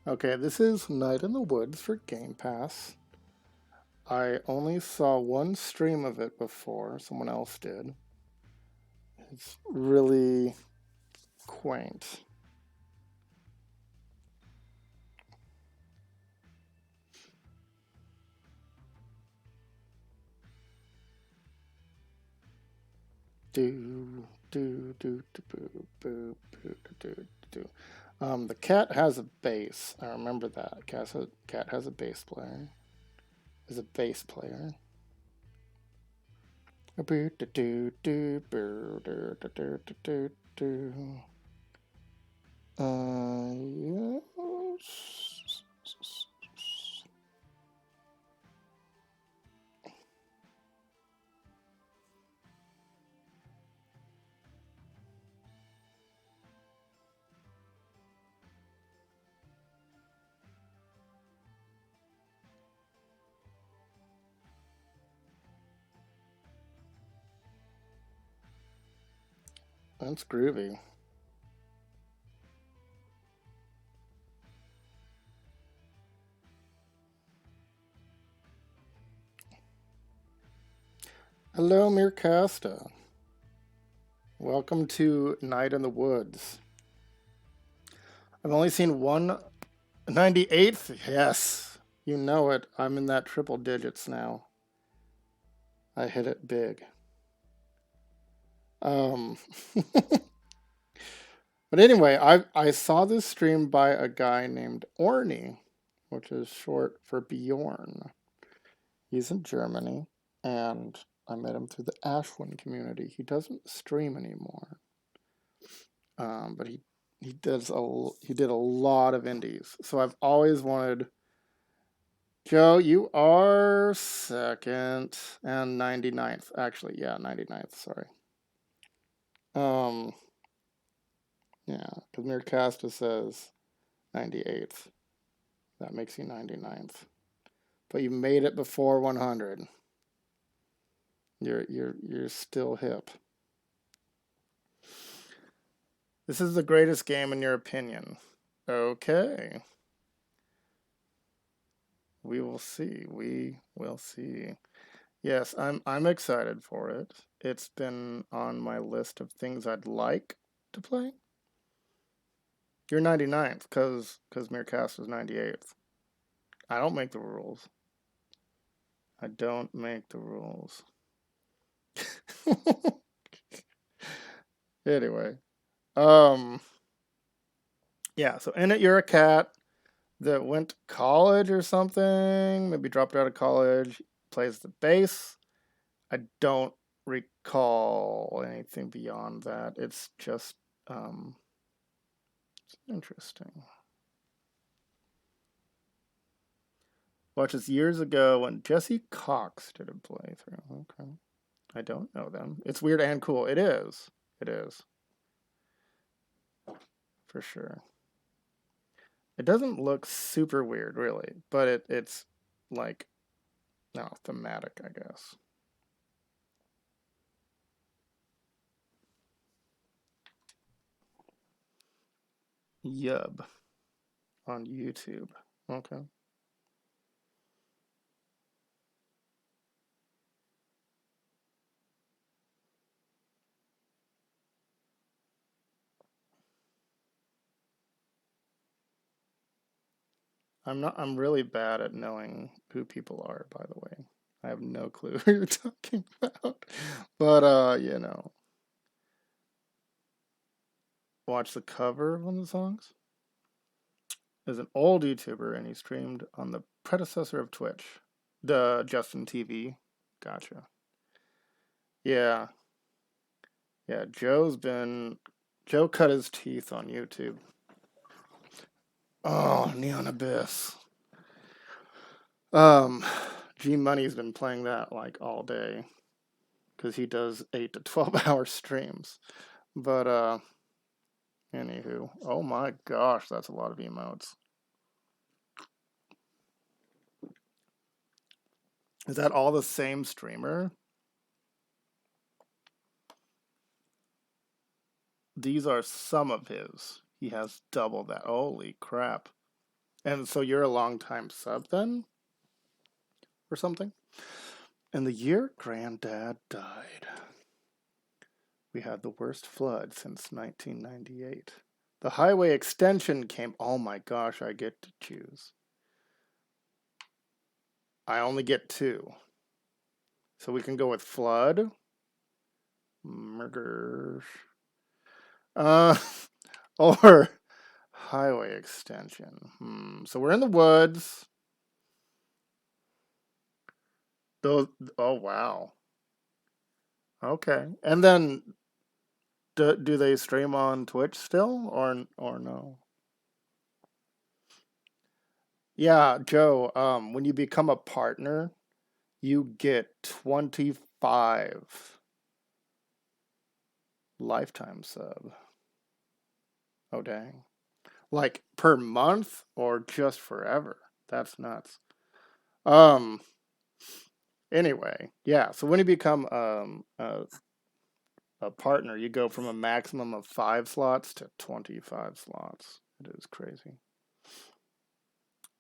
Okay, this is Night in the Woods for Game Pass. I only saw one stream of it before, someone else did. It's really quaint. Do, boo, boo, boo, do. The cat has a bass. I remember that. Cat has a bass player. Is a bass player. Boo, do, boo, do. Yes. That's groovy. Hello, Mircasta. Welcome to Night in the Woods. I've only seen one 98th. Yes, you know it. I'm in that triple digits now. I hit it big. Um, but anyway, I saw this stream by a guy named Orny, which is short for Bjorn. He's in Germany, and I met him through the Ashwin community. He doesn't stream anymore, but he did a lot of indies. So I've always wanted. Joe, you are second and 99th. Actually, yeah, 99th. Sorry. Um, yeah, because Mircasta says 98th. That makes you 99th. But you made it before 100. You're still hip. This is the greatest game in your opinion. Okay. We will see. We will see. Yes, I'm excited for it. It's been on my list of things I'd like to play. You're 99th because Mircast is 98th. I don't make the rules. I don't make the rules. Anyway, um yeah, so in it you're a cat that went to college or something, maybe dropped out of college, plays the bass. I don't recall anything beyond that. It's just it's interesting. Watches years ago when Jesse Cox did a playthrough. Okay. I don't know them. It's weird and cool. It is. It is. For sure. It doesn't look super weird, really, but it's like, no, thematic, I guess. Yub on YouTube. Okay. I'm really bad at knowing who people are, by the way. I have no clue who you're talking about. But watch the cover of one of the songs. Is an old YouTuber and he streamed on the predecessor of Twitch, the Justin TV. Gotcha. Yeah, yeah. Joe cut his teeth on YouTube. Oh, Neon Abyss. Um, G Money's been playing that like all day because he does 8 to 12 hour streams. But anywho, oh my gosh, that's a lot of emotes. Is that all the same streamer? These are some of his. He has double that. Holy crap. And so you're a long time sub then? Or something? In the year Granddad died, we had the worst flood since 1998. The highway extension came. Oh my gosh, I get to choose. I only get two. So we can go with flood. Murder. Uh, or highway extension. So we're in the woods. Those. Oh wow. Okay. And then do they stream on Twitch still or no? Yeah, Joe. When you become a partner, you get 25 lifetime sub. Oh dang. Like per month or just forever? That's nuts. Um anyway, yeah, so when you become a partner, you go from a maximum of 5 slots to 25 slots. It is crazy.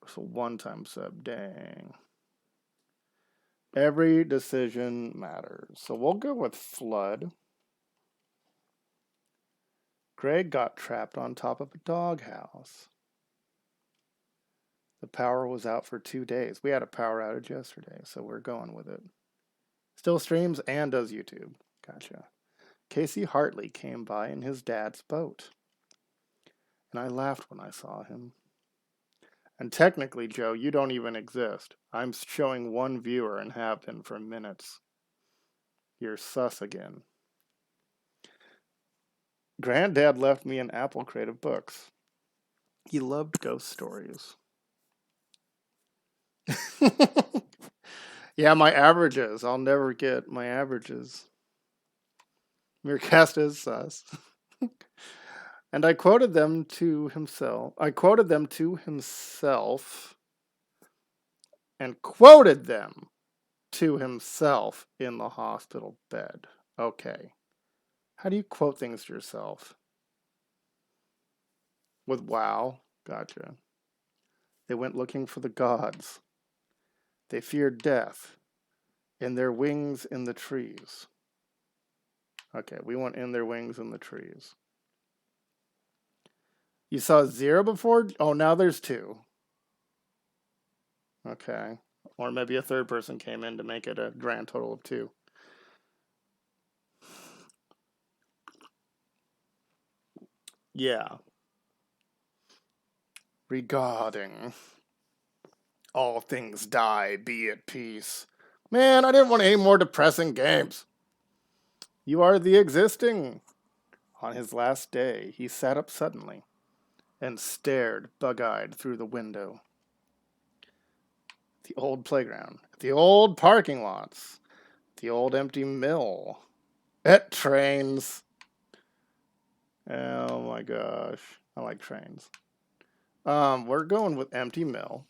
So one time sub, dang. Every decision matters. So we'll go with flood. Greg got trapped on top of a doghouse. The power was out for 2 days. We had a power outage yesterday, so we're going with it. Still streams and does YouTube. Gotcha. Casey Hartley came by in his dad's boat. And I laughed when I saw him. And technically, Joe, you don't even exist. I'm showing one viewer and have been for minutes. You're sus again. Granddad left me an apple crate of books. He loved ghost stories. Yeah, my averages. I'll never get my averages. Meercast is sus. And I quoted them to himself. And quoted them to himself in the hospital bed. Okay. How do you quote things to yourself? With wow. Gotcha. They went looking for the gods. They feared death. In their wings in the trees. Okay, we went in their wings in the trees. You saw 0 before? Oh, now there's 2. Okay. Or maybe a third person came in to make it a grand total of 2. Yeah. Regarding all things die, be at peace. Man, I didn't want any more depressing games. You are the existing. On his last day, he sat up suddenly and stared bug-eyed through the window. The old playground, the old parking lots, the old empty mill. At trains. Oh my gosh. I like trains. We're going with empty mill.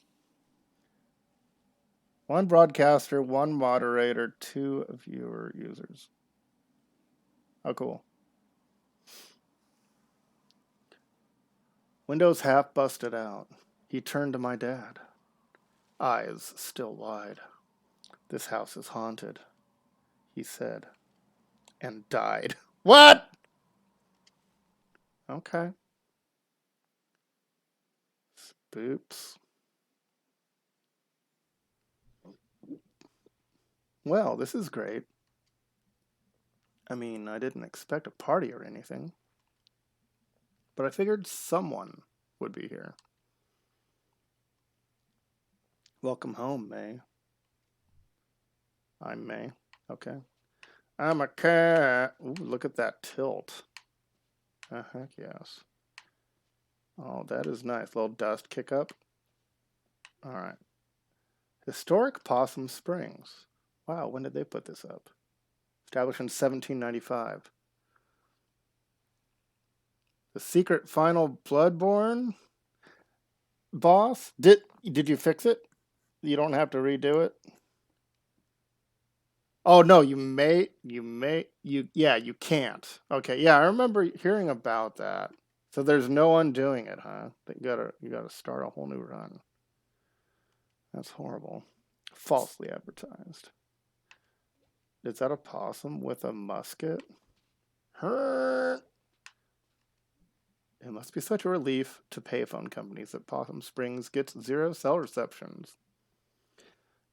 1 broadcaster, 1 moderator, 2 viewer users. Oh, cool. Windows half busted out. He turned to my dad. Eyes still wide. This house is haunted, he said. And died. What? Okay. Spoops. Well, this is great. I mean, I didn't expect a party or anything. But I figured someone would be here. Welcome home, May. I'm May. Okay. I'm a cat. Ooh, look at that tilt. Heck yes. Oh, that is nice. Little dust kick up. All right. Historic Possum Springs. Wow, when did they put this up? Established in 1795. The secret final Bloodborne boss. Did you fix it? You don't have to redo it. Oh no, you can't. Okay, yeah, I remember hearing about that. So there's no undoing it, huh? You gotta start a whole new run. That's horrible. Falsely advertised. Is that a possum with a musket? Her. It must be such a relief to payphone companies that Possum Springs gets 0 cell receptions.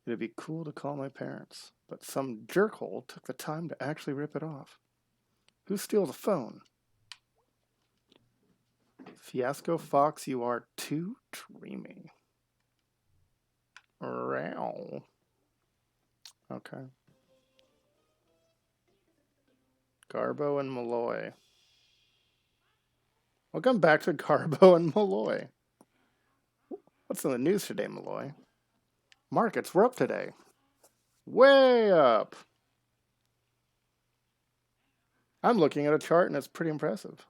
It'd be cool to call my parents, but some jerkhole took the time to actually rip it off. Who steals a phone? Fiasco Fox, you are too dreamy. Row. Okay. Garbo and Malloy. Welcome back to Garbo and Malloy. What's in the news today, Malloy? Markets were up today. Way up. I'm looking at a chart and it's pretty impressive.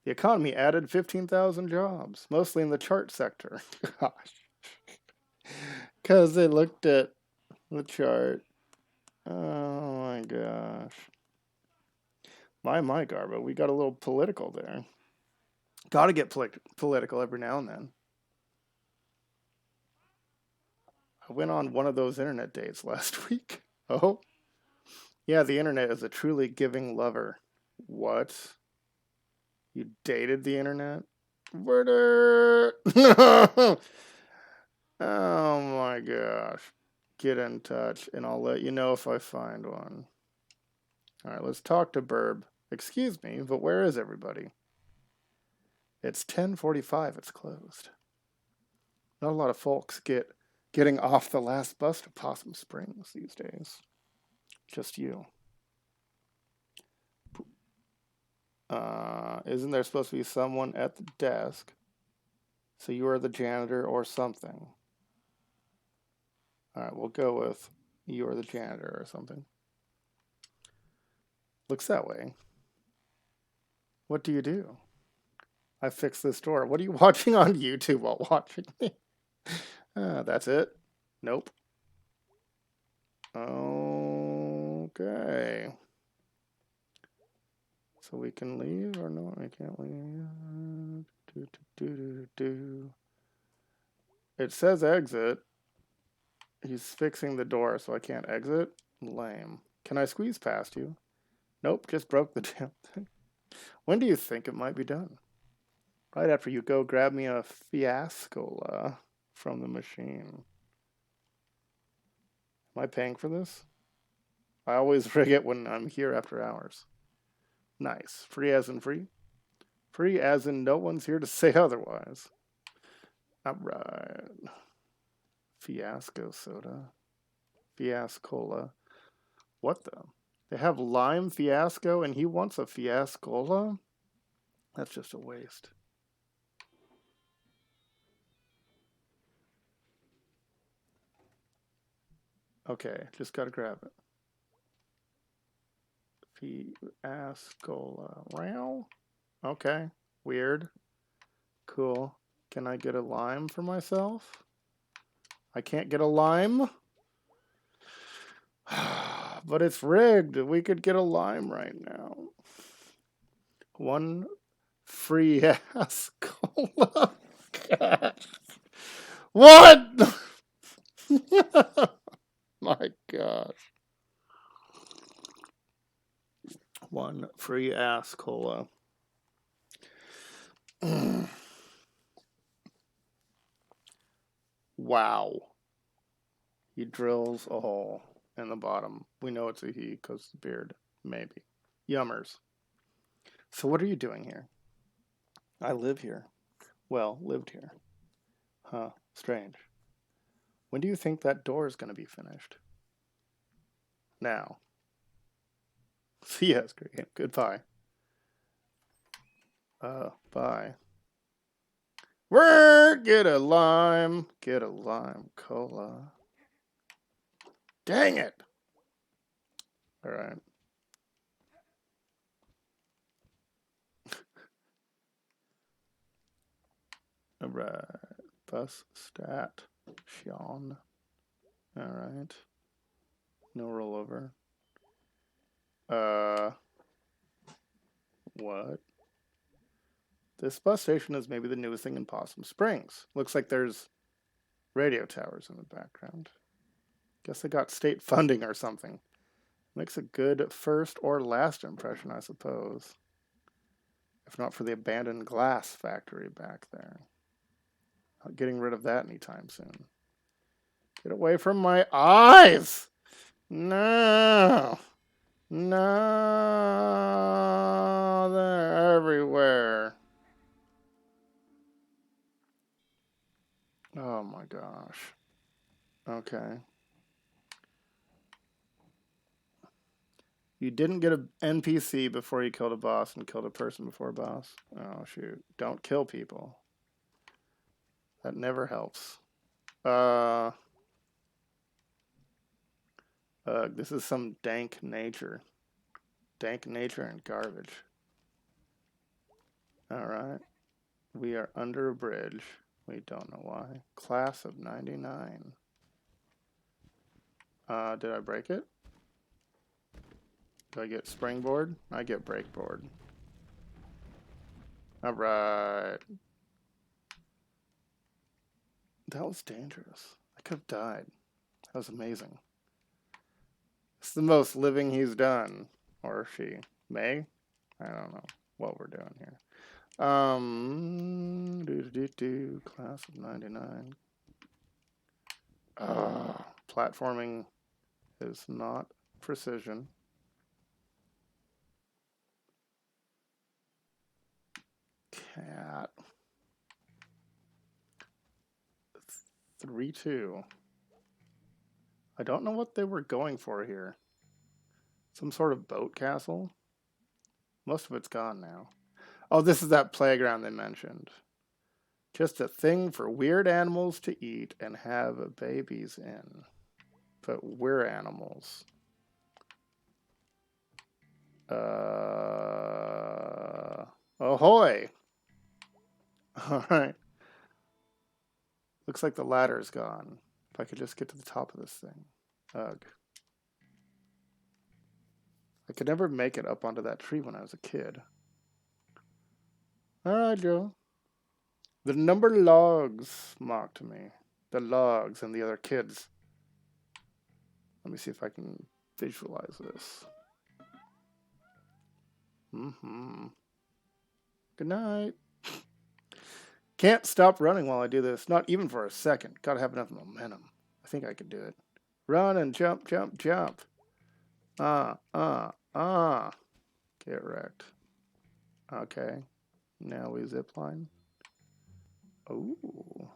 The economy added 15,000 jobs, mostly in the chart sector. Gosh. Because they looked at the chart. Oh my gosh. My Garbo, we got a little political there. Gotta get political every now and then. I went on one of those internet dates last week. Oh? Yeah, the internet is a truly giving lover. What? You dated the internet? Murder! Oh my gosh. Get in touch and I'll let you know if I find one. Alright, let's talk to Burb. Excuse me, but where is everybody? It's 10:45, it's closed. Not a lot of folks getting off the last bus to Possum Springs these days. Just you. Isn't there supposed to be someone at the desk? So you are the janitor or something. Alright, we'll go with you are the janitor or something. Looks that way. What do you do? I fixed this door. What are you watching on YouTube while watching me? That's it? Nope. Okay. So we can leave or no? I can't leave. It says exit. He's fixing the door, so I can't exit. Lame. Can I squeeze past you? Nope, just broke the damn thing. When do you think it might be done? Right after you go grab me a Fiascola from the machine. Am I paying for this? I always forget when I'm here after hours. Nice. Free as in free? Free as in no one's here to say otherwise. Alright. Fiasco soda. Fiascola. What the? They have lime Fiasco and he wants a Fiascola? That's just a waste. Okay, just gotta grab it. Fiascola. Row? Okay, weird. Cool. Can I get a lime for myself? I can't get a lime? But it's rigged. We could get a lime right now. One free ass cola. What? My gosh. One free ass cola. Wow. He drills a hole in the bottom. We know it's a he because the beard. Maybe. Yummers. So what are you doing here? I live here. Well, lived here. Huh. Strange. When do you think that door is going to be finished? Now. Yes, great. Goodbye. Bye. Get a lime. Get a lime cola. Dang it. All right. All right. Bus stat. Sean. All right. No rollover. What? This bus station is maybe the newest thing in Possum Springs. Looks like there's radio towers in the background. Guess they got state funding or something. Makes a good first or last impression, I suppose. If not for the abandoned glass factory back there. Not getting rid of that anytime soon. Get away from my eyes! No! No! They're everywhere. Oh my gosh. Okay. You didn't get an NPC before you killed a boss and killed a person before a boss. Oh, shoot. Don't kill people. That never helps. This is some dank nature. Dank nature and garbage. Alright. We are under a bridge. We don't know why. Class of 99. Did I break it? Do I get springboard? I get breakboard. Alright. That was dangerous. I could have died. That was amazing. It's the most living he's done. Or she. May? I don't know what we're doing here. Class of 99. Platforming is not precision. Cat. 3-2. I don't know what they were going for here. Some sort of boat castle? Most of it's gone now. Oh, this is that playground they mentioned. Just a thing for weird animals to eat and have babies in. But we're animals. Ahoy! Alright. Looks like the ladder's gone. If I could just get to the top of this thing. Ugh. I could never make it up onto that tree when I was a kid. Alright, Joe. The number logs mocked me. The logs and the other kids. Let me see if I can visualize this. Good night. Can't stop running while I do this. Not even for a second. Gotta have enough momentum. I think I can do it. Run and jump, jump, jump. Get wrecked. Okay. Now we zipline. Ooh.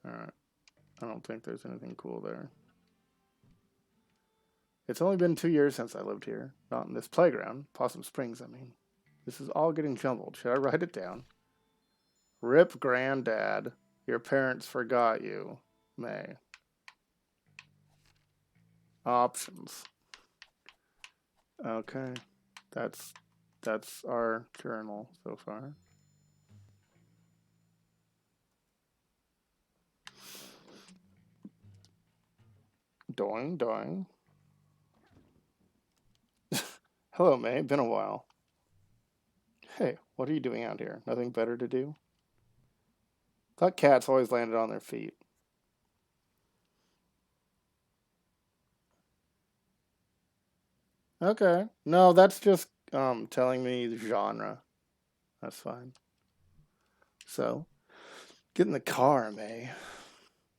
Alright. I don't think there's anything cool there. It's only been 2 years since I lived here. Not in this playground. Possum Springs, I mean. This is all getting jumbled. Should I write it down? Rip Granddad. Your parents forgot you. May. Options. Okay. That's our journal so far. Doing, doing. Hello, May. Been a while. Hey, what are you doing out here? Nothing better to do? Thought cats always landed on their feet. Okay. No, that's just telling me the genre. That's fine. So, get in the car, May.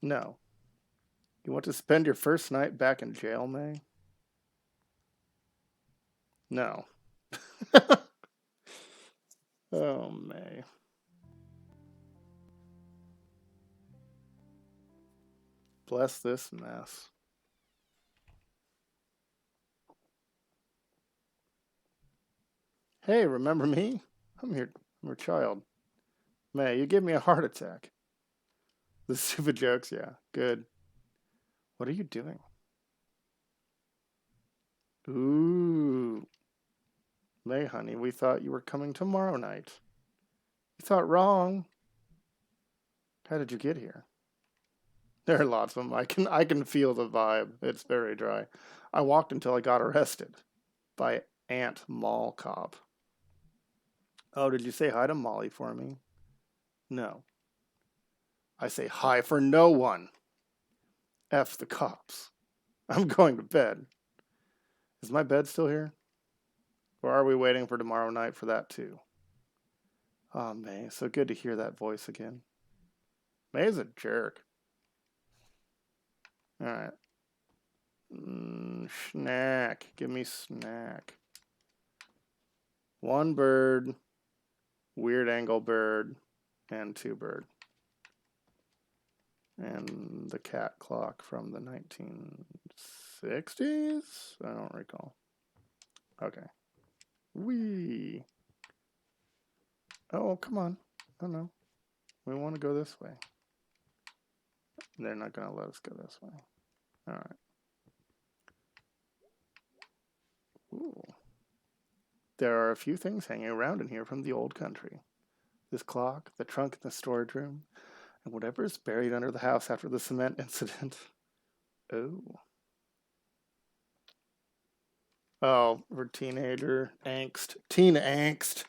No. You want to spend your first night back in jail, May? No. Oh, May. Bless this mess. Hey, remember me? I'm your child. May, you gave me a heart attack. The stupid jokes, yeah. Good. What are you doing? Ooh. May, honey, we thought you were coming tomorrow night. You thought wrong. How did you get here? There are lots of them. I can feel the vibe. It's very dry. I walked until I got arrested. by Ant Mall Cop. Oh, did you say hi to Molly for me? No. I say hi for no one. F the cops. I'm going to bed. Is my bed still here? Or are we waiting for tomorrow night for that too? Oh, May, so good to hear that voice again. May's a jerk. Alright. Snack. Give me snack. One bird, weird angle bird, and two bird. And the cat clock from the 1960s? I don't recall. Okay. Wee. Oh, come on. Oh, no. We want to go this way. They're not going to let us go this way. All right. Ooh. There are a few things hanging around in here from the old country. This clock, the trunk in the storage room, and whatever is buried under the house after the cement incident. Oh. Oh, we're teenager angst. Teen angst.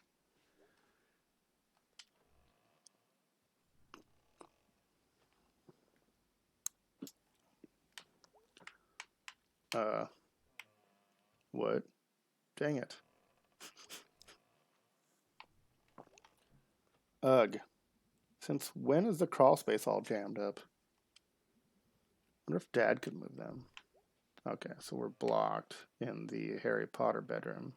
What? Dang it. Ugh. Since when is the crawl space all jammed up? I wonder if Dad could move them. Okay, so we're blocked in the Harry Potter bedroom.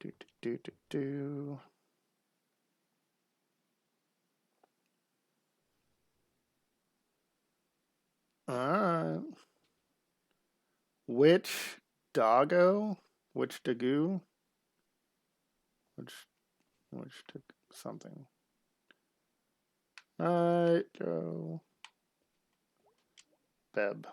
Do, do, do, do, do. Alright. Which doggo? Which dagoo? Which something. Alright, go. Beb.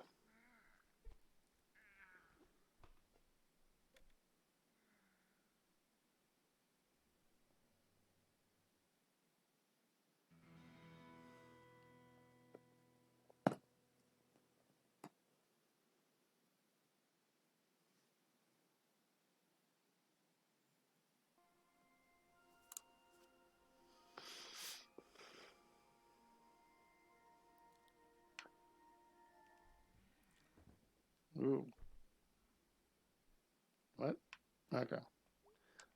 Ooh. What? Okay.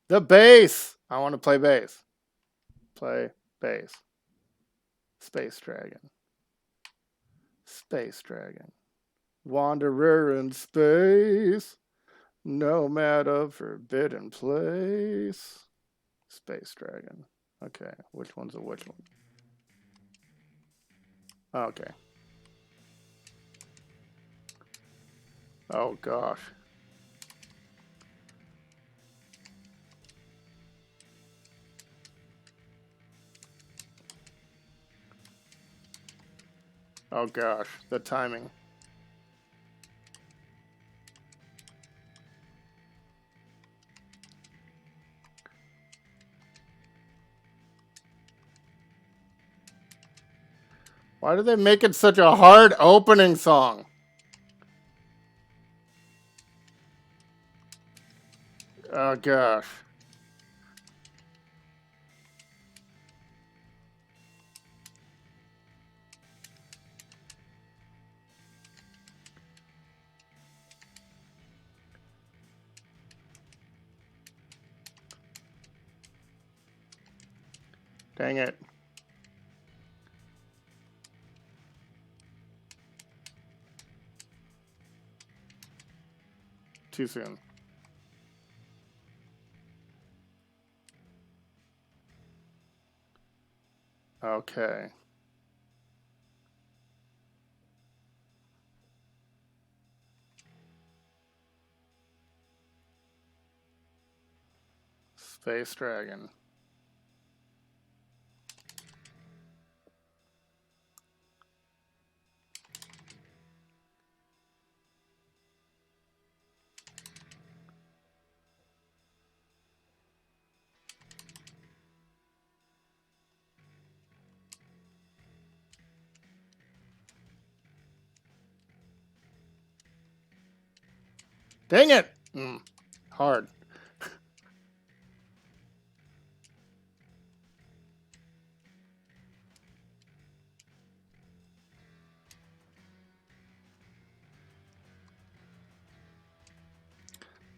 The bass! I want to play bass. Play bass. Space Dragon. Space Dragon. Wanderer in space. Nomad of forbidden place. Space Dragon. Okay, which one's a which one? Okay. Oh gosh. Oh gosh, the timing. Why do they make it such a hard opening song? Oh gosh. Dang it. Too soon. Okay. Space Dragon. Dang it! hard.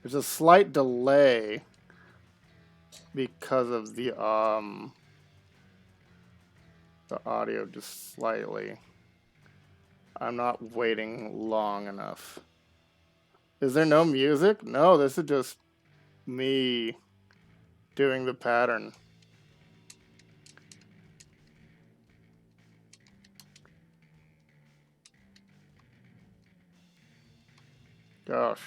There's a slight delay because of the audio just slightly. I'm not waiting long enough. Is there no music? No, this is just me doing the pattern. Gosh.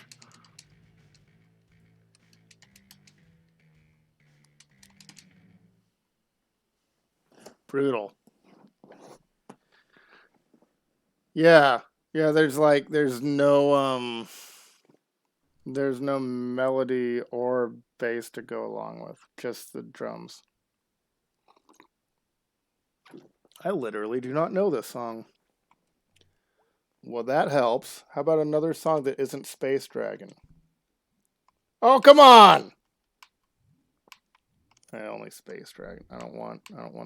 Brutal. Yeah. Yeah, there's no melody or bass to go along with, just the drums. I literally do not know this song. Well, that helps. How about another song that isn't Space Dragon? Oh, come on! Only Space Dragon. I don't want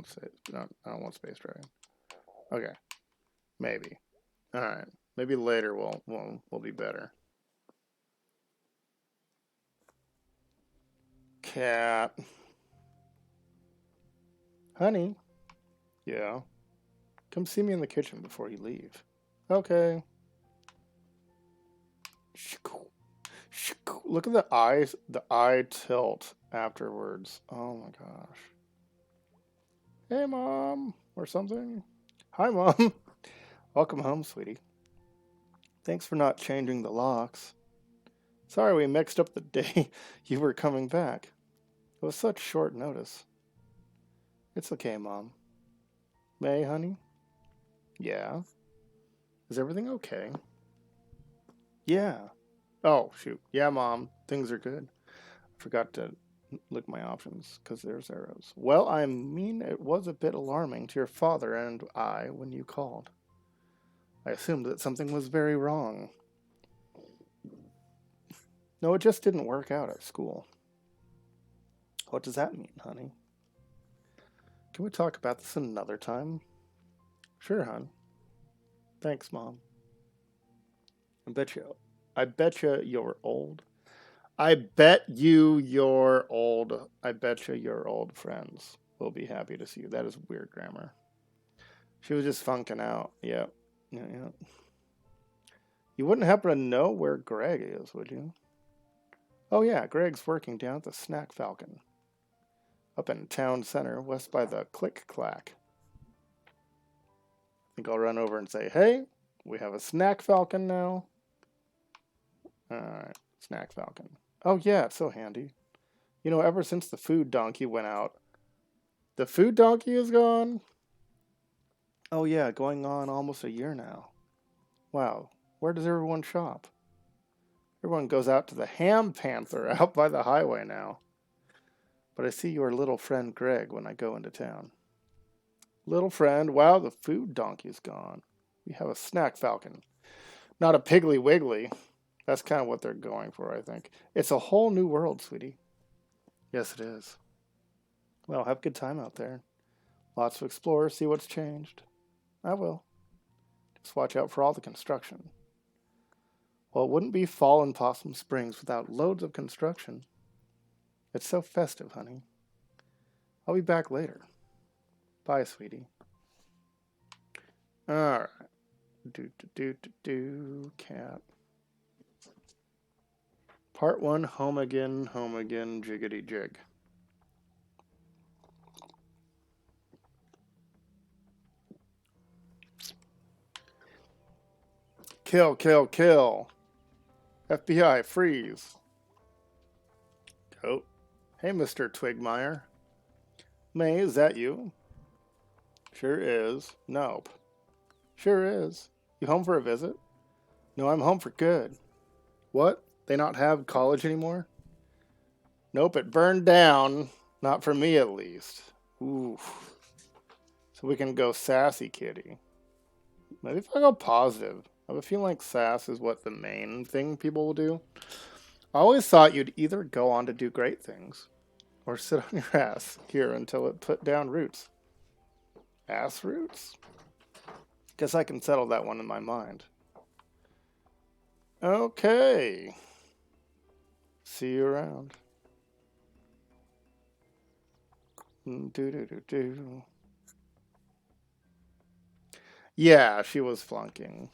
Space Dragon. Okay. Maybe. All right. Maybe later we'll be better. Cat. Honey. Yeah. Come see me in the kitchen before you leave. Okay. Look at the eyes, the eye tilt afterwards. Oh my gosh. Hey, Mom, or something. Hi, Mom. Welcome home, sweetie. Thanks for not changing the locks. Sorry we mixed up the day you were coming back. It was such short notice. It's okay, Mom. May, honey? Yeah. Is everything okay? Yeah. Oh, shoot. Yeah, Mom. Things are good. I forgot to look my options because there's arrows. Well, I mean, it was a bit alarming to your father and I when you called. I assumed that something was very wrong. No, it just didn't work out at school. What does that mean, honey? Can we talk about this another time? Sure, hon. Thanks, Mom. I bet you you're old. I bet your old friends will be happy to see you. That is weird grammar. She was just funking out. Yeah. Yeah. You wouldn't happen to know where Greg is, would you? Oh yeah, Greg's working down at the Snack Falcon. Up in town center, west by the Click Clack. I think I'll run over and say, hey, we have a Snack Falcon now. Alright, Snack Falcon. Oh yeah, it's so handy. You know, ever since the food donkey went out, the food donkey is gone? Oh yeah, going on almost a year now. Wow, where does everyone shop? Everyone goes out to the Ham Panther out by the highway now. But I see your little friend Greg when I go into town. Little friend, wow, the food donkey's gone. We have a Snack Falcon. Not a Piggly Wiggly. That's kind of what they're going for, I think. It's a whole new world, sweetie. Yes, it is. Well, have a good time out there. Lots to explore, see what's changed. I will. Just watch out for all the construction. Well, it wouldn't be fall in Possum Springs without loads of construction. It's so festive, honey. I'll be back later. Bye, sweetie. Alright. Cat. Part 1, home again, jiggity jig. Kill, kill, kill. FBI, freeze. Goat. Hey, Mr. Twigmeyer. May, is that you? Sure is. Nope. Sure is. You home for a visit? No, I'm home for good. What? They not have college anymore? Nope, it burned down. Not for me, at least. Ooh. So we can go sassy kitty. Maybe if I go positive. I have a feeling like sass is what the main thing people will do. I always thought you'd either go on to do great things or sit on your ass here until it put down roots. Ass roots? Guess I can settle that one in my mind. Okay. See you around. Do do do do. Yeah, she was flunking.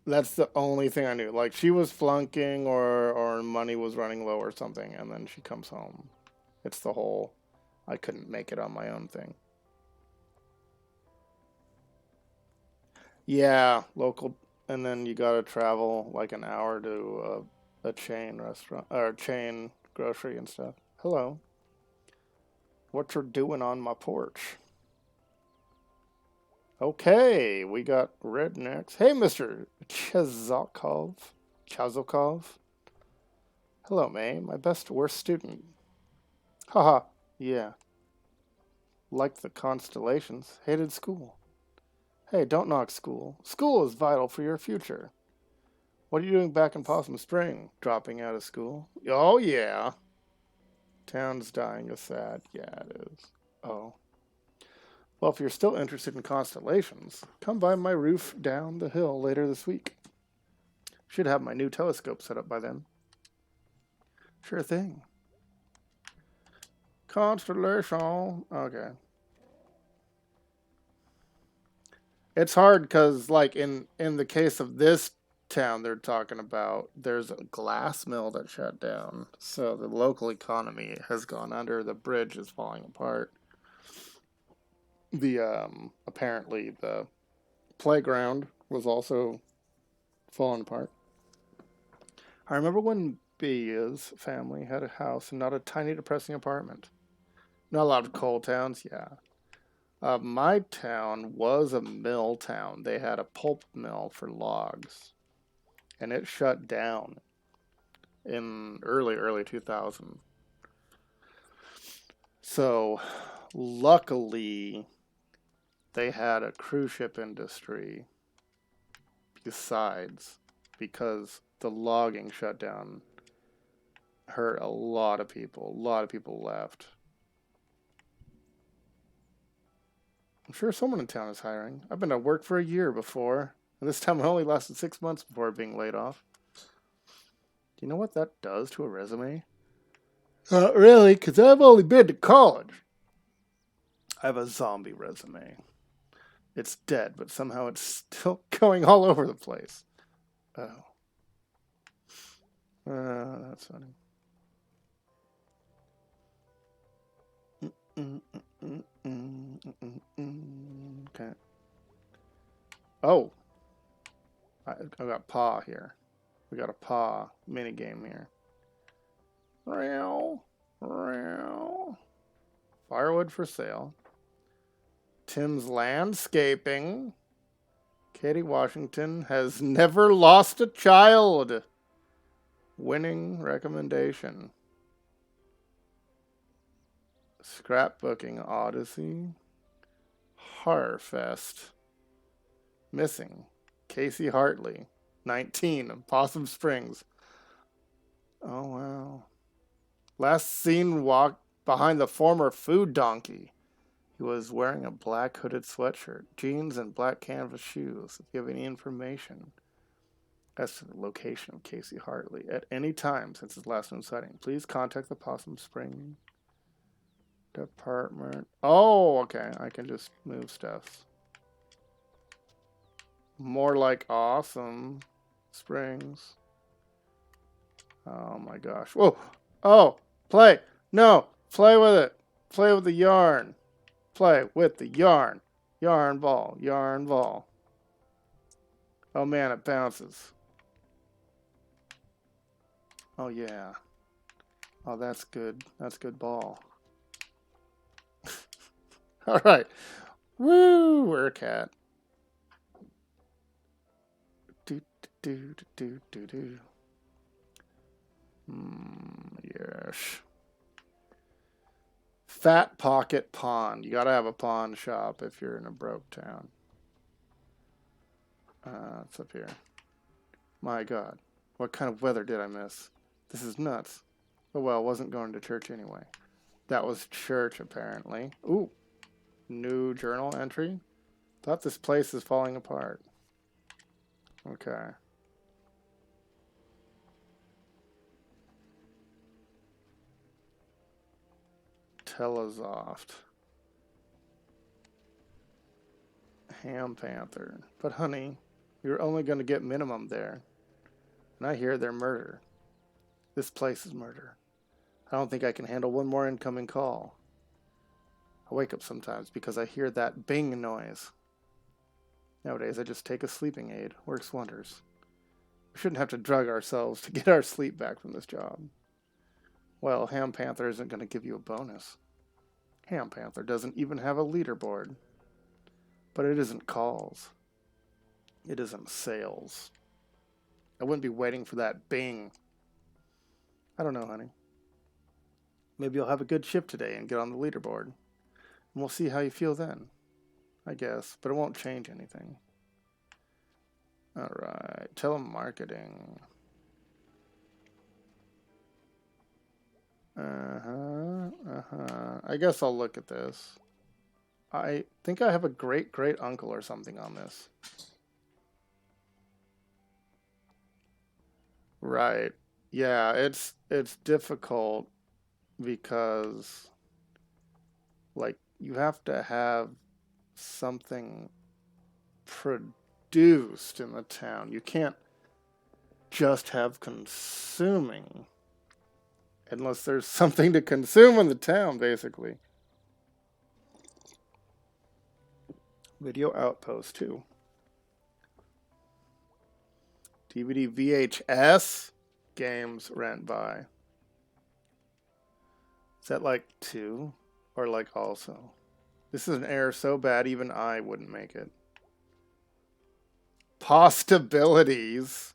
That's the only thing I knew. Like she was flunking or money was running low or something, and then she comes home. It's the whole I couldn't make it on my own thing. Yeah, local, and then you gotta travel like an hour to a chain restaurant or chain grocery and stuff. Hello, what you're doing on my porch? Okay, we got rednecks. Hey, Mister Chazakov. Chazokov. Hello, May, my best worst student. Haha. Yeah, liked the constellations. Hated school. Hey, don't knock school. School is vital for your future. What are you doing back in Possum Spring? Dropping out of school? Oh, yeah. Town's dying of sad. Yeah, it is. Oh. Well, if you're still interested in constellations, come by my roof down the hill later this week. Should have my new telescope set up by then. Sure thing. Constellation. Okay. It's hard because, like, in the case of this town they're talking about, there's a glass mill that shut down. So the local economy has gone under. The bridge is falling apart. The apparently the playground was also falling apart. I remember when Bia's family had a house and not a tiny depressing apartment. Not a lot of coal towns, yeah. My town was a mill town. They had a pulp mill for logs, and it shut down in early 2000. So, luckily, they had a cruise ship industry besides, because the logging shutdown hurt a lot of people. A lot of people left. I'm sure someone in town is hiring. I've been at work for a year before, and this time I only lasted 6 months before being laid off. Do you know what that does to a resume? Not really, because I've only been to college. I have a zombie resume. It's dead, but somehow it's still going all over the place. Oh. That's funny. Okay. Oh, I got paw here. We got a paw mini game here. Firewood for sale. Tim's Landscaping. Katie Washington has never lost a child. Winning recommendation. Scrapbooking Odyssey. Harfest. Missing. Casey Hartley. 19. Possum Springs. Oh, wow. Last seen walk behind the former food donkey. He was wearing a black hooded sweatshirt, jeans, and black canvas shoes. If you have any information as to the location of Casey Hartley at any time since his last known sighting, please contact the Possum Spring Department. Oh, okay. I can just move stuff. More like Awesome Springs. Oh my gosh. Whoa. Oh, play. No, play with it. Play with the yarn. Play with the yarn. Yarn ball. Yarn ball. Oh man, it bounces. Oh yeah. Oh, that's good. That's good ball. All right. Woo, we're a cat. Do do do do do do. Yes. Fat Pocket Pond. You gotta have a pawn shop if you're in a broke town. It's up here. My God. What kind of weather did I miss? This is nuts. Oh well, wasn't going to church anyway. That was church, apparently. Ooh, new journal entry. Thought this place is falling apart. Okay. Telesoft. Ham Panther. But honey, you're only going to get minimum there. And I hear they're murder. This place is murder. I don't think I can handle one more incoming call. I wake up sometimes because I hear that bing noise. Nowadays, I just take a sleeping aid. Works wonders. We shouldn't have to drug ourselves to get our sleep back from this job. Well, Ham Panther isn't going to give you a bonus. Ham Panther doesn't even have a leaderboard. But it isn't calls. It isn't sales. I wouldn't be waiting for that bing. I don't know, honey. Maybe you'll have a good shift today and get on the leaderboard. And we'll see how you feel then. I guess, but it won't change anything. Alright, telemarketing. I guess I'll look at this. I think I have a great uncle or something on this. Right. Yeah, it's difficult because like you have to have something produced in the town. You can't just have consuming unless there's something to consume in the town, basically. Video Outpost too. DVD VHS games rent by. Is that like 2 or like also? This is an error so bad even I wouldn't make it. Possibilities.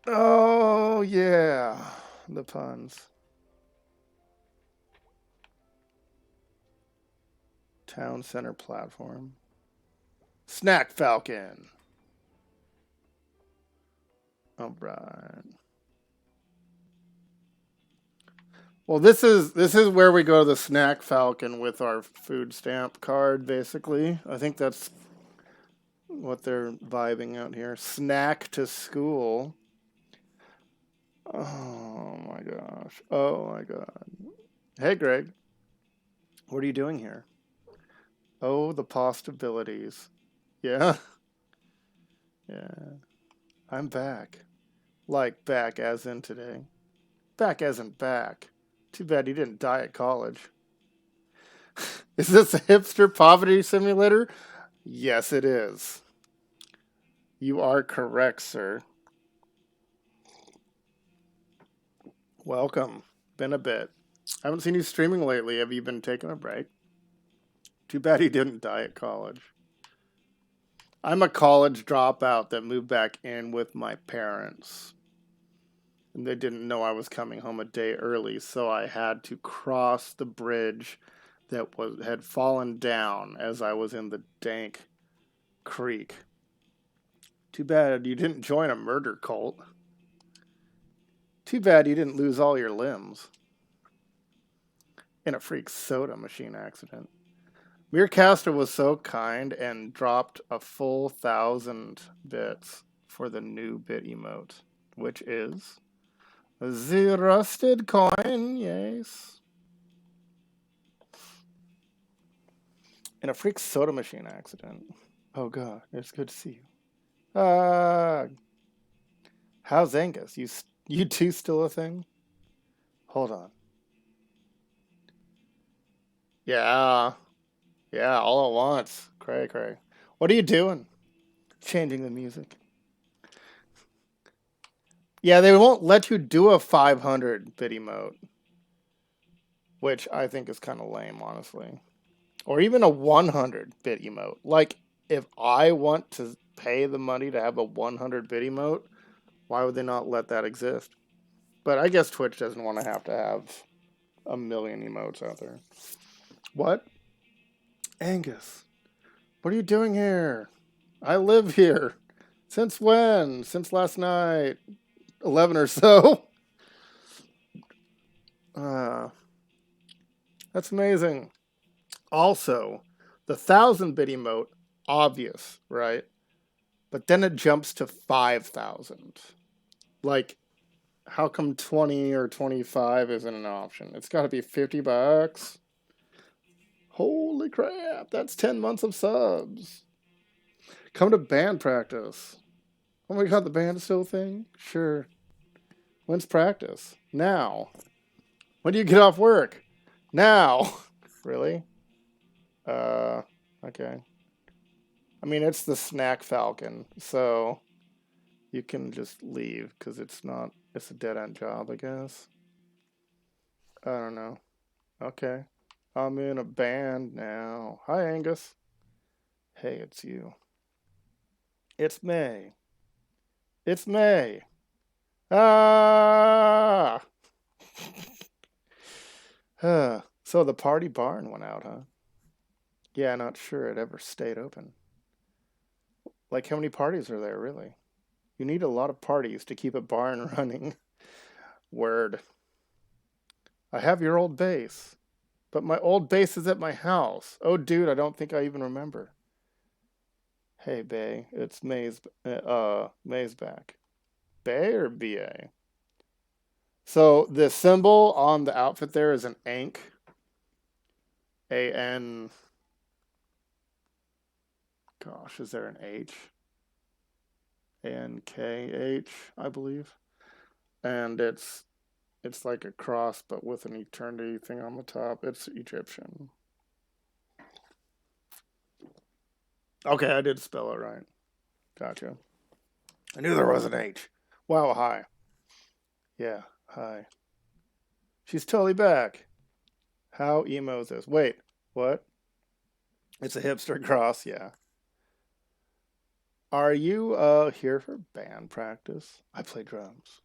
Oh yeah, the puns. Town center platform. Snack Falcon. All right. Well, this is where we go to the Snack Falcon with our food stamp card, basically. I think that's what they're vibing out here. Snack to school. Oh my gosh. Oh my god. Hey, Greg. What are you doing here? Oh, the possibilities. Yeah. Yeah. I'm back. Like back as in today. Back as in back. Too bad he didn't die at college. Is this a hipster poverty simulator? Yes, it is. You are correct, sir. Welcome. Been a bit. I haven't seen you streaming lately. Have you been taking a break? Too bad he didn't die at college. I'm a college dropout that moved back in with my parents. And they didn't know I was coming home a day early, so I had to cross the bridge that had fallen down as I was in the dank creek. Too bad you didn't join a murder cult. Too bad you didn't lose all your limbs in a freak soda machine accident. Mircaster was so kind and dropped a full 1,000 bits for the new bit emote, which is the rusted coin, yes. In a freak soda machine accident. Oh god, it's good to see you. How's Angus? You two still a thing? Hold on. Yeah, all at once. Cray. What are you doing? Changing the music. Yeah, they won't let you do a 500 bit emote, which I think is kind of lame, honestly. Or even a 100 bit emote. Like, if I want to pay the money to have a 100 bit emote, why would they not let that exist? But I guess Twitch doesn't want to have a million emotes out there. What? Angus, what are you doing here? I live here. Since when? Since last night. 11 or so. Uh, that's amazing. Also, the 1,000-bit emote, obvious, right? But then it jumps to 5,000. Like, how come 20 or 25 isn't an option? It's got to be $50. Holy crap, that's 10 months of subs. Come to band practice. Oh my god, the band is still a thing? Sure. When's practice? Now. When do you get off work? Now. Really? Okay. I mean, it's the Snack Falcon, so you can just leave because it's a dead end job, I guess. I don't know. Okay. I'm in a band now. Hi, Angus. Hey, it's you. It's May. It's May. Ah! So the party barn went out, huh? Yeah, not sure it ever stayed open. Like, how many parties are there, really? You need a lot of parties to keep a barn running. Word. I have your old bass. But my old bass is at my house. Oh, dude, I don't think I even remember. Hey, Bay, it's May's back. Bay or BA? So the symbol on the outfit there is an Ankh. A-N. Gosh, is there an H? A-N-K-H, I believe. And it's like a cross, but with an eternity thing on the top. It's Egyptian. Okay, I did spell it right. Gotcha. I knew there was an H. Wow, hi. Yeah, hi. She's totally back. How emo is this? Wait, what? It's a hipster cross, yeah. Are you here for band practice? I play drums.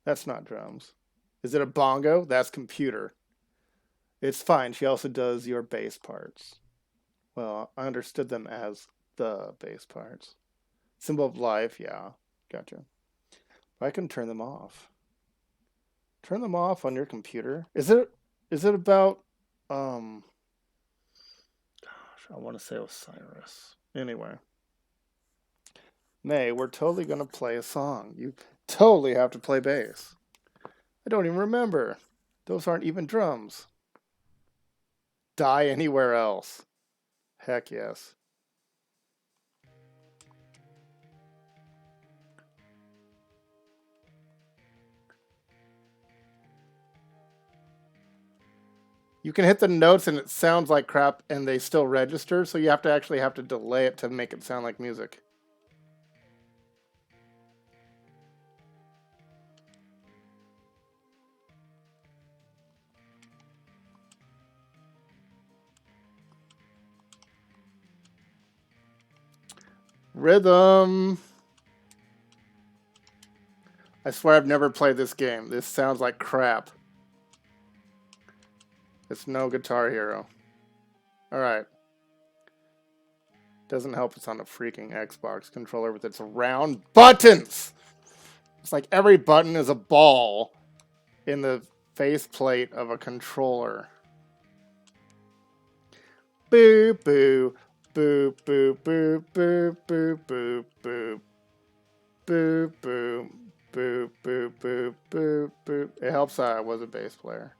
That's not drums. Is it a bongo? That's computer. It's fine. She also does your bass parts. Well, I understood them as the bass parts. Symbol of life, yeah. Gotcha. I can turn them off. Turn them off on your computer. Is it about gosh, I want to say Osiris. Anyway. May, we're totally gonna play a song. You totally have to play bass. I don't even remember. Those aren't even drums. Die anywhere else. Heck yes. You can hit the notes and it sounds like crap and they still register, so you have to delay it to make it sound like music. Rhythm. I swear I've never played this game. This sounds like crap. It's no Guitar Hero. Alright. Doesn't help it's on a freaking Xbox controller with its round buttons! It's like every button is a ball in the faceplate of a controller. Boo boo. Boo boo boo boo boo boo boo. Boo boo. Boo boo boo boo boo. It helps that I was a bass player.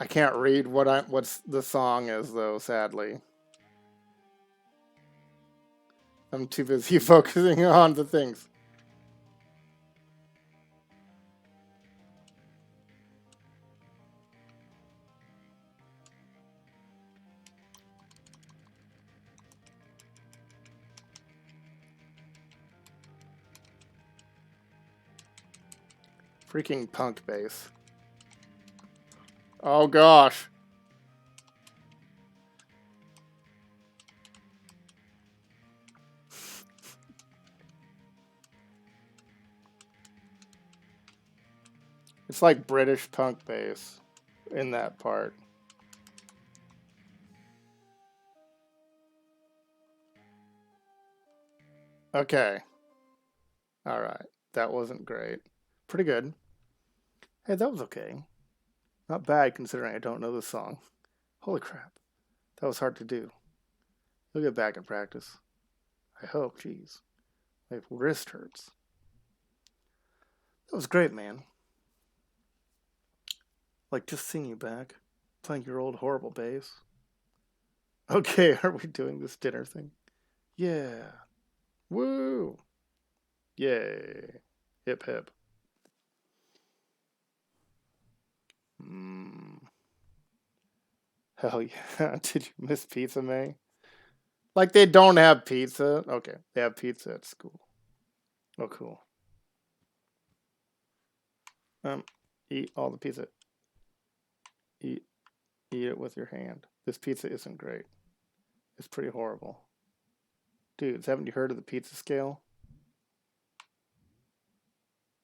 I can't read what's the song is though, sadly. I'm too busy focusing on the things. Freaking punk bass. Oh gosh. It's like British punk bass in that part. Okay. All right. That wasn't great. Pretty good. Hey, that was okay. Not bad considering I don't know the song. Holy crap. That was hard to do. You'll get back in practice. I hope. Jeez. My wrist hurts. That was great, man. Like just seeing you back, playing your old horrible bass. Okay, are we doing this dinner thing? Yeah. Woo! Yay. Hip hip. Mmm. Hell yeah. Did you miss pizza, May? Like they don't have pizza? Okay, they have pizza at school. Oh, cool. Um, eat all the pizza. Eat, eat it with your hand. This pizza isn't great. It's pretty horrible. Dudes, haven't you heard of the pizza scale?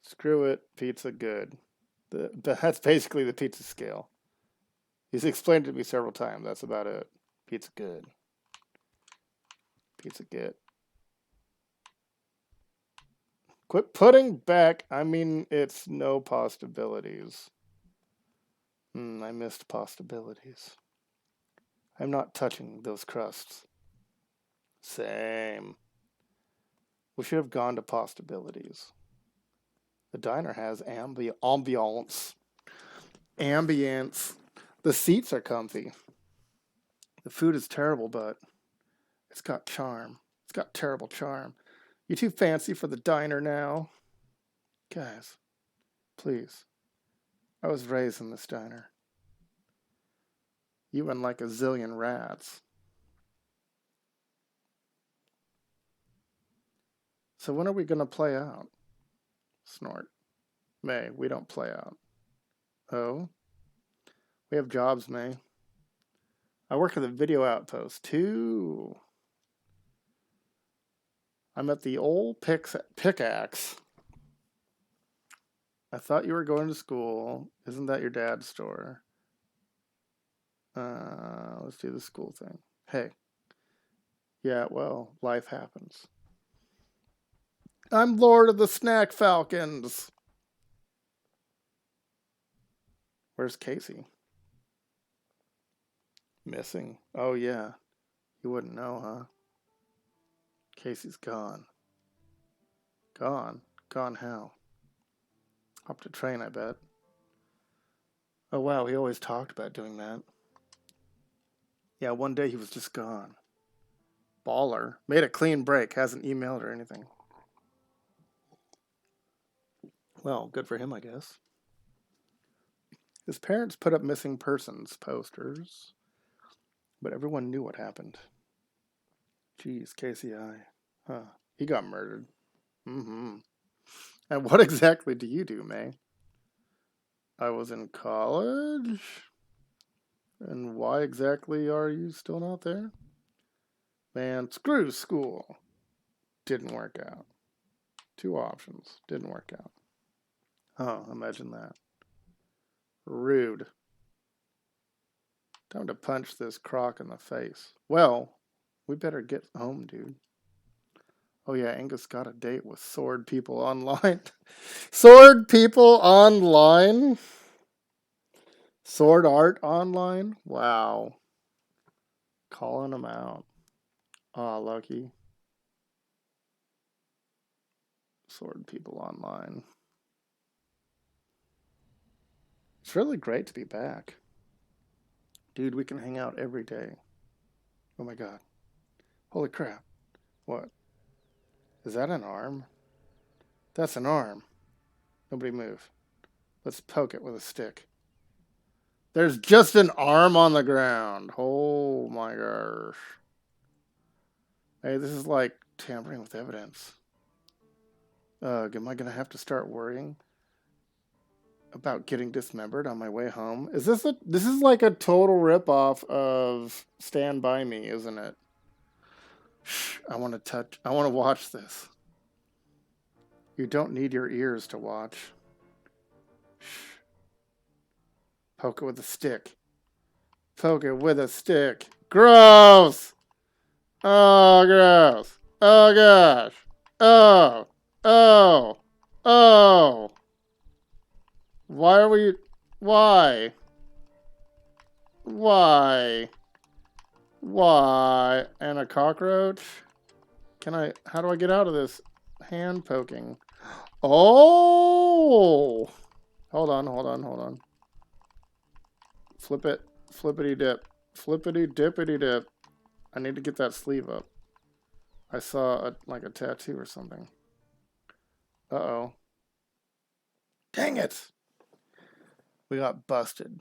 Screw it, pizza good. That's basically the pizza scale. He's explained it to me several times. That's about it. Pizza good. Pizza good. Quit putting back. I mean, it's no possibilities. I missed possibilities. I'm not touching those crusts. Same. We should have gone to possibilities. The diner has ambiance. Ambience. The seats are comfy. The food is terrible, but it's got charm. It's got terrible charm. You too fancy for the diner now? Guys, please. I was raised in this diner. You and like a zillion rats. So when are we going to play out? Snort. May, we don't play out. Oh? We have jobs, May. I work at the video outpost, too. I'm at the old pickaxe. I thought you were going to school. Isn't that your dad's store? Let's do the school thing. Hey. Yeah, well, life happens. I'm Lord of the Snack Falcons. Where's Casey? Missing. Oh, yeah. You wouldn't know, huh? Casey's gone. Gone? Gone how? Hopped a train, I bet. Oh, wow, he always talked about doing that. Yeah, one day he was just gone. Baller. Made a clean break. Hasn't emailed or anything. Well, good for him, I guess. His parents put up missing persons posters, but everyone knew what happened. Geez, Casey I. Huh. He got murdered. Mm-hmm. And what exactly do you do, May? I was in college? And why exactly are you still not there? Man, screw school. Didn't work out. Two options. Didn't work out. Oh, imagine that. Rude. Time to punch this crock in the face. Well, we better get home, dude. Oh yeah, Angus got a date with Sword People Online. Sword People Online? Sword Art Online? Wow. Calling them out. Aw, lucky. Sword People Online. It's really great to be back. Dude, we can hang out every day. Oh my god. Holy crap. What? Is that an arm? That's an arm. Nobody move. Let's poke it with a stick. There's just an arm on the ground. Oh my gosh. Hey, this is like tampering with evidence. Am I gonna have to start worrying about getting dismembered on my way home? This is like a total ripoff of Stand By Me, isn't it? Shh, I want to watch this. You don't need your ears to watch. Shh, Poke it with a stick. Poke it with a stick. Gross! Oh, gross. Oh, gosh. Oh. Oh. Oh. Why are we... Why? Why? Why? And a cockroach? Can I... How do I get out of this hand poking? Oh! Hold on, hold on, hold on. Flip it. Flippity dip. Flippity dippity dip. I need to get that sleeve up. I saw like a tattoo or something. Uh-oh. Dang it! We got busted.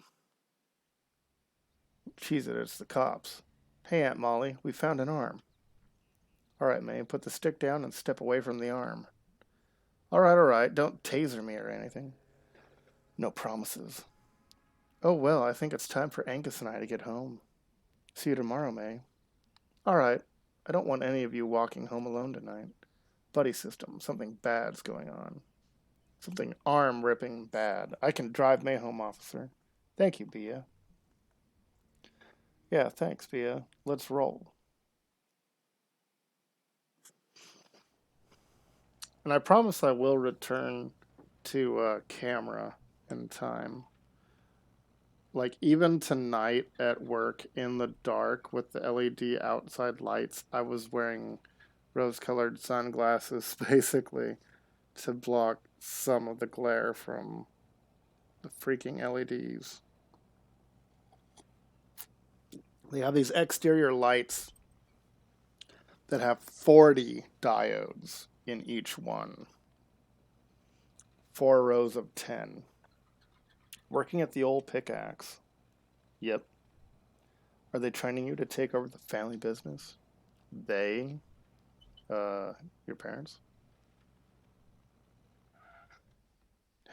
Cheese it, it's the cops. Hey, Aunt Molly, we found an arm. All right, May, put the stick down and step away from the arm. All right, don't taser me or anything. No promises. Oh, well, I think it's time for Angus and I to get home. See you tomorrow, May. All right, I don't want any of you walking home alone tonight. Buddy system, something bad's going on. Something arm-ripping bad. I can drive May home, officer. Thank you, Bia. Yeah, thanks, Bia. Let's roll. And I promise I will return to camera in time. Like, even tonight at work in the dark with the LED outside lights, I was wearing rose-colored sunglasses, basically, to block some of the glare from the freaking LEDs. They have these exterior lights that have 40 diodes in each one. 4 rows of 10. Working at the old pickaxe. Yep. Are they training you to take over the family business? They? Your parents?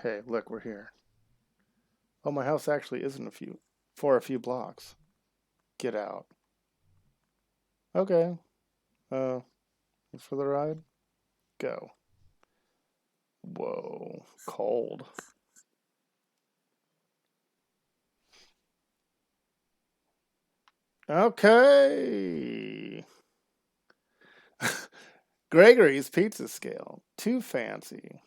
Hey, look, we're here. Oh, my house actually isn't for a few blocks. Get out. Okay. For the ride? Go. Whoa, cold. Okay. Gregory's Pizza Scale. Too fancy.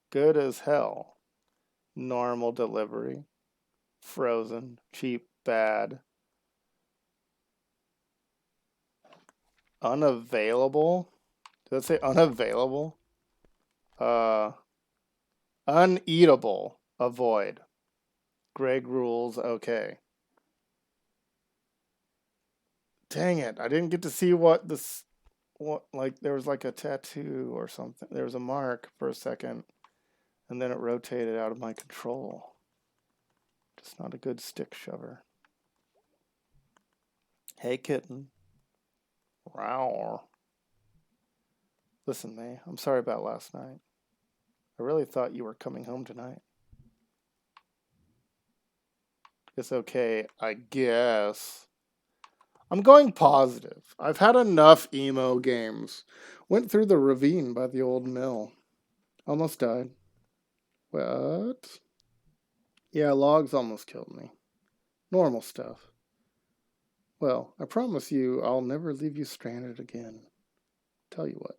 Good as hell. Normal delivery. Frozen. Cheap. Bad. Unavailable? Did it say unavailable? Uneatable. Avoid. Greg rules. Okay. Dang it. I didn't get to see what this... What, like, there was like a tattoo or something. There was a mark for a second. And then it rotated out of my control. Just not a good stick shover. Hey, kitten. Rawr. Listen, May, I'm sorry about last night. I really thought you were coming home tonight. It's okay, I guess. I'm going positive. I've had enough emo games. Went through the ravine by the old mill. Almost died. What? Yeah, logs almost killed me. Normal stuff. Well, I promise you I'll never leave you stranded again. Tell you what.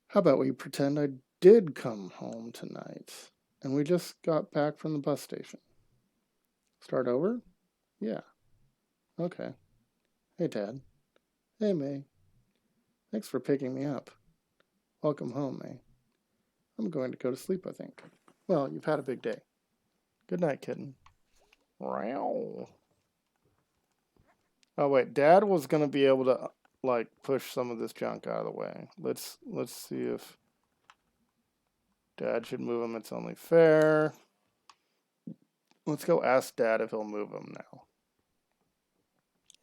How about we pretend I did come home tonight and we just got back from the bus station? Start over? Yeah. Okay. Hey, Dad. Hey, May. Thanks for picking me up. Welcome home, May. I'm going to go to sleep, I think. Well, you've had a big day. Good night, kitten. Wow. Oh, wait. Dad was going to be able to, like, push some of this junk out of the way. Let's see if Dad should move him. It's only fair. Let's go ask Dad if he'll move him now.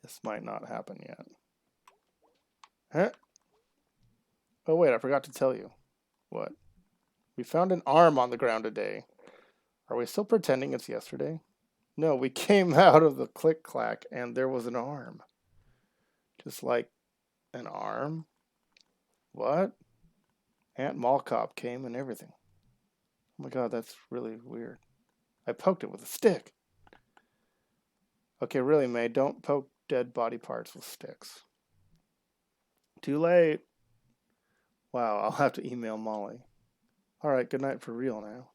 This might not happen yet. Huh? Oh, wait, I forgot to tell you. What? We found an arm on the ground today. Are we still pretending it's yesterday? No, we came out of the click-clack and there was an arm. Just like an arm? What? Aunt Mall Cop came and everything. Oh my god, that's really weird. I poked it with a stick. Okay, really, May, don't poke dead body parts with sticks. Too late. Wow, I'll have to email Molly. All right, good night for real now.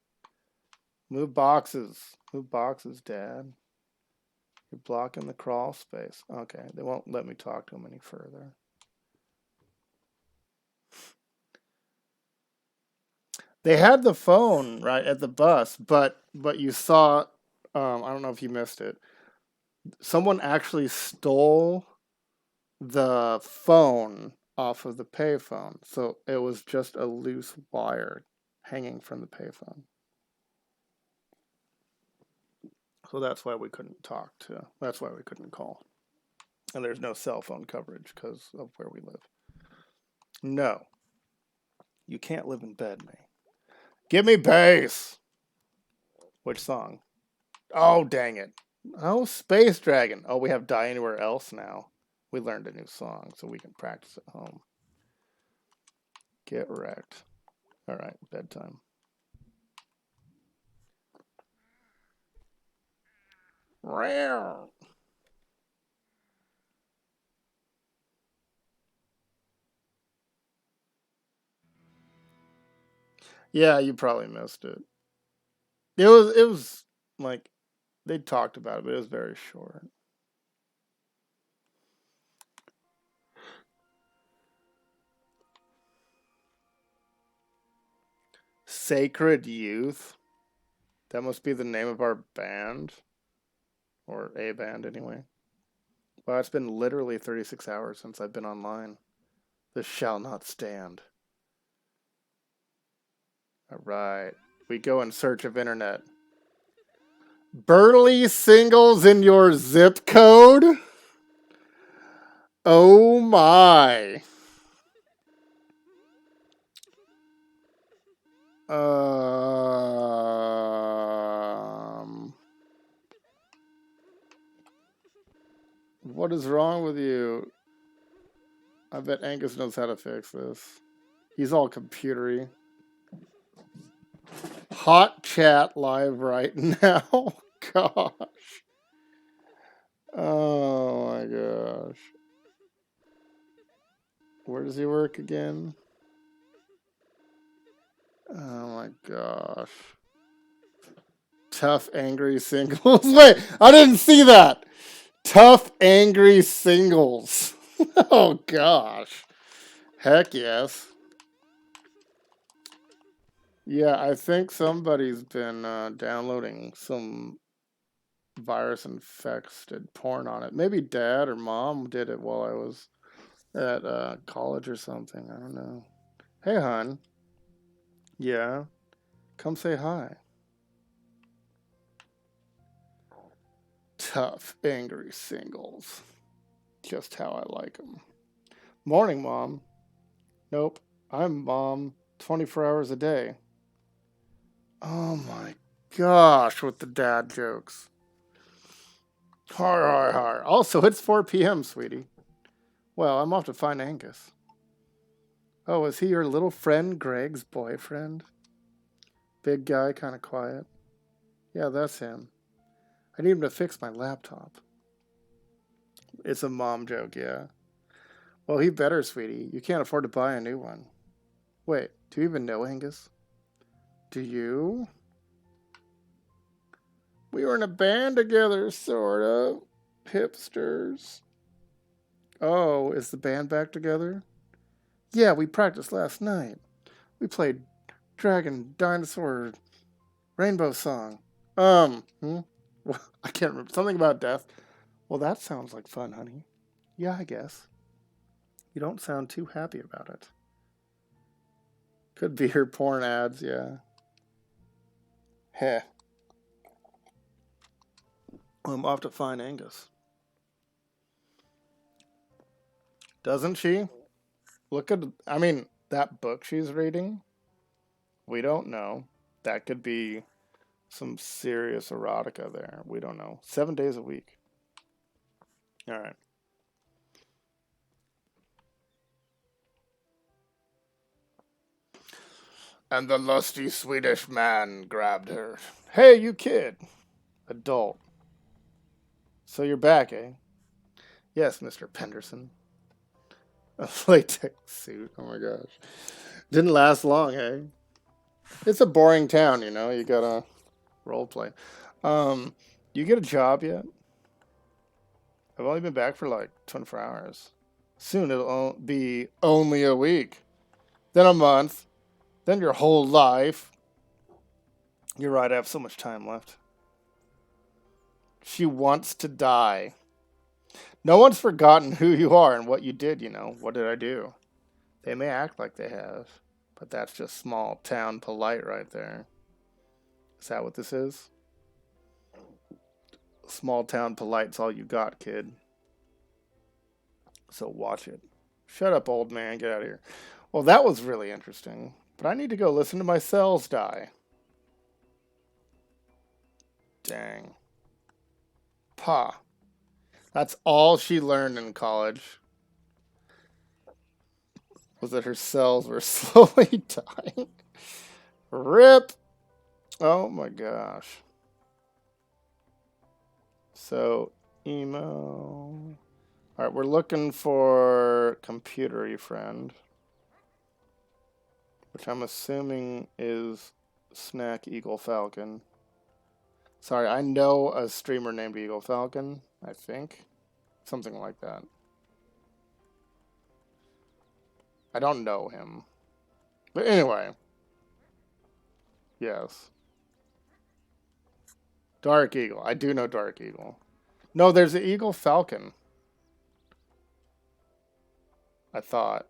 Move boxes. Move boxes, Dad. You're blocking the crawl space. Okay, they won't let me talk to him any further. They had the phone right at the bus, but you saw. I don't know if you missed it. Someone actually stole the phone off of the payphone, so it was just a loose wire hanging from the payphone. So that's why we couldn't talk to. That's why we couldn't call. And there's no cell phone coverage because of where we live. No, you can't live in bed, May. Give me bass. Which song? Oh, dang it. Oh, Space Dragon. Oh, we have Die Anywhere Else now. We learned a new song, so we can practice at home. Get wrecked. All right, bedtime. Rare. Yeah, you probably missed it. It was like they talked about it, but it was very short. Sacred Youth. That must be the name of our band, or a band anyway. Well, it's been literally 36 hours since I've been online. This shall not stand. All right. We go in search of internet. Burley singles in your zip code? Oh my. What is wrong with you? I bet Angus knows how to fix this. He's all computery. Hot chat live right now. Gosh. Oh my gosh. Where does he work again? Oh my gosh. Tough angry singles. Wait, I didn't see that. Tough angry singles. Oh gosh. Heck yes. Yeah, I think somebody's been downloading some virus infested porn on it. Maybe dad or mom did it while I was at college or something. I don't know. Hey, hon. Yeah, come say hi. Tough, angry singles. Just how I like them. Morning, mom. Nope, I'm mom 24 hours a day. Oh my gosh, with the dad jokes. Har, har, har. Also, it's 4 p.m., sweetie. Well, I'm off to find Angus. Oh, is he your little friend Greg's boyfriend? Big guy, kind of quiet. Yeah, that's him. I need him to fix my laptop. It's a mom joke, yeah. Well, he better, sweetie. You can't afford to buy a new one. Wait, do you even know Angus? Do you? We were in a band together, sort of. Hipsters. Oh, is the band back together? Yeah, we practiced last night. We played Dragon, Dinosaur, Rainbow Song. I can't remember. Something about death. Well, that sounds like fun, honey. Yeah, I guess. You don't sound too happy about it. Could be her porn ads, yeah. Heh. I'm off to find Angus. Doesn't she? Look at, I mean, that book she's reading. We don't know. That could be some serious erotica there. We don't know. 7 days a week. All right. And the lusty Swedish man grabbed her. Hey, you kid. Adult. So you're back, eh? Yes, Mr. Penderson. A latex suit. Oh my gosh. Didn't last long, eh? It's a boring town, you know. You gotta role play. You get a job yet? I've only been back for like 24 hours. Soon it'll be only a week. Then a month. Then your whole life. You're right, I have so much time left. She wants to die. No one's forgotten who you are and what you did, you know. What did I do? They may act like they have, but that's just small town polite right there. Is that what this is? Small town polite's all you got, kid. So watch it. Shut up, old man. Get out of here. Well, that was really interesting. But I need to go listen to my cells die. Dang. Pa. That's all she learned in college. Was that her cells were slowly dying. RIP. Oh my gosh. So, emo. Alright, we're looking for computery friend. Which I'm assuming is Snack Eagle Falcon. Sorry, I know a streamer named Eagle Falcon, I think. Something like that. I don't know him. But anyway. Yes. Dark Eagle. I do know Dark Eagle. No, there's an Eagle Falcon. I thought.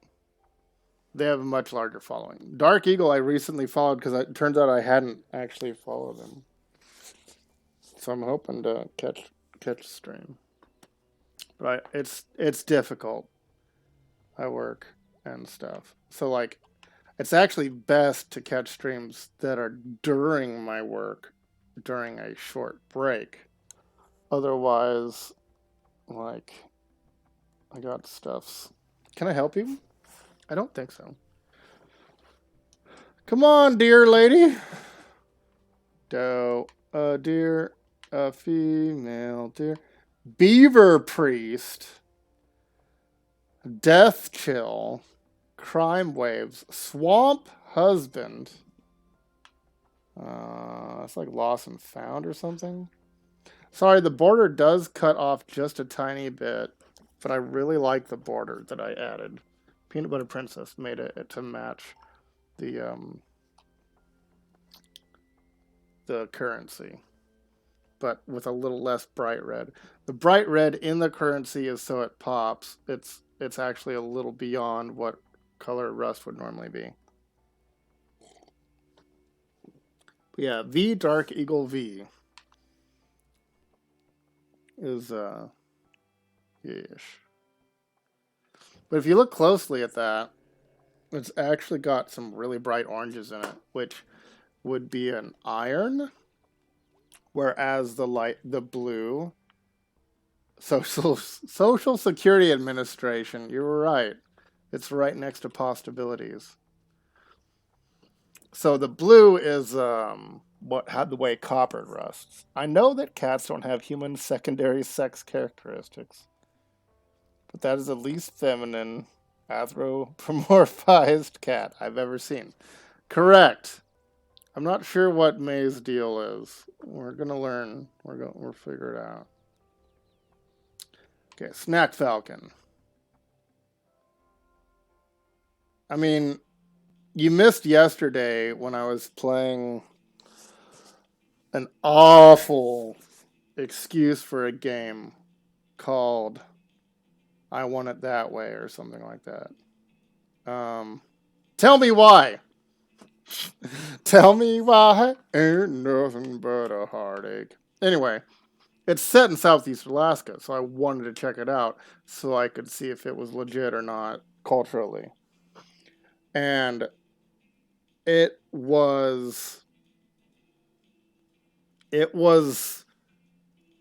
They have a much larger following. Dark Eagle I recently followed because it turns out I hadn't actually followed him. So I'm hoping to catch stream. But it's difficult. I work and stuff. So like it's actually best to catch streams that are during my work during a short break. Otherwise, like I got stuffs. Can I help you? I don't think so. Come on, dear lady. Dear, female, dear. Beaver Priest. Death Chill. Crime Waves. Swamp Husband. It's like Lost and Found or something. Sorry, the border does cut off just a tiny bit, but I really like the border that I added. Peanut Butter Princess made it to match the currency, but with a little less bright red. The bright red in the currency is so it pops. It's actually a little beyond what color rust would normally be. But yeah, V Dark Eagle V is yes. But if you look closely at that, it's actually got some really bright oranges in it, which would be an iron, whereas the blue Social Security Administration, you were right. It's right next to possibilities. So the blue is the way copper rusts. I know that cats don't have human secondary sex characteristics, but that is the least feminine anthropomorphized cat I've ever seen. Correct. I'm not sure what May's deal is. We're gonna learn. We'll figure it out. Okay, Snack Falcon. I mean, you missed yesterday when I was playing an awful excuse for a game called I Want It That Way or something like that. Tell me why. Tell me why. Ain't nothing but a heartache. Anyway, it's set in Southeast Alaska, so I wanted to check it out so I could see if it was legit or not culturally. And it was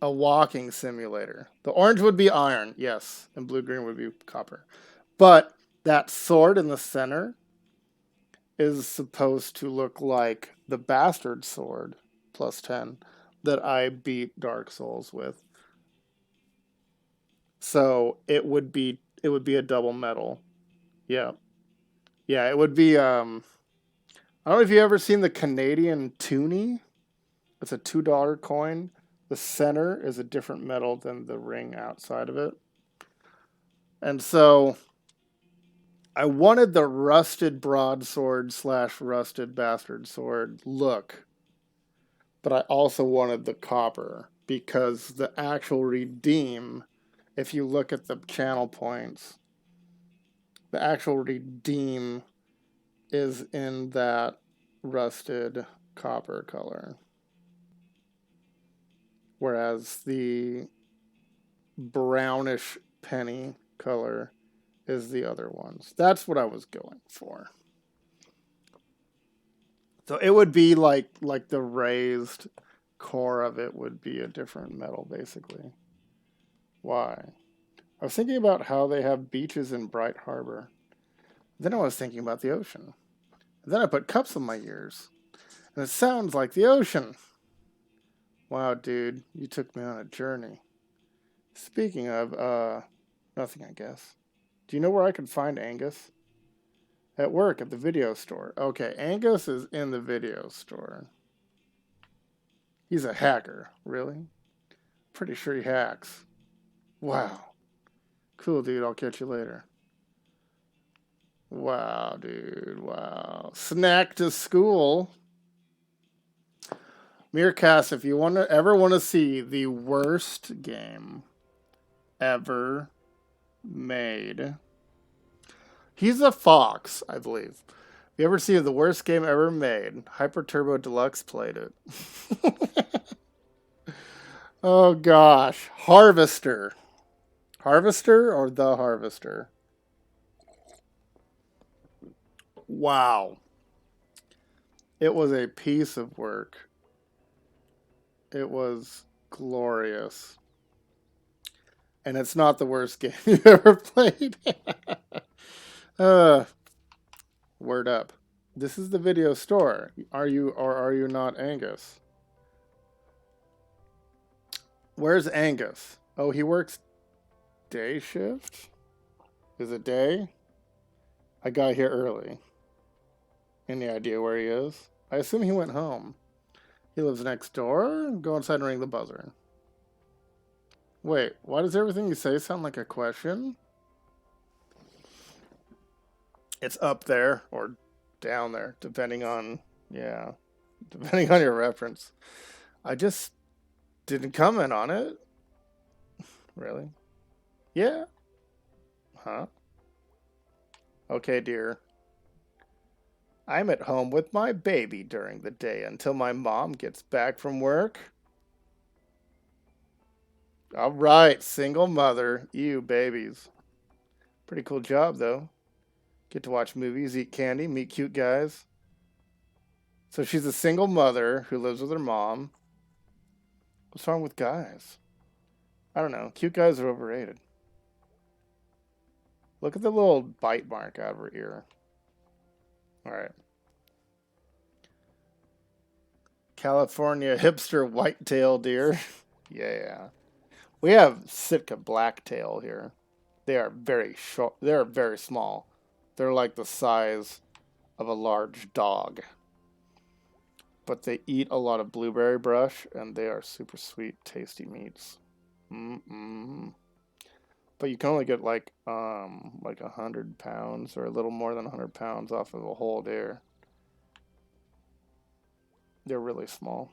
a walking simulator. The orange would be iron, yes, and blue-green would be copper. But that sword in the center is supposed to look like the Bastard Sword plus 10 that I beat Dark Souls with. So it would be a double medal. Yeah. Yeah, it would be I don't know if you ever seen the Canadian toonie. It's a $2 coin. The center is a different metal than the ring outside of it. And so I wanted the rusted broadsword / rusted bastard sword look, but I also wanted the copper because the actual redeem, if you look at the channel points, the actual redeem is in that rusted copper color. Whereas the brownish penny color is the other ones. That's what I was going for. So it would be like the raised core of it would be a different metal, basically. Why? I was thinking about how they have beaches in Bright Harbor. Then I was thinking about the ocean. Then I put cups in my ears. And it sounds like the ocean. Wow, dude, you took me on a journey. Speaking of, nothing, I guess. Do you know where I can find Angus? At work, at the video store. Okay, Angus is in the video store. He's a hacker, really? Pretty sure he hacks. Wow. Cool, dude, I'll catch you later. Wow, dude, wow. Snack to school. Meercast, if you ever want to see the worst game ever made. He's a fox, I believe. If you ever see the worst game ever made, Hyper Turbo Deluxe played it. Oh gosh. Harvester. Harvester or the Harvester? Wow. It was a piece of work. It was glorious. And it's not the worst game you've ever played. Word up. This is the video store. Are you or are you not Angus? Where's Angus? Oh, he works day shift? Is it day? I got here early. Any idea where he is? I assume he went home. He lives next door? Go inside and ring the buzzer. Wait, why does everything you say sound like a question? It's up there or down there, depending on, yeah, depending on your reference. I just didn't comment on it. Really? Yeah? Huh? Okay, dear. I'm at home with my baby during the day until my mom gets back from work. All right, single mother. Ew, babies. Pretty cool job, though. Get to watch movies, eat candy, meet cute guys. So she's a single mother who lives with her mom. What's wrong with guys? I don't know. Cute guys are overrated. Look at the little bite mark out of her ear. All right. California hipster whitetail deer. Yeah. We have Sitka blacktail here. They are very short. They are very small. They're like the size of a large dog. But they eat a lot of blueberry brush, and they are super sweet, tasty meats. But you can only get like 100 pounds or a little more than 100 pounds off of a whole deer. They're really small.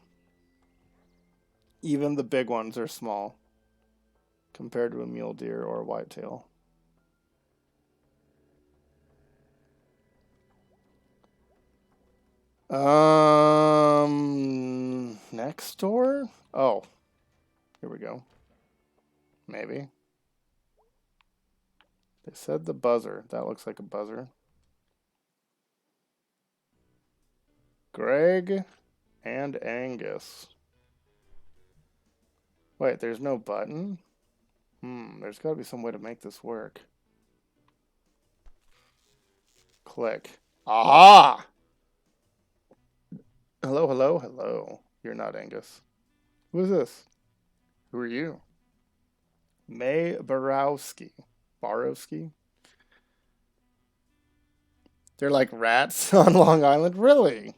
Even the big ones are small compared to a mule deer or a whitetail. Next door? Oh, here we go. Maybe. They said the buzzer. That looks like a buzzer. Greg and Angus. Wait, there's no button? There's got to be some way to make this work. Click. Aha! Hello, hello, hello. You're not Angus. Who is this? Who are you? May Borowski. Borowski? They're like rats on Long Island? Really?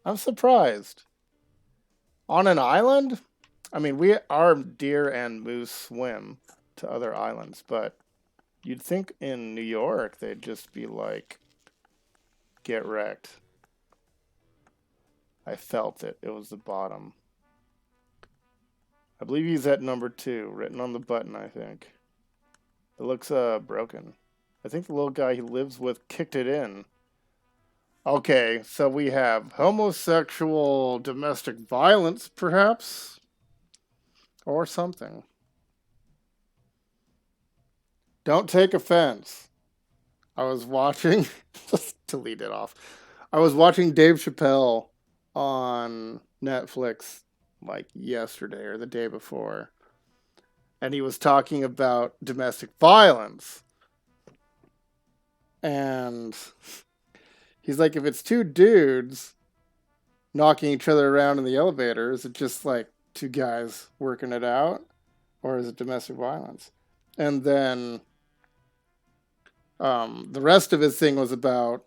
I'm surprised. On an island? I mean, our deer and moose swim to other islands, but you'd think in New York they'd just be like, get wrecked. I felt it. It was the bottom. I believe he's at number 2, written on the button, I think. It looks broken. I think the little guy he lives with kicked it in. Okay, so we have homosexual domestic violence, perhaps? Or something. Don't take offense. I was watching, just delete it off. I was watching Dave Chappelle on Netflix like yesterday or the day before, and he was talking about domestic violence. And he's like, if it's two dudes knocking each other around in the elevator, is it just like two guys working it out? Or is it domestic violence? And then the rest of his thing was about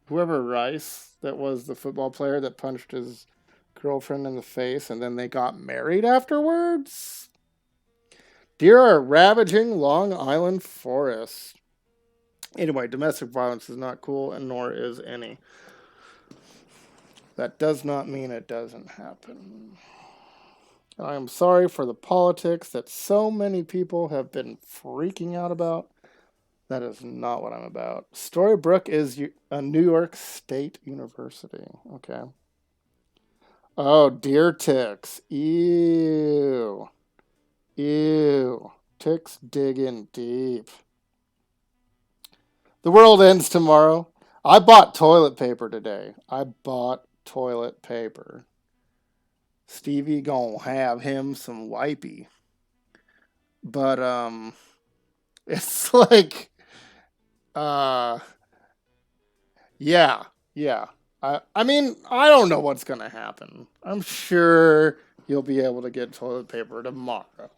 whoever Rice, that was the football player that punched his girlfriend in the face, and then they got married afterwards. Deer are ravaging Long Island forests. Anyway, domestic violence is not cool, and nor is any. That does not mean it doesn't happen. I am sorry for the politics that so many people have been freaking out about. That is not what I'm about. Storybrooke is a New York State University. Okay. Oh, deer ticks. Ew. Ew. Ticks digging deep. The world ends tomorrow. I bought toilet paper today. I bought toilet paper. Stevie gonna have him some wipey. But it's like uh yeah, yeah. I mean, I don't know what's gonna happen. I'm sure you'll be able to get toilet paper tomorrow.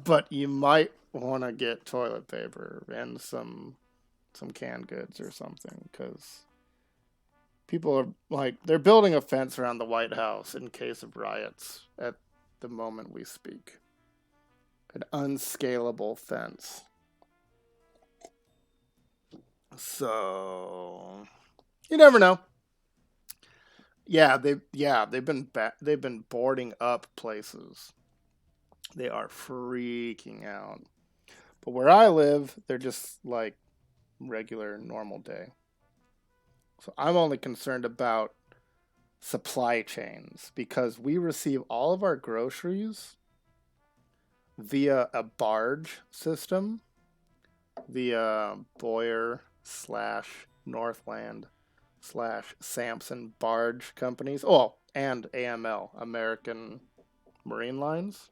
But you might wanna get toilet paper and some canned goods or something, because people are like, they're building a fence around the White House in case of riots at the moment we speak. An unscalable fence. So you never know. They've been boarding up places. They are freaking out. But where I live, they're just like regular normal day. So I'm only concerned about supply chains because we receive all of our groceries via a barge system, via Boyer slash Northland slash Sampson barge companies. Oh, and AML, American Marine Lines.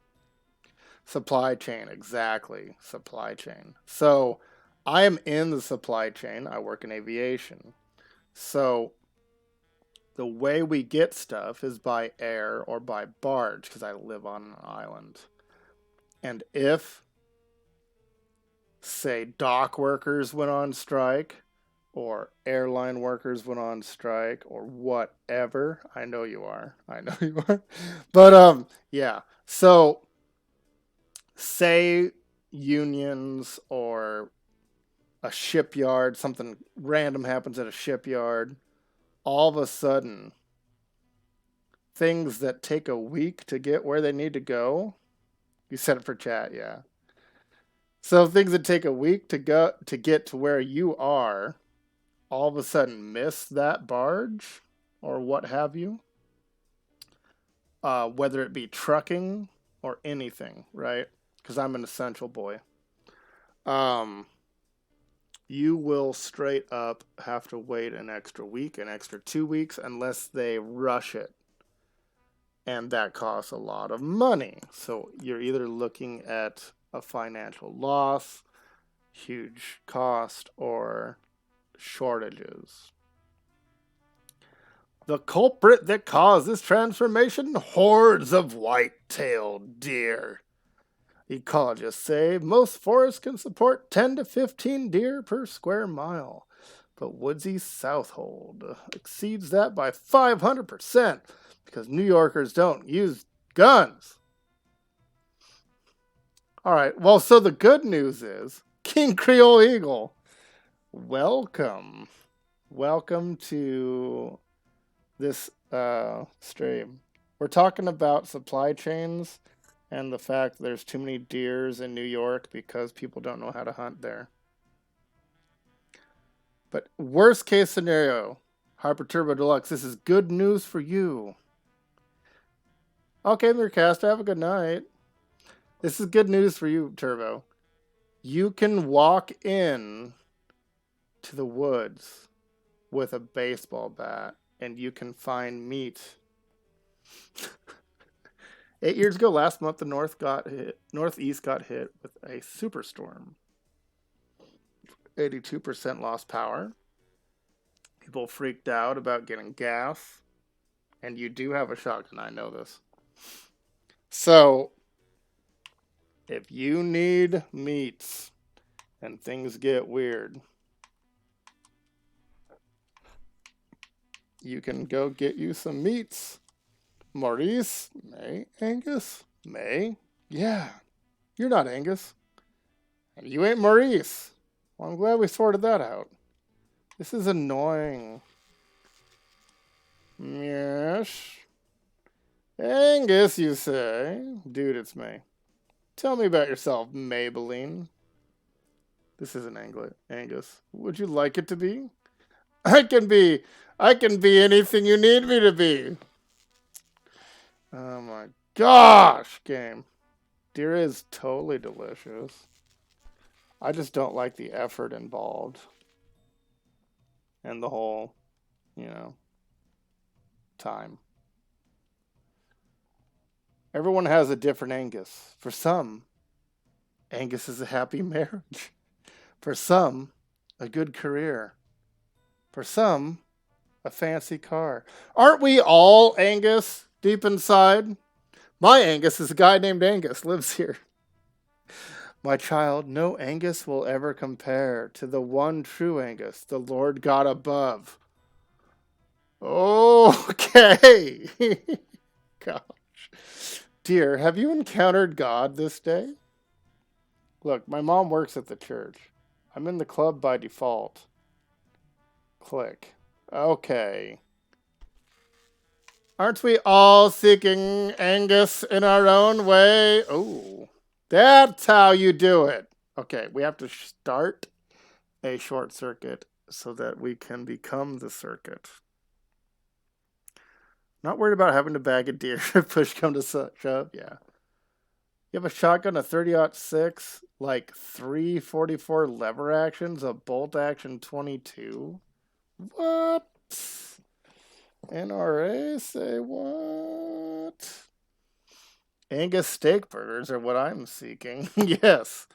Supply chain, exactly. Supply chain. So I am in the supply chain. I work in aviation. So the way we get stuff is by air or by barge because I live on an island. And if, say, dock workers went on strike or airline workers went on strike or whatever, I know you are. I know you are. But yeah. So say unions or a shipyard, something random happens at a shipyard, all of a sudden things that take a week to get where they need to go. You set it for chat, yeah. So things that take a week to get to where you are, all of a sudden miss that barge or what have you. Whether it be trucking or anything, right? Because I'm an essential boy. Um, you will straight up have to wait an extra week, an extra 2 weeks, unless they rush it. And that costs a lot of money. So you're either looking at a financial loss, huge cost, or shortages. The culprit that caused this transformation? Hordes of white-tailed deer. Ecologists say most forests can support 10 to 15 deer per square mile, but Woodsy Southold exceeds that by 500% because New Yorkers don't use guns. All right, well, so the good news is King Creole Eagle, welcome. Welcome to this stream. We're talking about supply chains and the fact there's too many deers in New York because people don't know how to hunt there. But worst case scenario, Hyper Turbo Deluxe, this is good news for you. Okay, Mircast, have a good night. This is good news for you, Turbo. You can walk in to the woods with a baseball bat and you can find meat. 8 years ago, last month, the Northeast got hit with a superstorm. 82% lost power. People freaked out about getting gas. And you do have a shotgun, I know this. So, if you need meats and things get weird, you can go get you some meats. Maurice? May? Angus? May? Yeah. You're not Angus. And you ain't Maurice. Well, I'm glad we sorted that out. This is annoying. Yes. Angus, you say? Dude, it's May. Tell me about yourself, Maybelline. This isn't Angus. Would you like it to be? I can be anything you need me to be. Oh my gosh, game. Deer is totally delicious. I just don't like the effort involved. And the whole, time. Everyone has a different Angus. For some, Angus is a happy marriage. For some, a good career. For some, a fancy car. Aren't we all Angus deep inside? My Angus is a guy named Angus, lives here. My child, no Angus will ever compare to the one true Angus, the Lord God above. Okay. Gosh. Dear, have you encountered God this day? Look, my mom works at the church. I'm in the club by default. Click. Okay. Aren't we all seeking Angus in our own way? Oh, that's how you do it. Okay, we have to start a short circuit so that we can become the circuit. Not worried about having to bag a deer if push come to shove. Yeah. You have a shotgun, a 30-06, like 344 lever actions, a bolt action 22. What? NRA, say what? Angus steak burgers are what I'm seeking. Yes.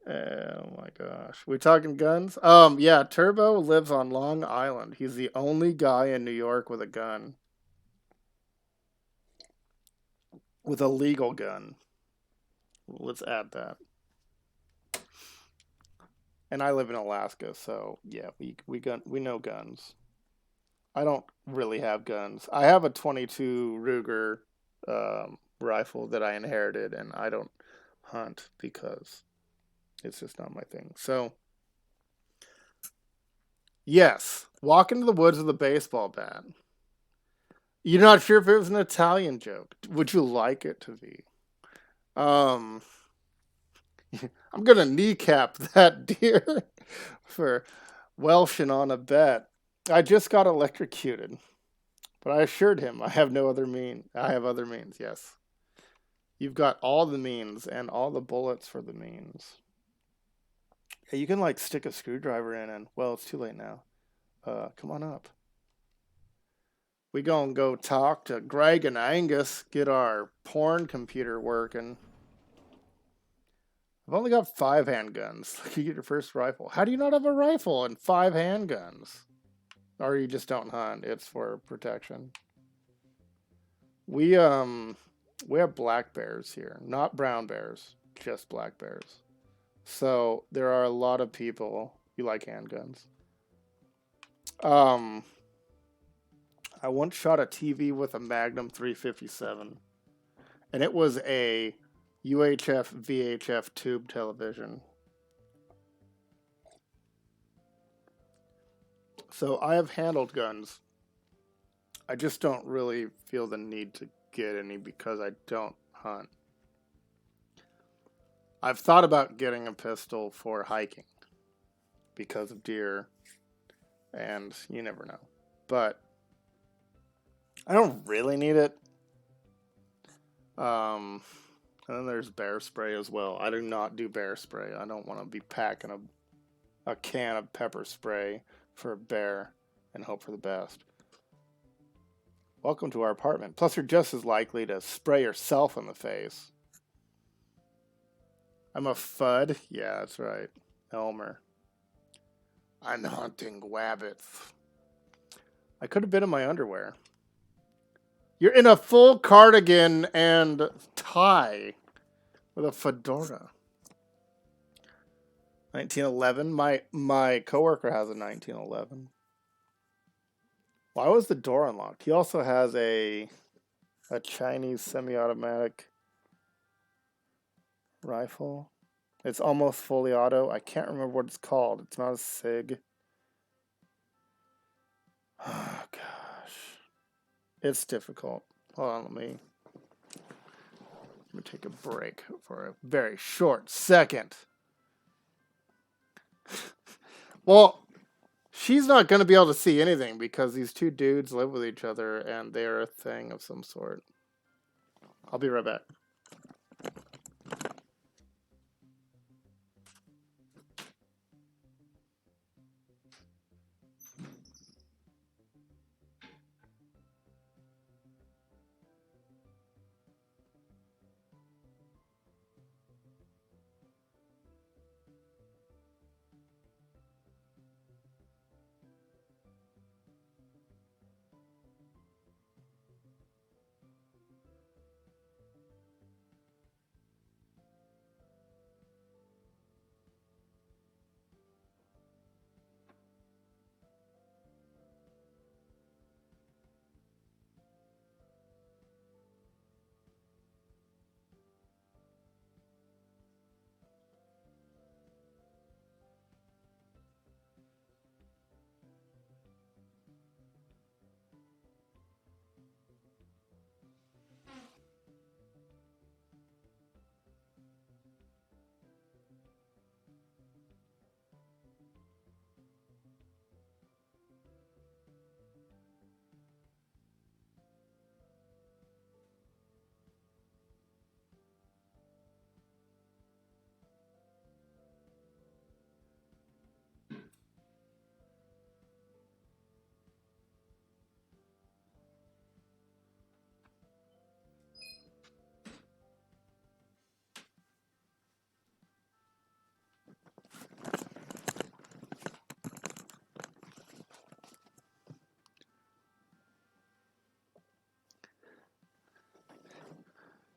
Oh my gosh. We talking guns? Yeah, Turbo lives on Long Island. He's the only guy in New York with a gun. With a legal gun. Let's add that. And I live in Alaska, so yeah, we know guns. I don't really have guns. I have a 22 Ruger rifle that I inherited, and I don't hunt because it's just not my thing. So, yes, walk into the woods with a baseball bat. You're not sure if it was an Italian joke. Would you like it to be? I'm gonna kneecap that deer for Welshing on a bet. I just got electrocuted, but I assured him I have no other means. I have other means, yes. You've got all the means and all the bullets for the means. Yeah, you can like stick a screwdriver in and, well, it's too late now. Come on up. We gonna go talk to Greg and Angus, get our porn computer working. I've only got 5 handguns. You get your first rifle. How do you not have a rifle and 5 handguns? Or you just don't hunt. It's for protection. We have black bears here, not brown bears, just black bears. So there are a lot of people. You like handguns? Um, I once shot a TV with a Magnum 357, and it was a UHF VHF tube television. So I have handled guns. I just don't really feel the need to get any because I don't hunt. I've thought about getting a pistol for hiking because of deer, and you never know. But I don't really need it. And then there's bear spray as well. I do not do bear spray. I don't want to be packing a can of pepper spray for a bear and hope for the best. Welcome to our apartment. Plus, you're just as likely to spray yourself in the face. I'm a FUD? Yeah, that's right. Elmer. I'm hunting wabbits. I could have been in my underwear. You're in a full cardigan and tie with a fedora. 1911? My coworker has a 1911. Why was the door unlocked? He also has a Chinese semi-automatic rifle. It's almost fully auto. I can't remember what it's called. It's not a SIG. Oh, gosh. It's difficult. Hold on, let me take a break for a very short second. Well, she's not going to be able to see anything because these two dudes live with each other and they're a thing of some sort. I'll be right back.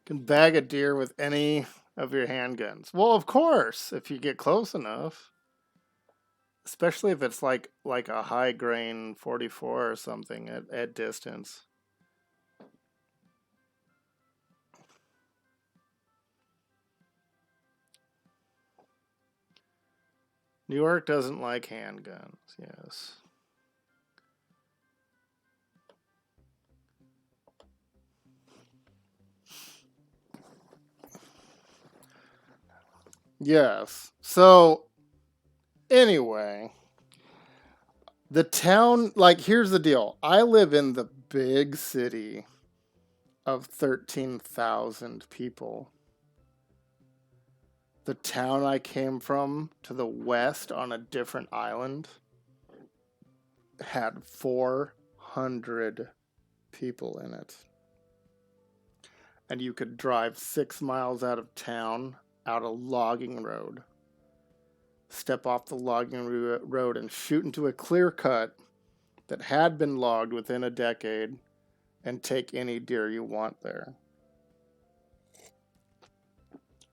You can bag a deer with any of your handguns. Well, of course, if you get close enough. Especially if it's like a high grain 44 or something at distance. New York doesn't like handguns, yes. Yes. So, anyway, the town, like, here's the deal. I live in the big city of 13,000 people. The town I came from to the west on a different island had 400 people in it. And you could drive 6 miles out of town, out a logging road, step off the logging road and shoot into a clear cut that had been logged within a decade and take any deer you want there.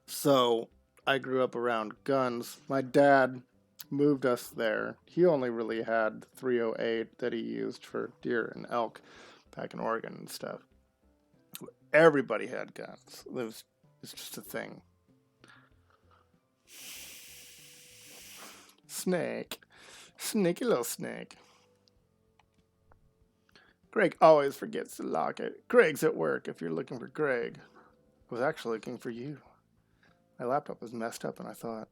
So I grew up around guns. My dad moved us there. He only really had 308 that he used for deer and elk back in Oregon and stuff. Everybody had guns. It's just a thing. Snake. Sneaky little snake. Greg always forgets to lock it. Greg's at work if you're looking for Greg. I was actually looking for you. My laptop was messed up and I thought,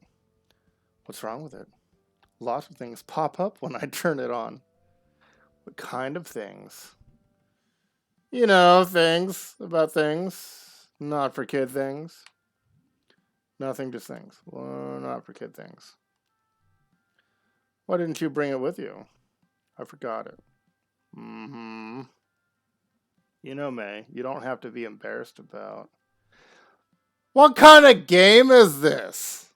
what's wrong with it? Lots of things pop up when I turn it on. What kind of things? You know, things about things. Not for kid things. Nothing, just things. Well, not for kid things. Why didn't you bring it with you? I forgot it. Mm-hmm. You know, May, you don't have to be embarrassed about. What kind of game is this?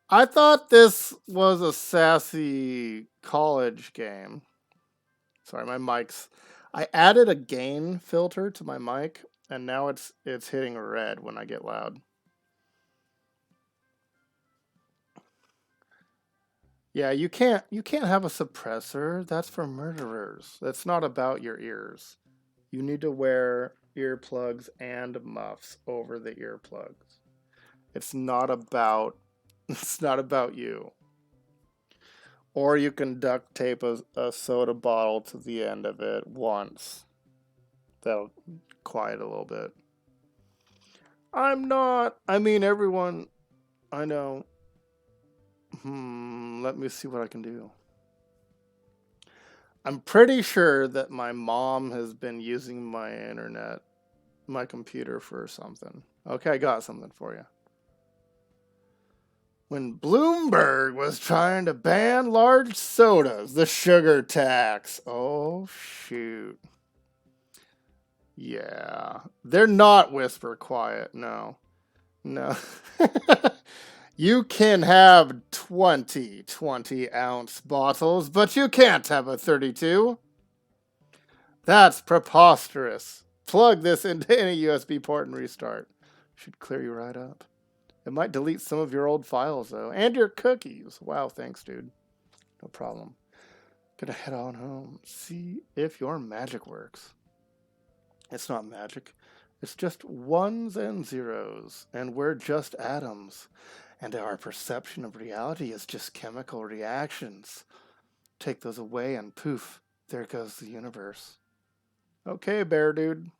I thought this was a sassy college game. Sorry, my mic's... I added a gain filter to my mic, and now it's hitting red when I get loud. Yeah, you can't have a suppressor. That's for murderers. That's not about your ears. You need to wear earplugs and muffs over the earplugs. It's not about you. Or you can duct tape a soda bottle to the end of it once. That'll quiet a little bit. I mean, everyone, I know. Let me see what I can do. I'm pretty sure that my mom has been using my internet, my computer for something. Okay, I got something for you. When Bloomberg was trying to ban large sodas, the sugar tax. Oh, shoot. Yeah. They're not whisper quiet, no. No. You can have 20-ounce bottles, but you can't have a 32. That's preposterous. Plug this into any USB port and restart. Should clear you right up. It might delete some of your old files, though. And your cookies. Wow, thanks, dude. No problem. Gonna head on home. See if your magic works. It's not magic. It's just ones and zeros. And we're just atoms. And our perception of reality is just chemical reactions. Take those away and poof, there goes the universe. Okay, bear dude.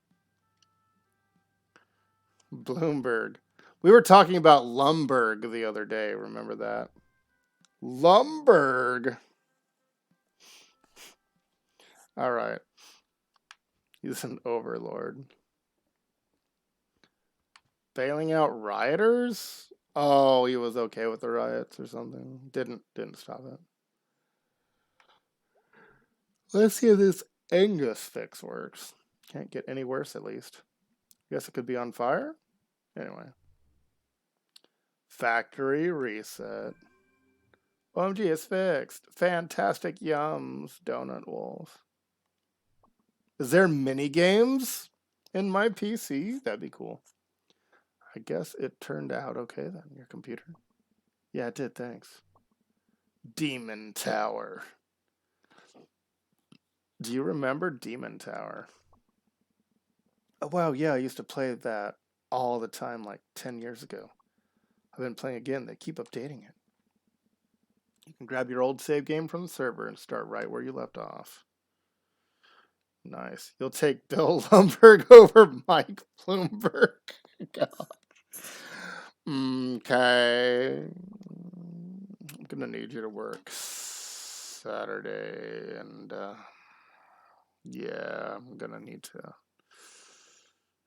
Bloomberg. We were talking about Lumberg the other day. Remember that? Lumberg. All right. He's an overlord. Bailing out rioters? Oh, he was okay with the riots or something. Didn't stop it. Let's see if this Angus fix works. Can't get any worse, at least. Guess it could be on fire? Anyway. Factory reset. OMG, it's fixed. Fantastic yums, Donut Wolf. Is there mini games in my PC? That'd be cool. I guess it turned out okay then, your computer. Yeah, it did, thanks. Demon Tower. Do you remember Demon Tower? Oh, wow, yeah, I used to play that all the time like 10 years ago. I've been playing again. They keep updating it. You can grab your old save game from the server and start right where you left off. Nice. You'll take Bill Lumberg over Mike Bloomberg. God. Okay. I'm going to need you to work Saturday. And, yeah, I'm going to need to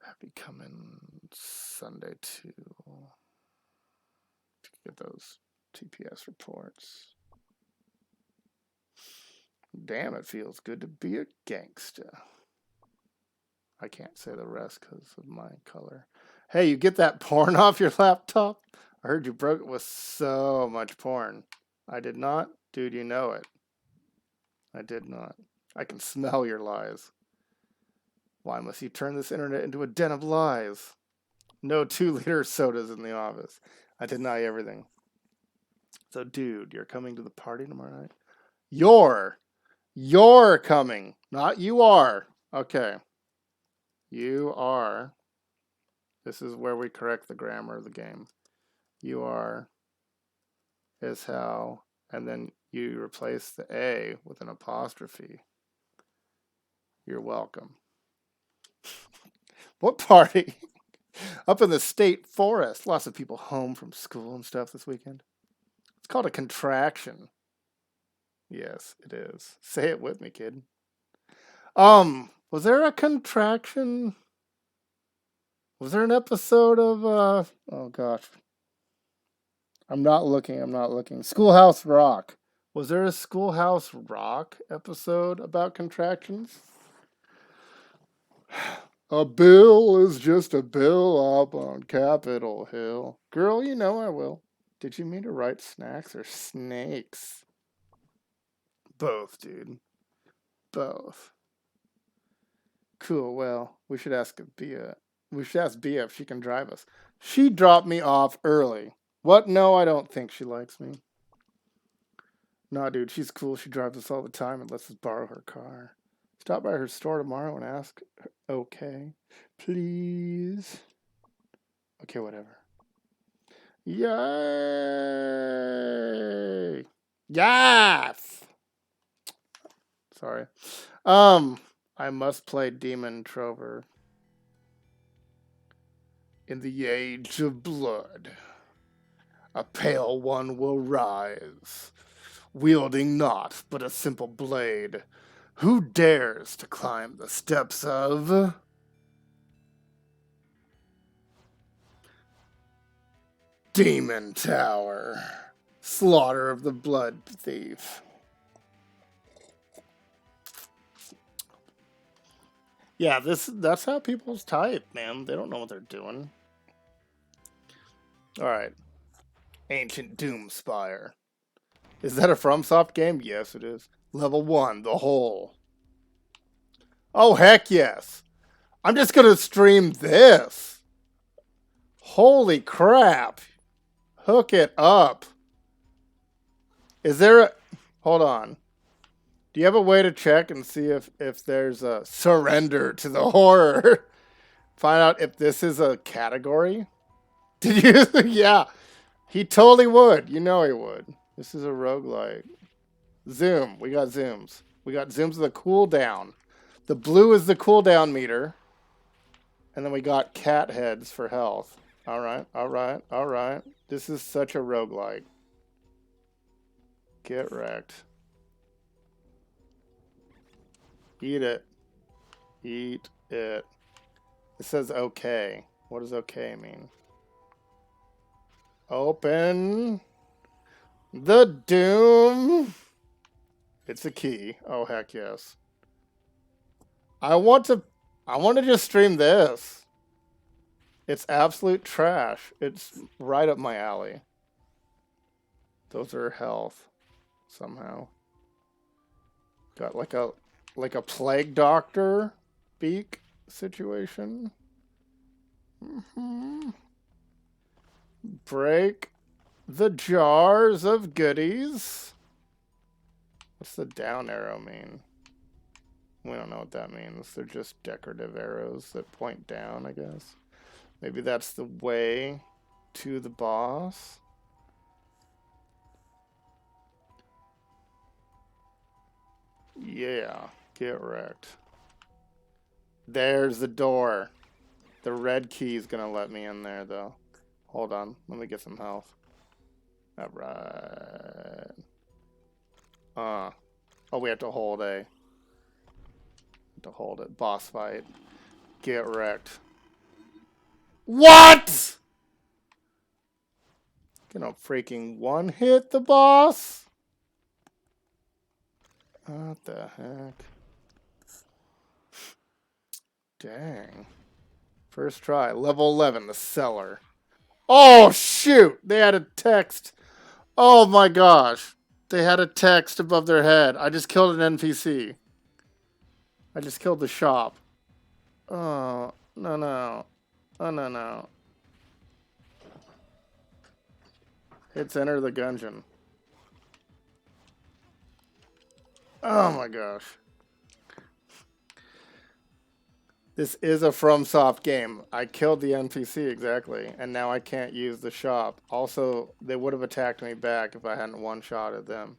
have you come in Sunday, too. To get those TPS reports. Damn, it feels good to be a gangster. I can't say the rest because of my color. Hey, you get that porn off your laptop? I heard you broke it with so much porn. I did not? Dude, you know it. I did not. I can smell your lies. Why must you turn this internet into a den of lies? No 2-liter sodas in the office. I deny everything. So, dude, you're coming to the party tomorrow night? You're coming. Not you are. Okay. You are. This is where we correct the grammar of the game. You are is how, and then you replace the A with an apostrophe. You're welcome. What party? Up in the state forest. Lots of people home from school and stuff this weekend. It's called a contraction. Yes, it is. Say it with me, kid. Was there a contraction? Was there an episode of oh gosh. I'm not looking. Schoolhouse Rock. Was there a Schoolhouse Rock episode about contractions? A bill is just a bill up on Capitol Hill. Girl, you know I will. Did you mean to write snacks or snakes? Both, dude. Both. Cool, well, we should ask Bia. We should ask Bia if she can drive us. She dropped me off early. What? No, I don't think she likes me. Nah, dude, she's cool. She drives us all the time and lets us borrow her car. Stop by her store tomorrow and ask her, okay, please. Okay, whatever. Yay! Yes! Sorry. I must play Demon Trover. In the age of blood, a pale one will rise, wielding naught but a simple blade. Who dares to climb the steps of Demon Tower? Slaughter of the Blood Thief. Yeah, that's how people's type, man. They don't know what they're doing. Alright. Ancient Doomspire. Is that a FromSoft game? Yes, it is. Level 1, The Hole. Oh, heck yes. I'm just gonna stream this. Holy crap. Hook it up. Is there a... Hold on. Do you have a way to check and see if there's a surrender to the horror? Find out if this is a category? Did you? Yeah. He totally would. You know he would. This is a roguelike. Zoom. We got zooms. We got zooms of the cooldown. The blue is the cooldown meter. And then we got cat heads for health. Alright, alright, alright. This is such a roguelike. Get wrecked. Eat it. Eat it. It says okay. What does okay mean? Open the doom. It's a key. Oh, heck yes. I want to just stream this. It's absolute trash. It's right up my alley. Those are health somehow. Got like a plague doctor beak situation. Break the jars of goodies. What's the down arrow mean? We don't know what that means. They're just decorative arrows that point down, I guess. Maybe that's the way to the boss. Yeah, get wrecked. There's the door. The red key is gonna let me in there, though. Hold on, let me get some health. Alright. Oh, we have to hold A. To hold it. Boss fight. Get wrecked. What?! Gonna freaking one hit the boss? What the heck? Dang. First try. Level 11, the cellar. Oh, shoot! They had a text. Oh my gosh. They had a text above their head. I just killed an NPC. I just killed the shop. Oh, no, no. Oh, no, no. It's Enter the Gungeon. Oh my gosh. This is a FromSoft game. I killed the NPC exactly, and now I can't use the shop. Also, they would have attacked me back if I hadn't one-shotted them.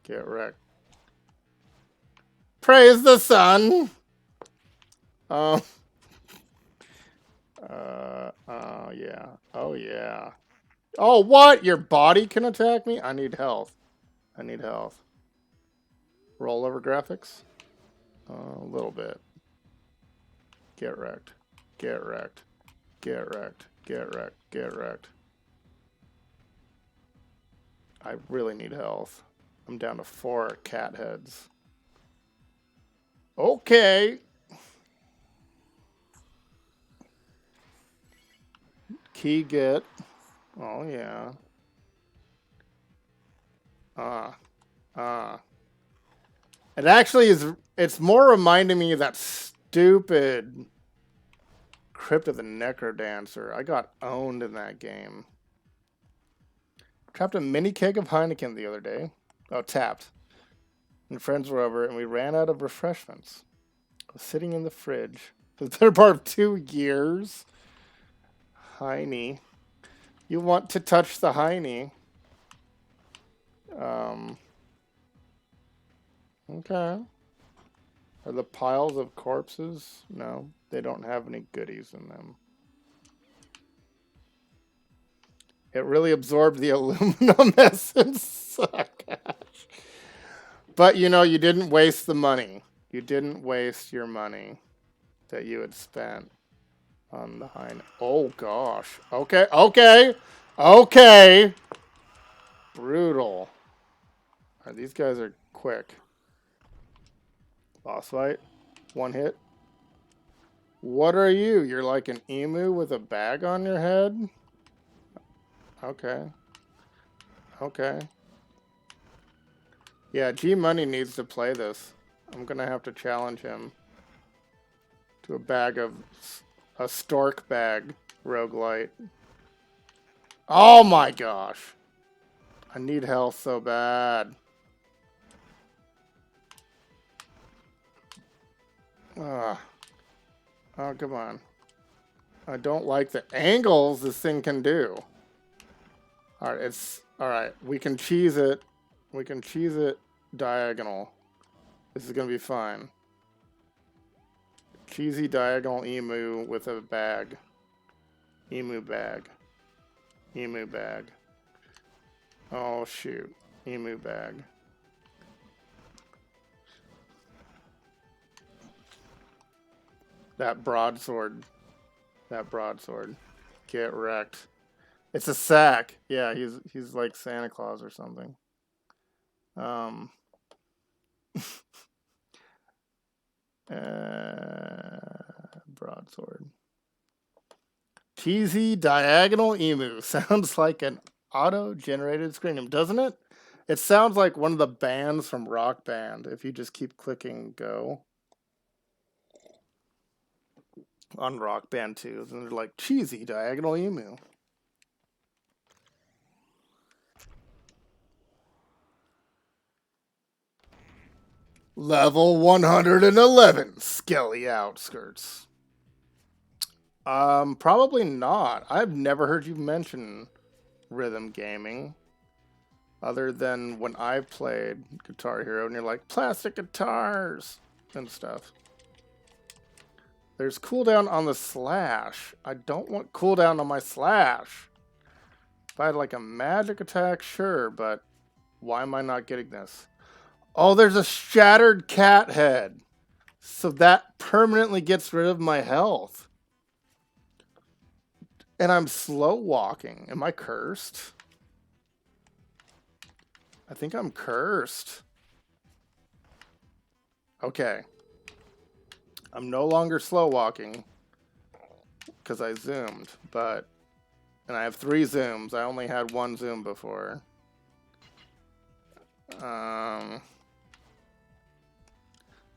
Get wrecked. Praise the sun! Oh. Oh yeah. Oh yeah. Oh, what? Your body can attack me? I need health. I need health. Rollover graphics? A little bit. Get wrecked. Get wrecked. Get wrecked. Get wrecked. Get wrecked. I really need health. I'm down to 4 cat heads. Okay. Key get. Oh, yeah. It actually is, it's more reminding me of that stupid Crypt of the Necrodancer. I got owned in that game. Trapped a mini keg of Heineken the other day. Oh, tapped. And friends were over, and we ran out of refreshments. I was sitting in the fridge for the better part of 2 years. Heine. You want to touch the Heine. Okay. Are the piles of corpses? No, they don't have any goodies in them. It really absorbed the aluminum essence. Oh, gosh. But, you know, you didn't waste the money. You didn't waste your money that you had spent on the Heine. Oh, gosh. Okay, okay, okay. Brutal. All right, these guys are quick. Boss fight. 1 hit. What are you? You're like an emu with a bag on your head? Okay. Okay. Yeah, G Money needs to play this. I'm gonna have to challenge him to a stork bag roguelite. Oh my gosh. I need health so bad. Oh, come on. I don't like the angles this thing can do. Alright, we can cheese it. We can cheese it diagonal. This is gonna be fine. Cheesy diagonal emu with a bag. Emu bag. Emu bag. Oh shoot. Emu bag. That broadsword. That broadsword. Get wrecked. It's a sack. Yeah, he's like Santa Claus or something. Broadsword. Cheesy diagonal emu. Sounds like an auto-generated screen, doesn't it? It sounds like one of the bands from Rock Band if you just keep clicking go. On Rock Band 2. And they're like, cheesy diagonal emu. Level 111, Skelly Outskirts. Probably not. I've never heard you mention rhythm gaming. Other than when I played Guitar Hero and you're like, plastic guitars and stuff. There's cooldown on the slash. I don't want cooldown on my slash. If I had like a magic attack, sure, but why am I not getting this? Oh, there's a shattered cat head. So that permanently gets rid of my health. And I'm slow walking. Am I cursed? I think I'm cursed. Okay. I'm no longer slow walking because I zoomed, but And I have 3 zooms. I only had 1 zoom before.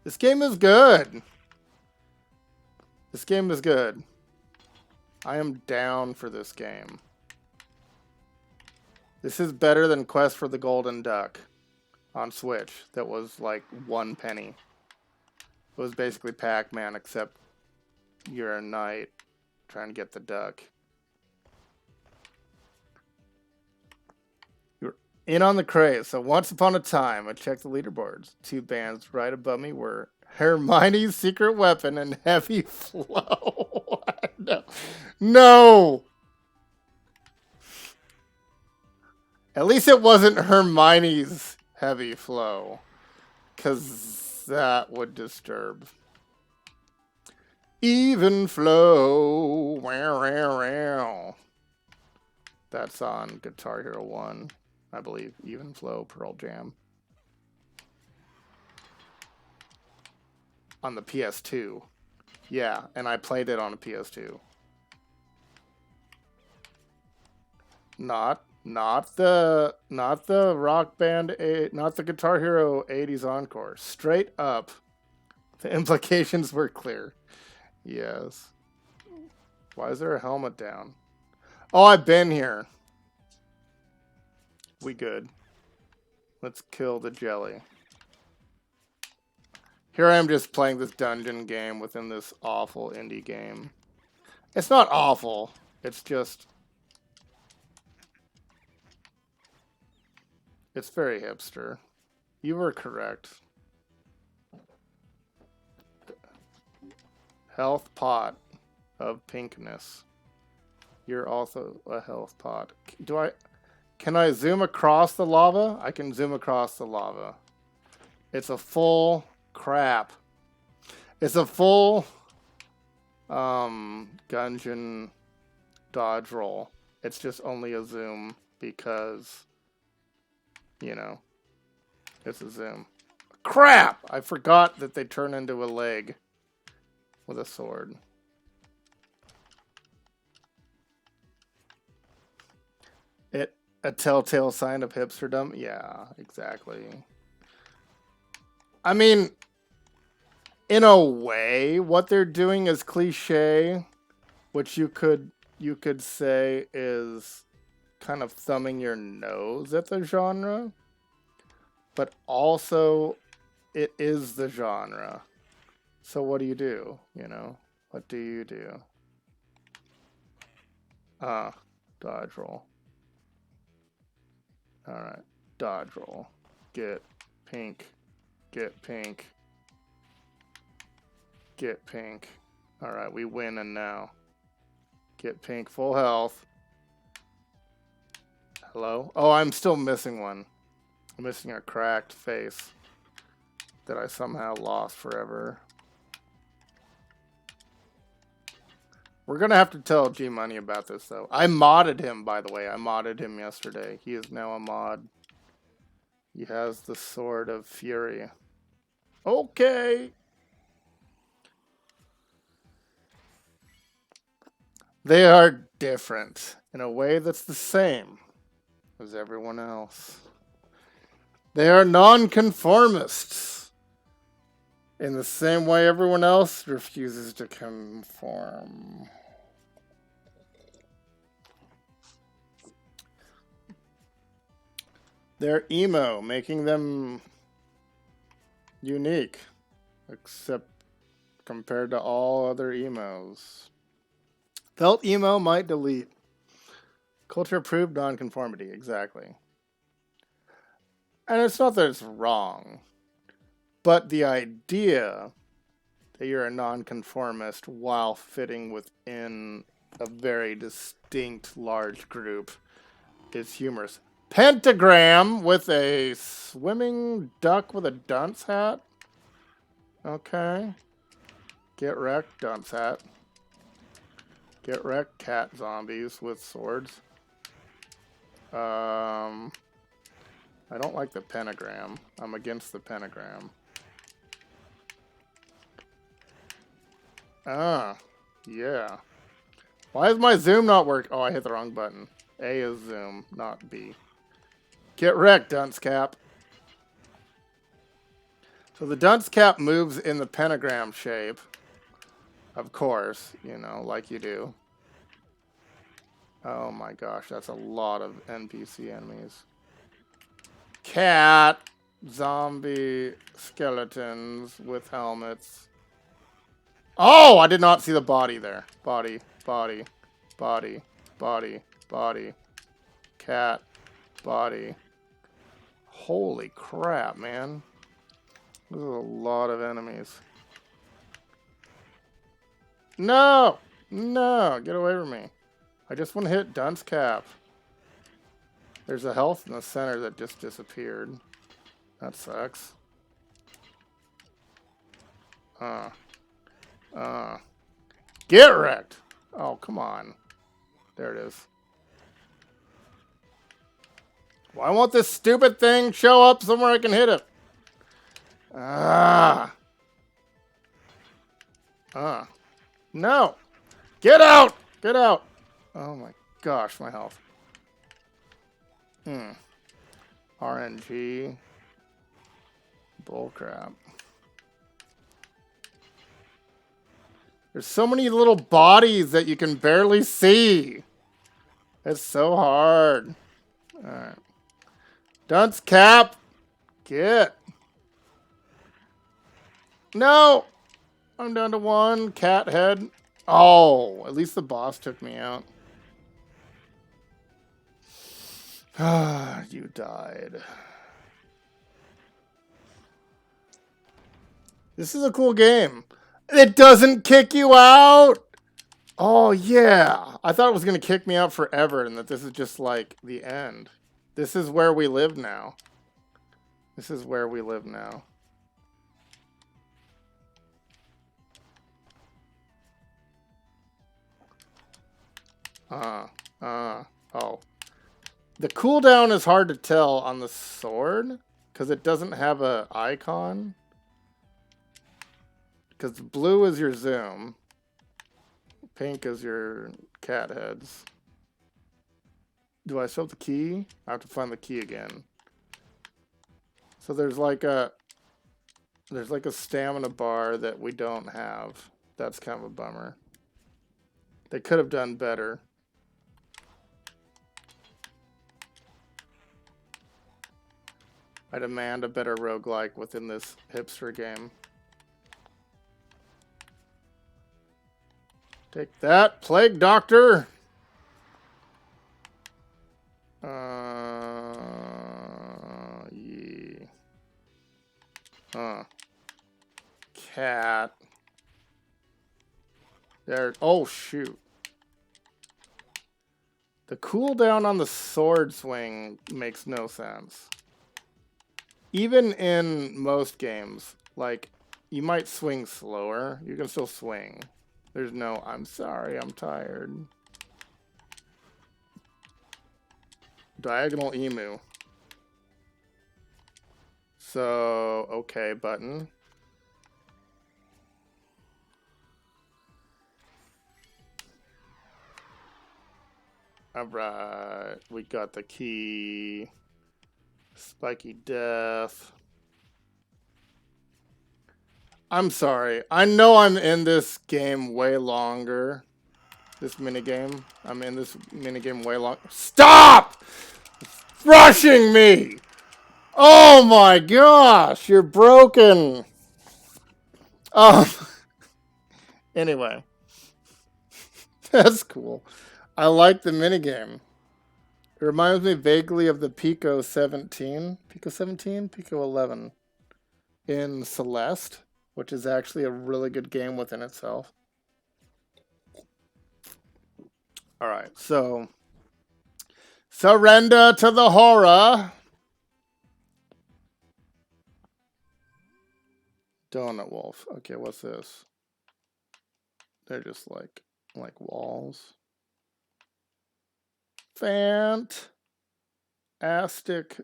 This game is good. This game is good. I am down for this game. This is better than Quest for the Golden Duck on Switch. That was like 1 penny. It was basically Pac-Man, except you're a knight trying to get the duck. You're in on the craze. So once upon a time, I checked the leaderboards. 2 bands right above me were Hermione's Secret Weapon and Heavy Flow. No. No! At least it wasn't Hermione's Heavy Flow. Because that would disturb. Even Flow. Wow, wow, wow. That's on Guitar Hero 1, I believe. Even Flow, Pearl Jam. On the PS2. Yeah, and I played it on a PS2. Not the Rock Band, not the Guitar Hero 80s Encore. Straight up, the implications were clear. Yes. Why is there a helmet down? Oh, I've been here. We good. Let's kill the jelly. Here I am just playing this dungeon game within this awful indie game. It's not awful. It's just... It's very hipster. You were correct. Health pot of pinkness. You're also a health pot. Can I zoom across the lava? I can zoom across the lava. It's a full crap. It's a full Gungeon dodge roll. It's just only a zoom because, you know, it's a zoom. Crap! I forgot that they turn into a leg with a sword. A telltale sign of hipsterdom? Yeah, exactly. I mean, in a way, what they're doing is cliche, which you could say is kind of thumbing your nose at the genre, but also it is the genre. So what do? You know, what do you do? Dodge roll. Alright, dodge roll. Get pink. Get pink. Get pink. Alright, we win and now. Get pink, full health. Hello? Oh, I'm still missing one. I'm missing a cracked face that I somehow lost forever. We're gonna have to tell G Money about this, though. I modded him, by the way. I modded him yesterday. He is now a mod. He has the Sword of Fury. Okay. They are different in a way that's the same as everyone else. They are nonconformists in the same way everyone else refuses to conform. They're emo, making them unique, except compared to all other emos. Felt emo might delete. Culture approved nonconformity, exactly. And it's not that it's wrong, but the idea that you're a nonconformist while fitting within a very distinct large group is humorous. Pentagram with a swimming duck with a dunce hat? Okay. Get wrecked, dunce hat. Get wrecked, cat zombies with swords. I don't like the pentagram. I'm against the pentagram. Ah, yeah. Why is my zoom not work? Oh, I hit the wrong button. A is zoom, not B. Get wrecked, dunce cap. So the dunce cap moves in the pentagram shape. Of course, you know, like you do. Oh my gosh, that's a lot of NPC enemies. Cat, zombie, skeletons with helmets. Oh, I did not see the body there. Body, body, body, body, body. Cat, body. Holy crap, man. This is a lot of enemies. No! No! Get away from me. I just want to hit dunce cap. There's a health in the center that just disappeared. That sucks. Get wrecked! Oh, come on. There it is. Why won't this stupid thing show up somewhere I can hit it? No! Get out! Get out! Oh my gosh, my health. RNG. Bullcrap. There's so many little bodies that you can barely see. It's so hard. Alright. Dunce cap! Get! No! I'm down to one. Cat head. Oh, at least the boss took me out. Ah, you died. This is a cool game. It doesn't kick you out! Oh, yeah. I thought it was going to kick me out forever and that this is just like the end. This is where we live now. This is where we live now. Oh. The cooldown is hard to tell on the sword because it doesn't have an icon. Because blue is your zoom. Pink is your cat heads. Do I still have the key? I have to find the key again. So there's like a stamina bar that we don't have. That's kind of a bummer. They could have done better. I demand a better roguelike within this hipster game. Take that, Plague Doctor! Yeah. Cat. There. Oh, shoot. The cooldown on the sword swing makes no sense. Even in most games, like, you might swing slower. You can still swing. There's no, I'm sorry, I'm tired. Diagonal emu. So, okay, button. Alright, we got the key. Spiky death. I'm sorry. I know I'm in this game way longer. This minigame. I'm in this minigame way long. Stop! Rushing me! Oh my gosh, you're broken. Anyway. That's cool. I like the minigame. It reminds me vaguely of the Pico 17. Pico 17? Pico 11. In Celeste, which is actually a really good game within itself. Alright, so surrender to the horror. Donut Wolf. Okay, what's this? They're just like walls. Fantastic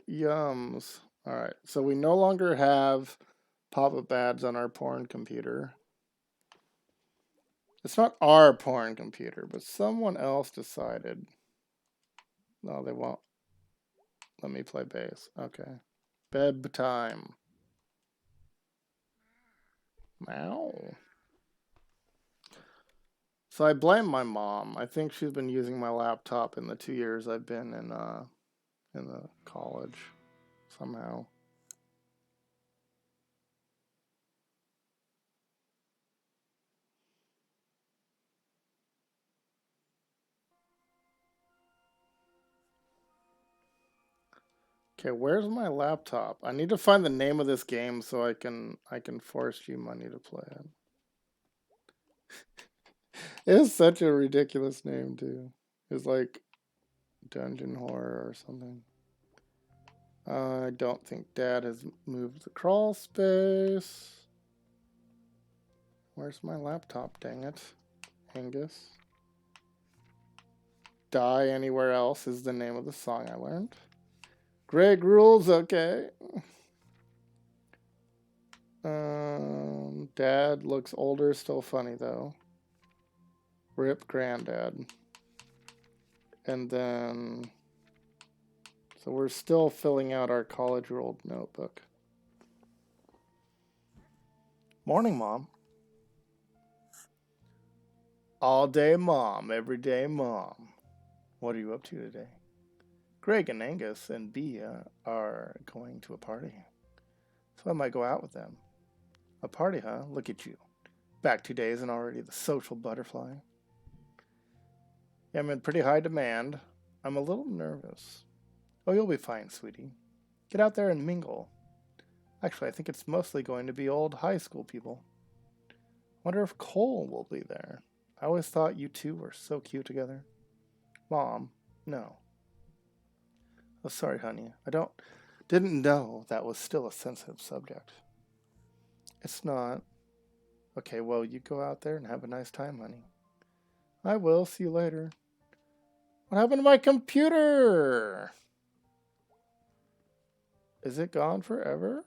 yums. Alright, so we no longer have pop-up ads on our porn computer. It's not our porn computer, but someone else decided. No, they won't let me play bass. Okay. Bedtime. Meow. So I blame my mom. I think she's been using my laptop in the 2 years I've been in the college somehow. Okay, where's my laptop? I need to find the name of this game so I can force G Money to play it. It's such a ridiculous name too. It's like Dungeon Horror or something. I don't think Dad has moved the crawl space. Where's my laptop, dang it? Angus. Die Anywhere Else is the name of the song I learned. Greg Rules, okay. Dad looks older, still funny though. Rip Granddad. And then, so we're still filling out our college rolled notebook. Morning, Mom. All day, Mom. Every day, Mom. What are you up to today? Greg and Angus and Bea are going to a party, so I might go out with them. A party, huh? Look at you. Back 2 days and already the social butterfly. Yeah, I'm in pretty high demand. I'm a little nervous. Oh, you'll be fine, sweetie. Get out there and mingle. Actually, I think it's mostly going to be old high school people. Wonder if Cole will be there. I always thought you two were so cute together. Mom, no. Oh, sorry, honey. Didn't know that was still a sensitive subject. It's not. Okay, well, you go out there and have a nice time, honey. I will. See you later. What happened to my computer? Is it gone forever?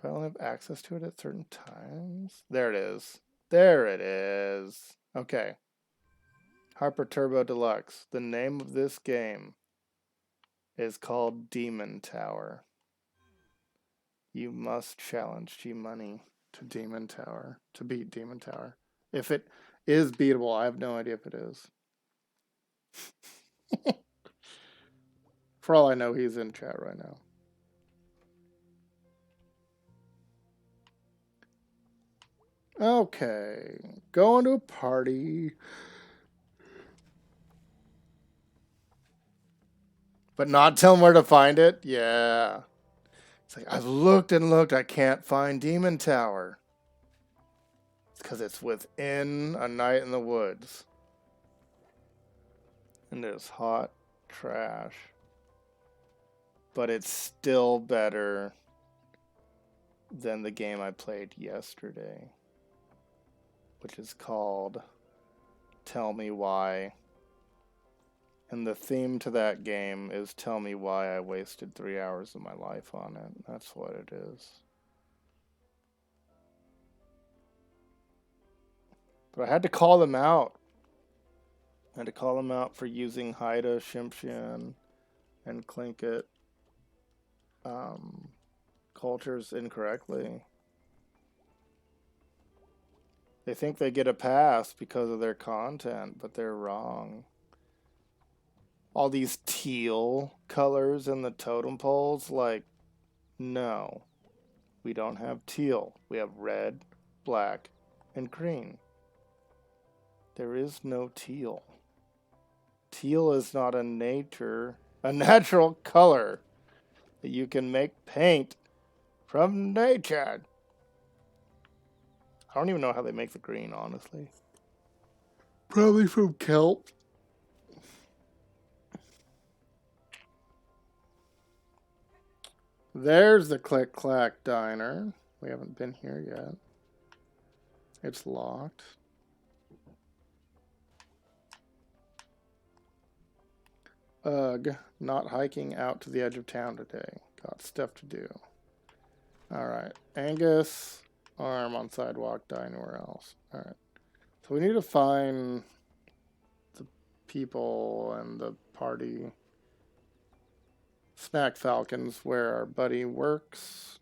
Do I only have access to it at certain times? There it is. There it is. Okay. Harper Turbo Deluxe. The name of this game is called Demon Tower. You must challenge G Money to Demon Tower, to beat Demon Tower. If it is beatable, I have no idea if it is. For all I know, he's in chat right now. Okay, going to a party. But not tell him where to find it? Yeah. It's like, I've looked and looked, I can't find Demon Tower. It's because it's within A Night in the Woods. And it's hot trash. But it's still better than the game I played yesterday, which is called Tell Me Why. And the theme to that game is Tell Me Why I Wasted 3 hours of my life on it. That's what it is. But I had to call them out. I had to call them out for using Haida, Shimpshin, and Tlingit cultures incorrectly. They think they get a pass because of their content, but they're wrong. All these teal colors in the totem poles, like, no. We don't have teal. We have red, black, and green. There is no teal. Teal is not a natural color that you can make paint from nature. I don't even know how they make the green, honestly. Probably from kelp. There's the Click Clack Diner. We haven't been here yet. It's locked. Ugh, not hiking out to the edge of town today. Got stuff to do. Alright, Angus, Arm on sidewalk, die anywhere else. Alright. So we need to find the people and the party. Snack Falcons, where our buddy works.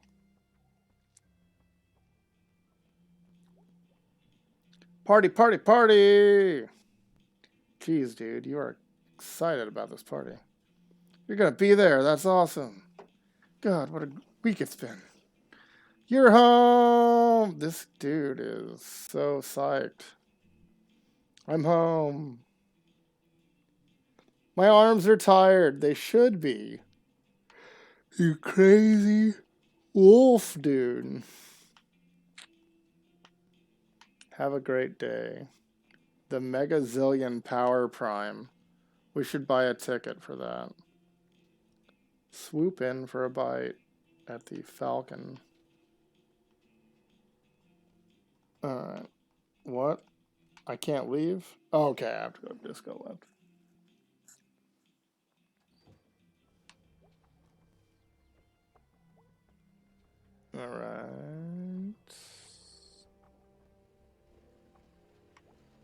Party, party, party! Jeez, dude, you are excited about this party. You're gonna be there, that's awesome. God, what a week it's been. You're home! This dude is so psyched. I'm home. My arms are tired. They should be. You crazy wolf, dude. Have a great day. The Mega Zillion Power Prime. We should buy a ticket for that. Swoop in for a bite at the Falcon. Alright. What? I can't leave? Oh, okay, I have to go to Disco Left. Alright.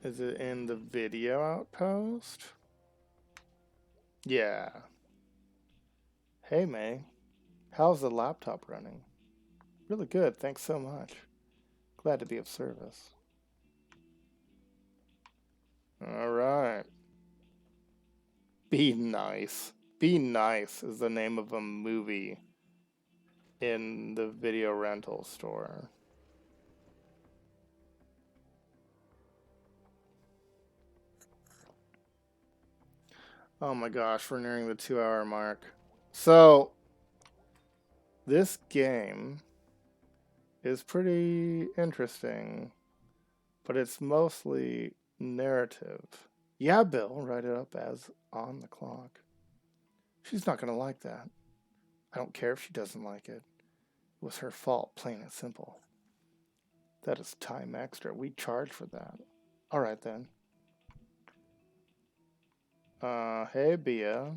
Is it in the video outpost? Yeah. Hey, May. How's the laptop running? Really good, thanks so much. Glad to be of service. Alright. Be Nice. Be Nice is the name of a movie in the video rental store. Oh my gosh, we're nearing the 2-hour mark. So, this game is pretty interesting, but it's mostly narrative. Yeah, Bill, write it up as on the clock. She's not gonna like that. I don't care if she doesn't like it. It was her fault, plain and simple. That is time extra. We charge for that. Alright then. Hey, Bia.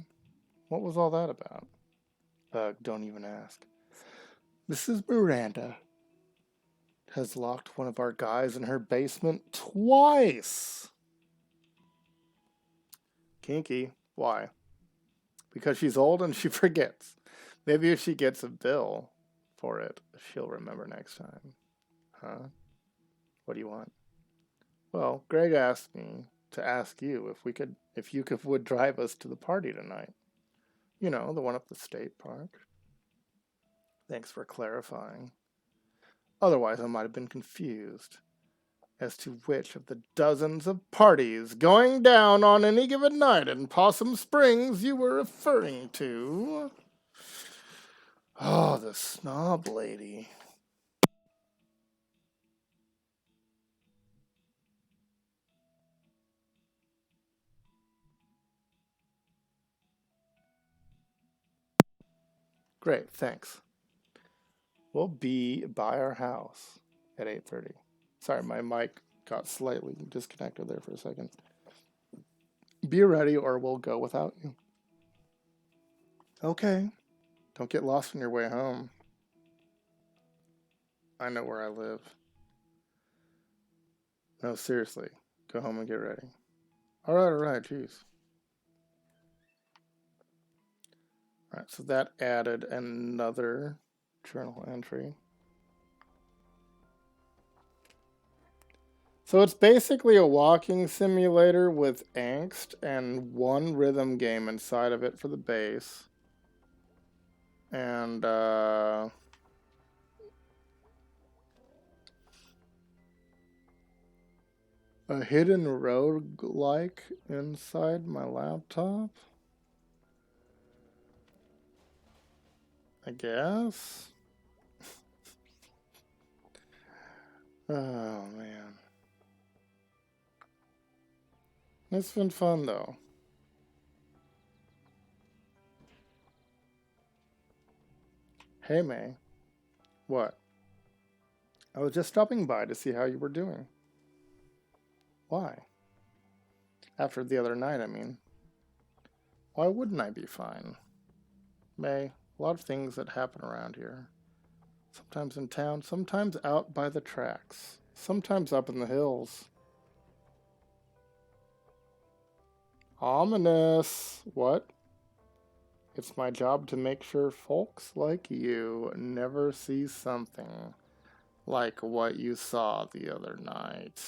What was all that about? Don't even ask. Mrs. Miranda has locked one of our guys in her basement twice. Kinky. Why? Because she's old and she forgets. Maybe if she gets a bill for it, she'll remember next time. Huh? What do you want? Well, Greg asked me to ask you if you would drive us to the party tonight. You know, the one up the state park. Thanks for clarifying. Otherwise, I might have been confused as to which of the dozens of parties going down on any given night in Possum Springs you were referring to. Oh, the snob lady. Great, thanks. We'll be by our house at 8:30. Sorry, my mic got slightly disconnected there for a second. Be ready or we'll go without you. Okay. Don't get lost on your way home. I know where I live. No, seriously. Go home and get ready. Alright, jeez. Alright, so that added another journal entry. So it's basically a walking simulator with angst and one rhythm game inside of it for the base. And a hidden roguelike inside my laptop, I guess. Oh man, it's been fun though. Hey May, what? I was just stopping by to see how you were doing. Why? After the other night, I mean. Why wouldn't I be fine? May, a lot of things that happen around here. Sometimes in town, sometimes out by the tracks, sometimes up in the hills. Ominous. What? It's my job to make sure folks like you never see something like what you saw the other night.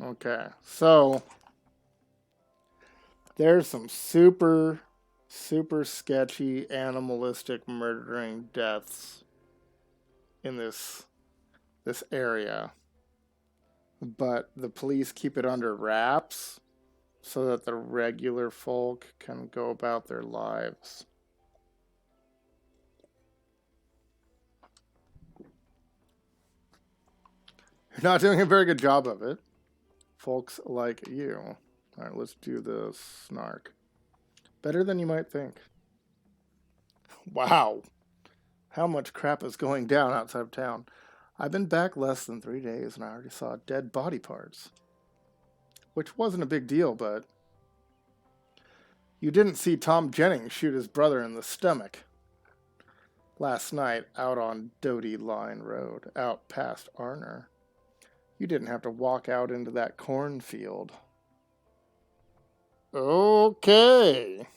Okay, so there's some super sketchy animalistic murdering deaths in this area, but the police keep it under wraps so that the regular folk can go about their lives. You're not doing a very good job of it. Folks like you. All right, let's do the snark. Better than you might think. Wow. How much crap is going down outside of town? I've been back less than 3 days and I already saw dead body parts. Which wasn't a big deal, but you didn't see Tom Jennings shoot his brother in the stomach last night out on Doty Line Road, out past Arner. You didn't have to walk out into that cornfield. Okay.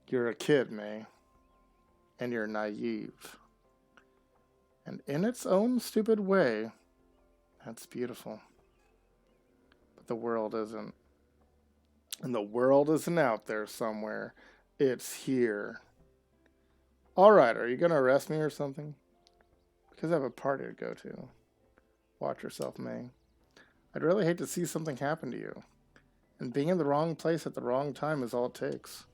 You're a kid, May. And you're naive. And in its own stupid way, that's beautiful. But the world isn't. And the world isn't out there somewhere. It's here. Alright, are you going to arrest me or something? Because I have a party to go to. Watch yourself, May. I'd really hate to see something happen to you. And being in the wrong place at the wrong time is all it takes.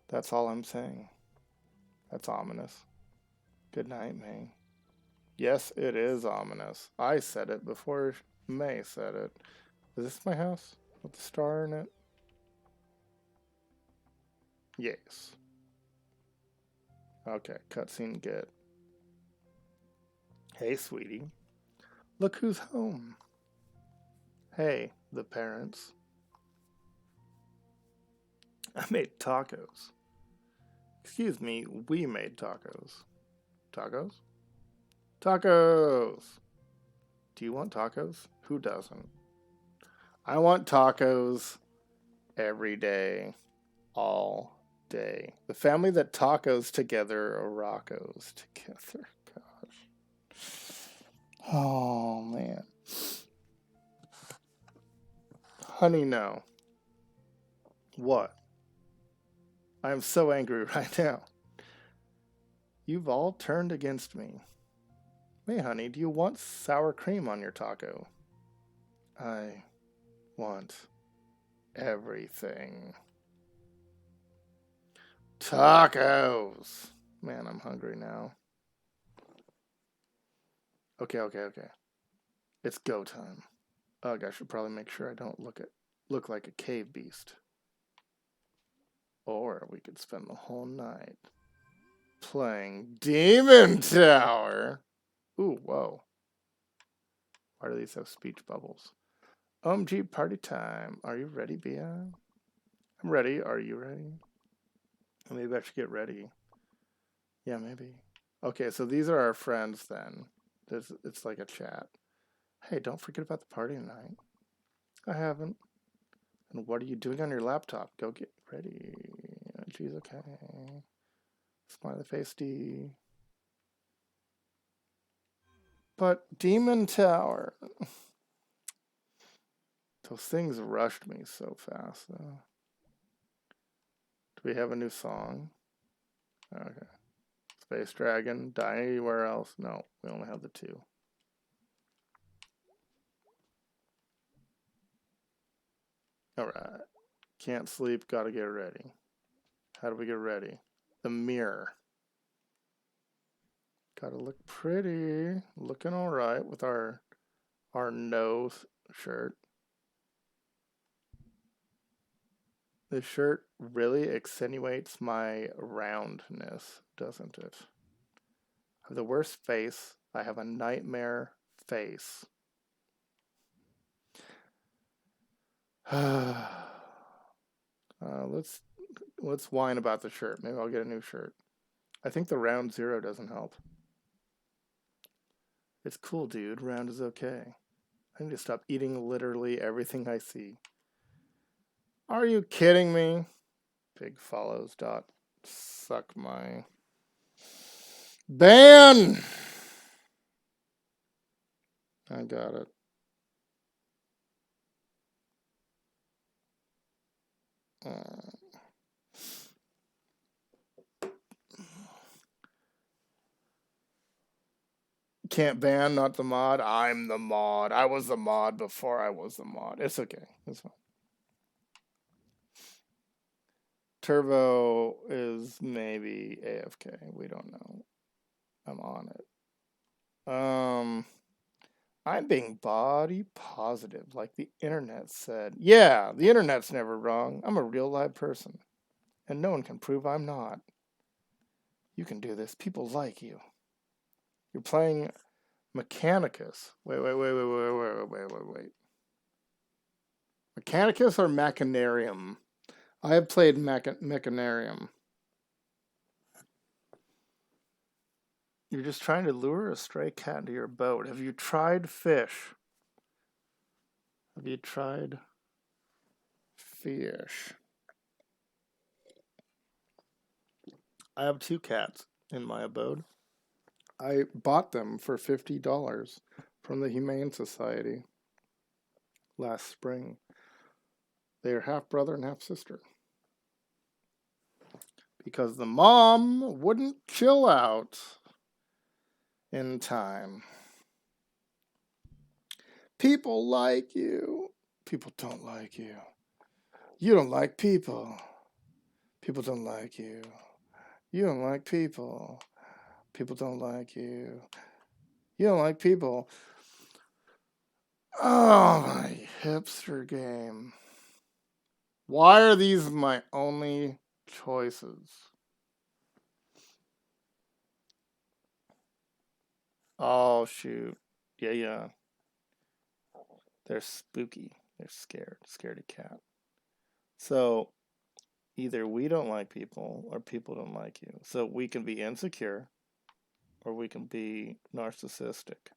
That's all I'm saying. That's ominous. Good night, May. Yes, it is ominous. I said it before May said it. Is this my house with the star in it? Yes. Okay, cutscene good. Hey, sweetie. Look who's home. Hey, the parents. I made tacos. Excuse me, we made tacos. Tacos? Tacos! Do you want tacos? Who doesn't? I want tacos every day, all day. The family that tacos together or rockos together. Gosh. Oh, man. Honey, no. What? I am so angry right now. You've all turned against me. Hey, honey, do you want sour cream on your taco? I want everything. Tacos! Man, I'm hungry now. Okay. It's go time. Ugh, I should probably make sure I don't look like a cave beast. Or we could spend the whole night playing Demon Tower. Ooh, whoa. Why do these have speech bubbles? OMG, party time. Are you ready, Bia? I'm ready. Are you ready? Maybe I should get ready. Yeah, maybe. Okay, so these are our friends then. It's like a chat. Hey, don't forget about the party tonight. I haven't. And what are you doing on your laptop? Go get ready. Geez, okay. Smiley face D. But Demon Tower. Those things rushed me so fast, though. Do we have a new song? Okay. Space Dragon. Die anywhere else? No, we only have the two. Alright. Can't sleep, gotta get ready. How do we get ready? The mirror. Gotta look pretty. Looking alright with our nose shirt. This shirt really accentuates my roundness, doesn't it? I have the worst face. I have a nightmare face. Let's whine about the shirt. Maybe I'll get a new shirt. I think the round 0 doesn't help. It's cool, dude. Round is okay. I need to stop eating literally everything I see. Are you kidding me? Big follows dot. Suck my ban. I got it. Can't ban, not the mod. I'm the mod. I was the mod before I was the mod. It's okay. It's fine. Turbo is maybe AFK. We don't know. I'm on it. I'm being body positive, like the internet said. Yeah, the internet's never wrong. I'm a real live person. And no one can prove I'm not. You can do this. People like you. You're playing Mechanicus. Wait. Mechanicus or Machinarium? I have played Machinarium. You're just trying to lure a stray cat into your boat. Have you tried fish? Have you tried fish? I have 2 cats in my abode. I bought them for $50 from the Humane Society last spring. They are half brother and half sister. Because the mom wouldn't chill out in time. People like you. People don't like you. You don't like people. People don't like you. You don't like people. People don't like you. You don't like people. Oh, my hipster game. Why are these my only choices? Oh, shoot. Yeah. They're spooky. They're scared. Scaredy cat. So, either we don't like people or people don't like you. So, we can be insecure or we can be narcissistic.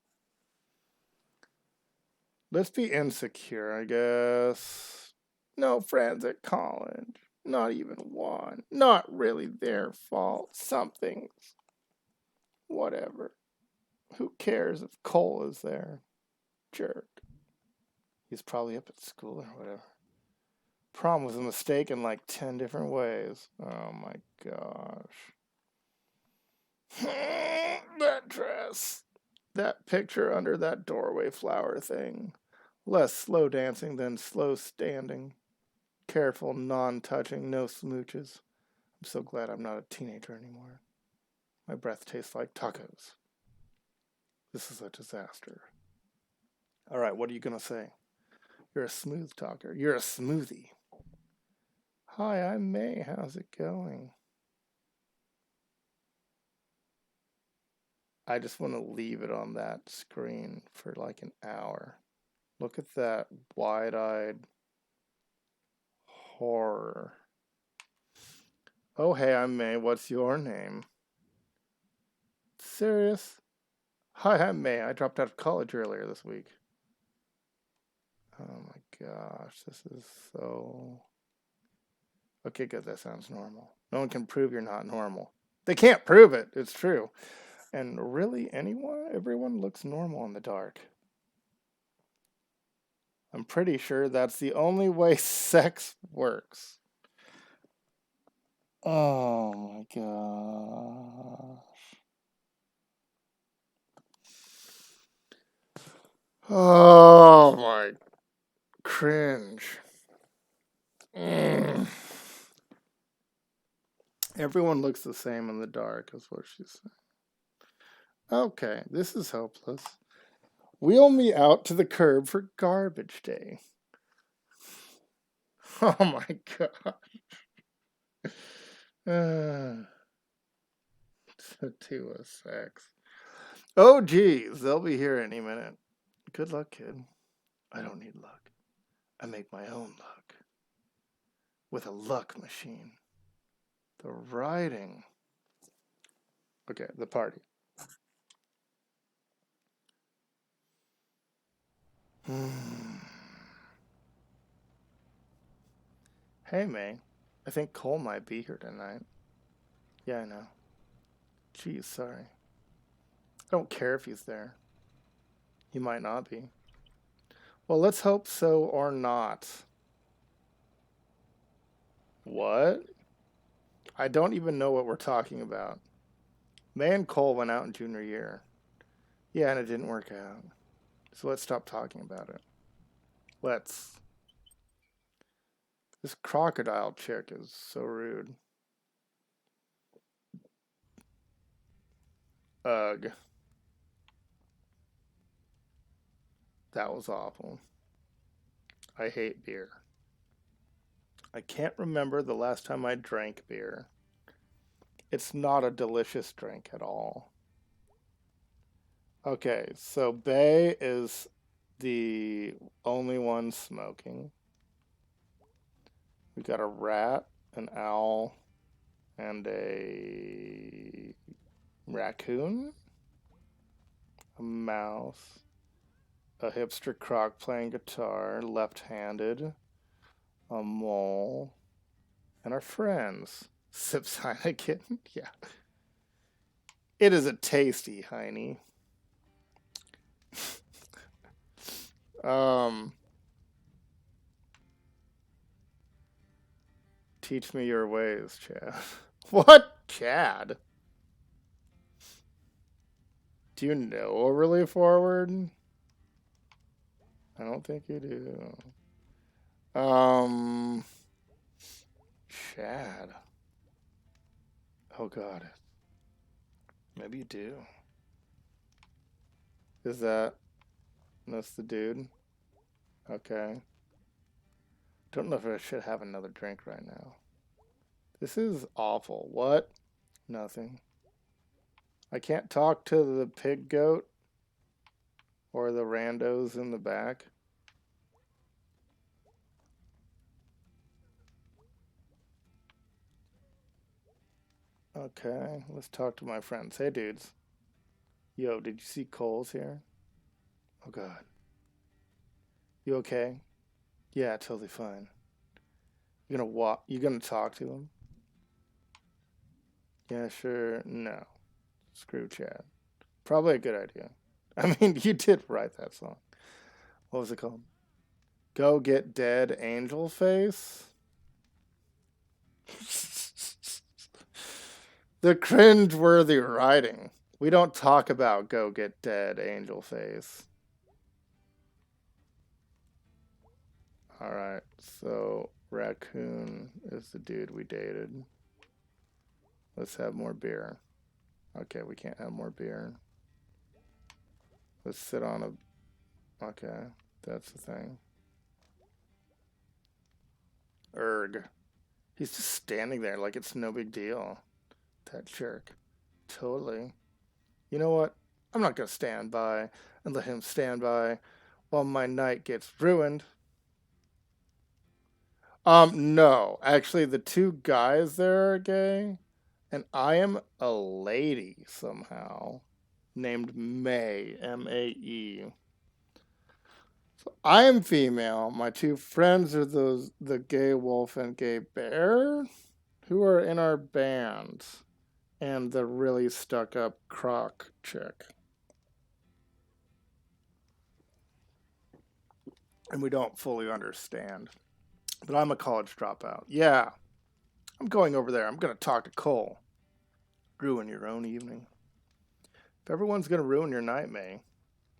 Let's be insecure, I guess. No friends at college. Not even one. Not really their fault. Something. Whatever. Who cares if Cole is there? Jerk. He's probably up at school or whatever. Prom was a mistake in like 10 different ways. Oh my gosh. That dress. That picture under that doorway flower thing. Less slow dancing than slow standing. Careful, non-touching, no smooches. I'm so glad I'm not a teenager anymore. My breath tastes like tacos. This is a disaster. All right, what are you going to say? You're a smooth talker. You're a smoothie. Hi, I'm May. How's it going? I just want to leave it on that screen for like an hour. Look at that wide-eyed horror. Oh, hey, I'm May. What's your name? Serious? Hi, I'm May. I dropped out of college earlier this week. Oh my gosh, this is so... Okay, good, that sounds normal. No one can prove you're not normal. They can't prove it, it's true. And really, everyone looks normal in the dark. I'm pretty sure that's the only way sex works. Oh my gosh. Oh my cringe. Everyone looks the same in the dark, is what she's saying. Okay, this is hopeless. Wheel me out to the curb for garbage day. Oh my gosh. To a sex. Oh geez, they'll be here any minute. Good luck, kid. I don't need luck. I make my own luck. With a luck machine. The writing. Okay, the party. Hey, May. I think Cole might be here tonight. Yeah, I know. Geez, sorry. I don't care if he's there. He might not be. Well, let's hope so or not. What? I don't even know what we're talking about. May and Cole went out in junior year. Yeah, and it didn't work out. So let's stop talking about it. Let's. This crocodile chick is so rude. Ugh. That was awful. I hate beer. I can't remember the last time I drank beer. It's not a delicious drink at all. Okay, so Bay is the only one smoking. We got a rat, an owl, and a raccoon, a mouse, a hipster croc playing guitar, left-handed, a mole, and our friends. Sips Heineken. Yeah. It is a tasty Heine. Teach me your ways, Chad. What? Chad? Do you know Overly Forward? I don't think you do. Chad. Oh god. Maybe you do. Is that's the dude? Okay. Don't know if I should have another drink right now. This is awful. What? Nothing. I can't talk to the pig goat or the randos in the back. Okay, let's talk to my friends. Hey, dudes. Yo, did you see Cole's here? Oh, God. You okay? Yeah, totally fine. You gonna walk? You gonna talk to him? Yeah, sure. No. Screw Chad. Probably a good idea. I mean, you did write that song. What was it called? Go Get Dead Angel Face? The cringe-worthy writing. We don't talk about Go Get Dead Angel Face. Alright, so Raccoon is the dude we dated. Let's have more beer. Okay, we can't have more beer. Let's sit on a... Okay, that's the thing. Erg. He's just standing there like it's no big deal. That jerk. Totally. You know what? I'm not gonna stand by and let him stand by while my night gets ruined. No. Actually, the two guys there are gay, and I am a lady somehow named May, M-A-E. So I am female. My two friends are the gay wolf and gay bear who are in our band, and the really stuck up croc chick. And we don't fully understand. But I'm a college dropout. Yeah, I'm going over there. I'm going to talk to Cole. Ruin your own evening. If everyone's going to ruin your night, May,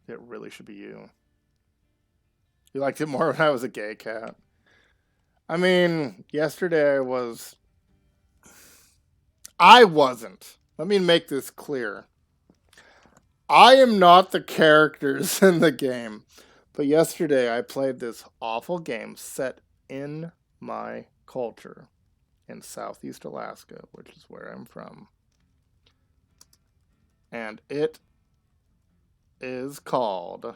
it really should be you. You liked it more when I was a gay cat. I mean, yesterday I wasn't. Let me make this clear. I am not the characters in the game. But yesterday I played this awful game set in my culture in Southeast Alaska, which is where I'm from. And it is called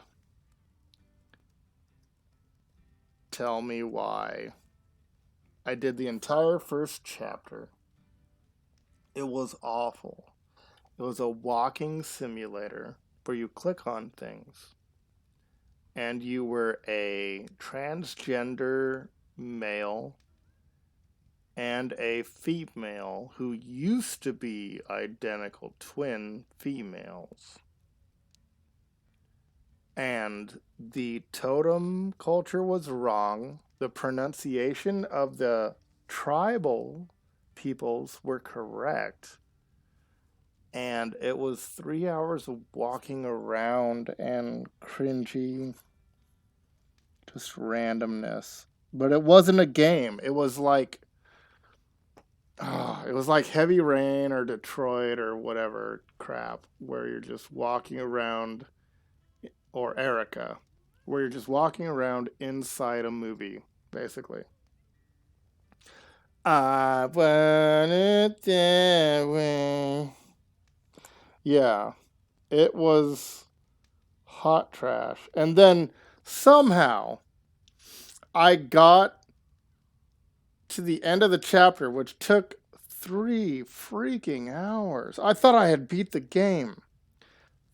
tell me why. I did the entire first chapter. It was awful. It was a walking simulator where you click on things. And you were a transgender male and a female who used to be identical twin females. And the totem culture was wrong. The pronunciation of the tribal peoples were correct. And it was 3 hours of walking around and cringy, just randomness. But it wasn't a game. It was like Heavy Rain or Detroit or whatever crap, where you're just walking around, or Erica, where you're just walking around inside a movie, basically. I want it that way. Yeah, it was hot trash. And then somehow I got to the end of the chapter, which took 3 freaking hours. I thought I had beat the game.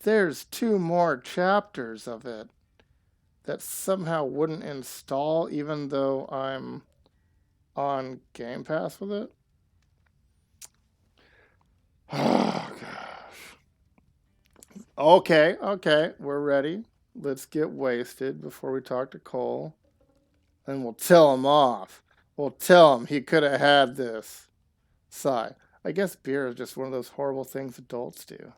There's 2 more chapters of it that somehow wouldn't install, even though I'm on Game Pass with it. Oh, gosh. Okay, we're ready. Let's get wasted before we talk to Cole. Then we'll tell him off. We'll tell him he could have had this. Sigh. I guess beer is just one of those horrible things adults do.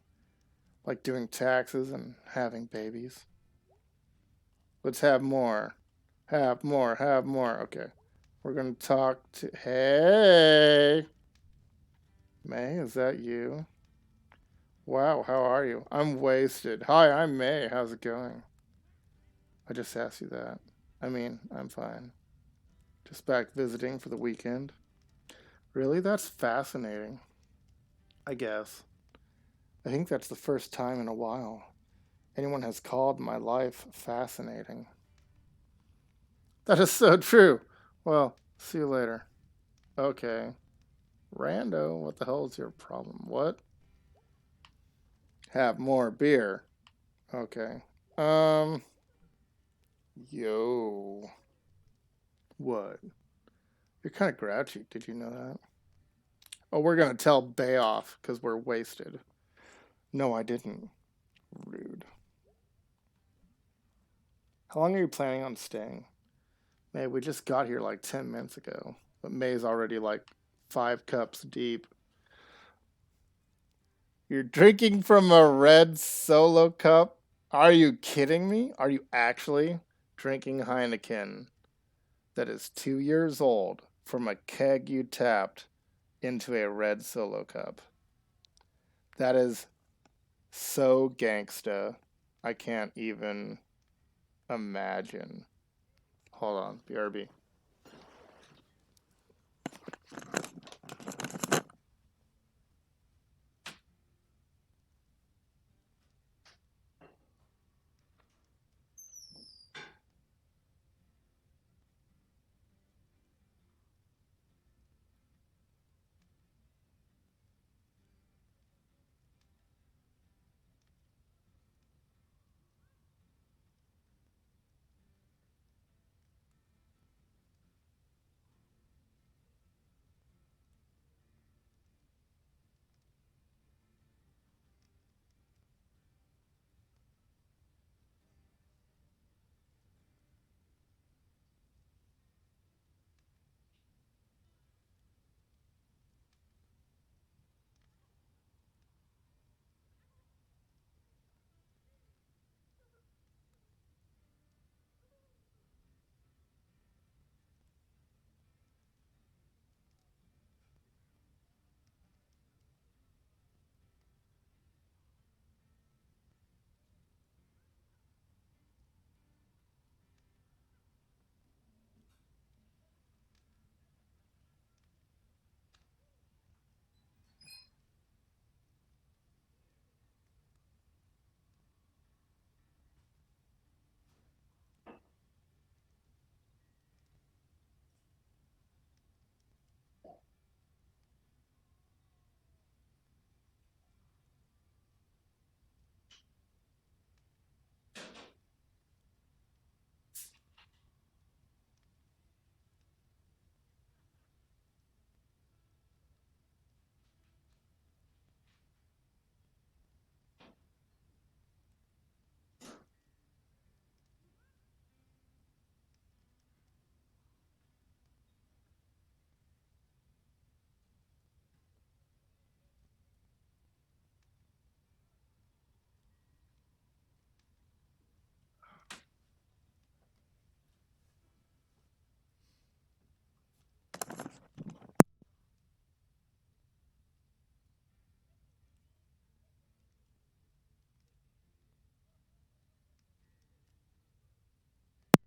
Like doing taxes and having babies. Let's have more. Have more. Okay. We're going to talk to... Hey! May, is that you? Wow, how are you? I'm wasted. Hi, I'm May. How's it going? I just asked you that. I mean, I'm fine. Just back visiting for the weekend. Really? That's fascinating. I guess. I think that's the first time in a while anyone has called my life fascinating. That is so true. Well, see you later. Okay. Rando, what the hell is your problem? What? Have more beer. Okay. Yo. What? You're kind of grouchy. Did you know that? Oh, we're going to tell Bay off because we're wasted. No, I didn't. Rude. How long are you planning on staying? May, we just got here like 10 minutes ago. But May's already like 5 cups deep. You're drinking from a red Solo cup? Are you kidding me? Are you actually drinking Heineken that is 2 years old from a keg you tapped into a red Solo cup? That is so gangsta. I can't even imagine. Hold on, BRB.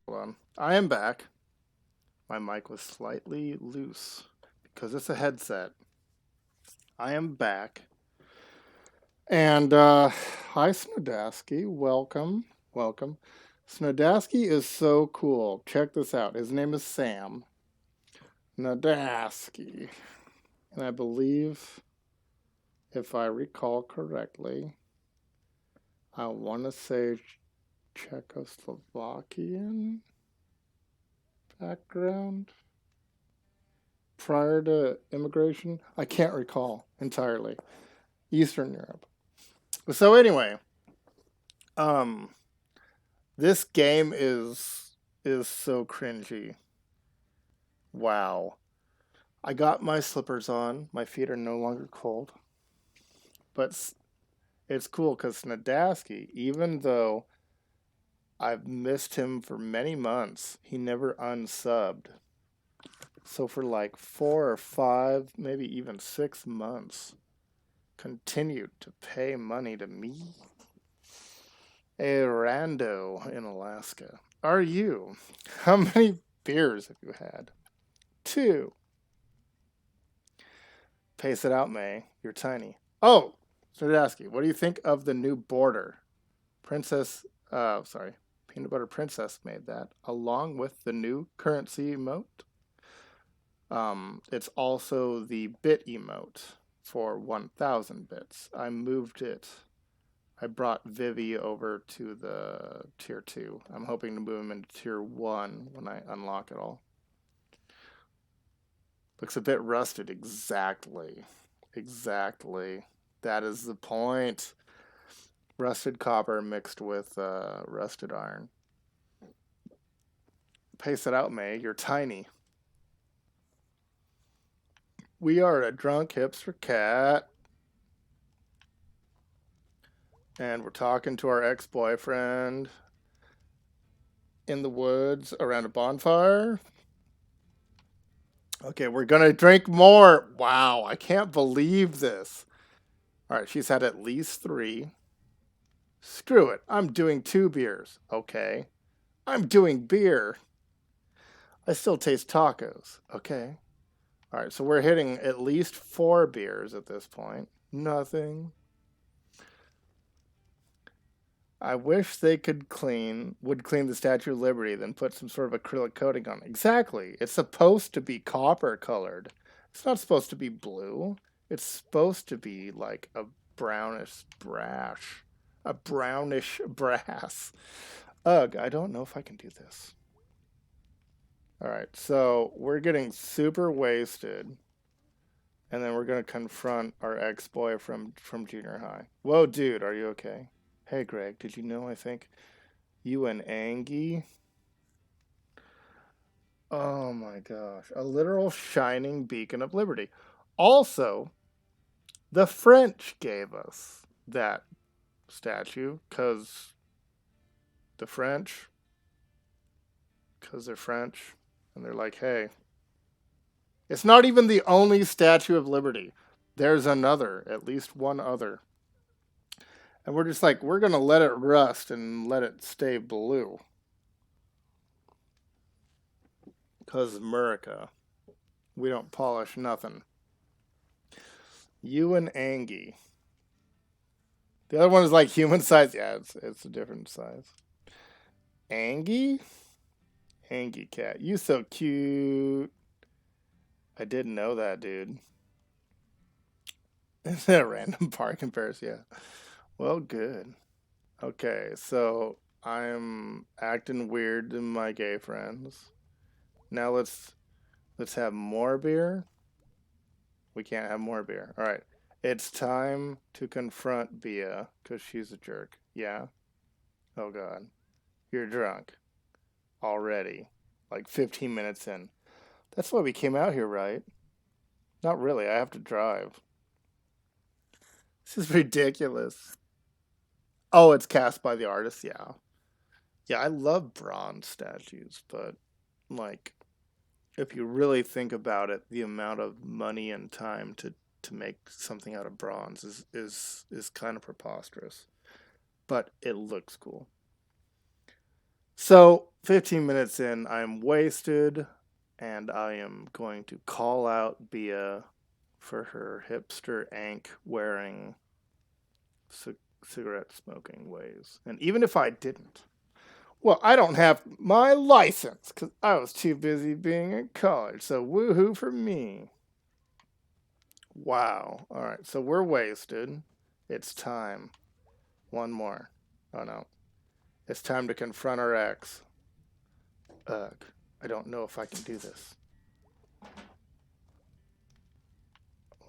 Hold on. I am back. My mic was slightly loose because it's a headset. I am back. And hi, Snodasky. Welcome. Welcome. Snodasky is so cool. Check this out. His name is Sam Snodasky. And I believe, if I recall correctly, I want to say Czechoslovakian background prior to immigration. I can't recall entirely. Eastern Europe. So anyway, this game is so cringy. Wow. I got my slippers on. My feet are no longer cold. But it's cool because Snodasky, even though I've missed him for many months, he never unsubbed. So for like 4 or 5, maybe even 6 months, continued to pay money to me. A rando in Alaska. Are you? How many beers have you had? 2. Pace it out, May. You're tiny. Oh, Snodasky, what do you think of the new border? Peanut Butter Princess made that, along with the new currency emote. It's also the bit emote for 1,000 bits. I moved it. I brought Vivi over to the tier 2. I'm hoping to move him into tier 1 when I unlock it all. Looks a bit rusted. Exactly. That is the point. Rusted copper mixed with rusted iron. Pace it out, May. You're tiny. We are a drunk hipster cat. And we're talking to our ex-boyfriend in the woods around a bonfire. Okay, we're gonna drink more. Wow, I can't believe this. All right, she's had at least 3. Screw it. I'm doing 2 beers. Okay. I'm doing beer. I still taste tacos. Okay. All right, so we're hitting at least 4 beers at this point. Nothing. I wish they would clean the Statue of Liberty, then put some sort of acrylic coating on it. Exactly. It's supposed to be copper colored. It's not supposed to be blue. It's supposed to be like a brownish brash. A brownish brass. Ugh, I don't know if I can do this. All right, so we're getting super wasted. And then we're going to confront our ex-boy from junior high. Whoa, dude, are you okay? Hey, Greg, did you know I think you and Angie? Oh my gosh, a literal shining beacon of liberty. Also, the French gave us that statue because they're French, and they're like, hey, it's not even the only Statue of Liberty. There's another, at least one other. And we're just like, we're going to let it rust and let it stay blue. Because America, we don't polish nothing. You and Angie. The other one is like human size. Yeah, it's a different size. Angie? Angie cat. You so cute. I didn't know that, dude. Is that a random park in Paris? Yeah. Well, good. Okay, so I'm acting weird to my gay friends. Now let's have more beer. We can't have more beer. All right. It's time to confront Bia because she's a jerk. Yeah? Oh, God. You're drunk already. Like 15 minutes in. That's why we came out here, right? Not really. I have to drive. This is ridiculous. Oh, it's cast by the artist? Yeah. Yeah, I love bronze statues, but, like, if you really think about it, the amount of money and time to make something out of bronze is kind of preposterous. But it looks cool. So, 15 minutes in, I'm wasted, and I am going to call out Bia for her hipster Ank wearing cigarette smoking ways. And even if I didn't, well, I don't have my license because I was too busy being in college. So, woohoo for me. Wow. All right. So, we're wasted. It's time. One more. Oh, no. It's time to confront our ex. Ugh. I don't know if I can do this.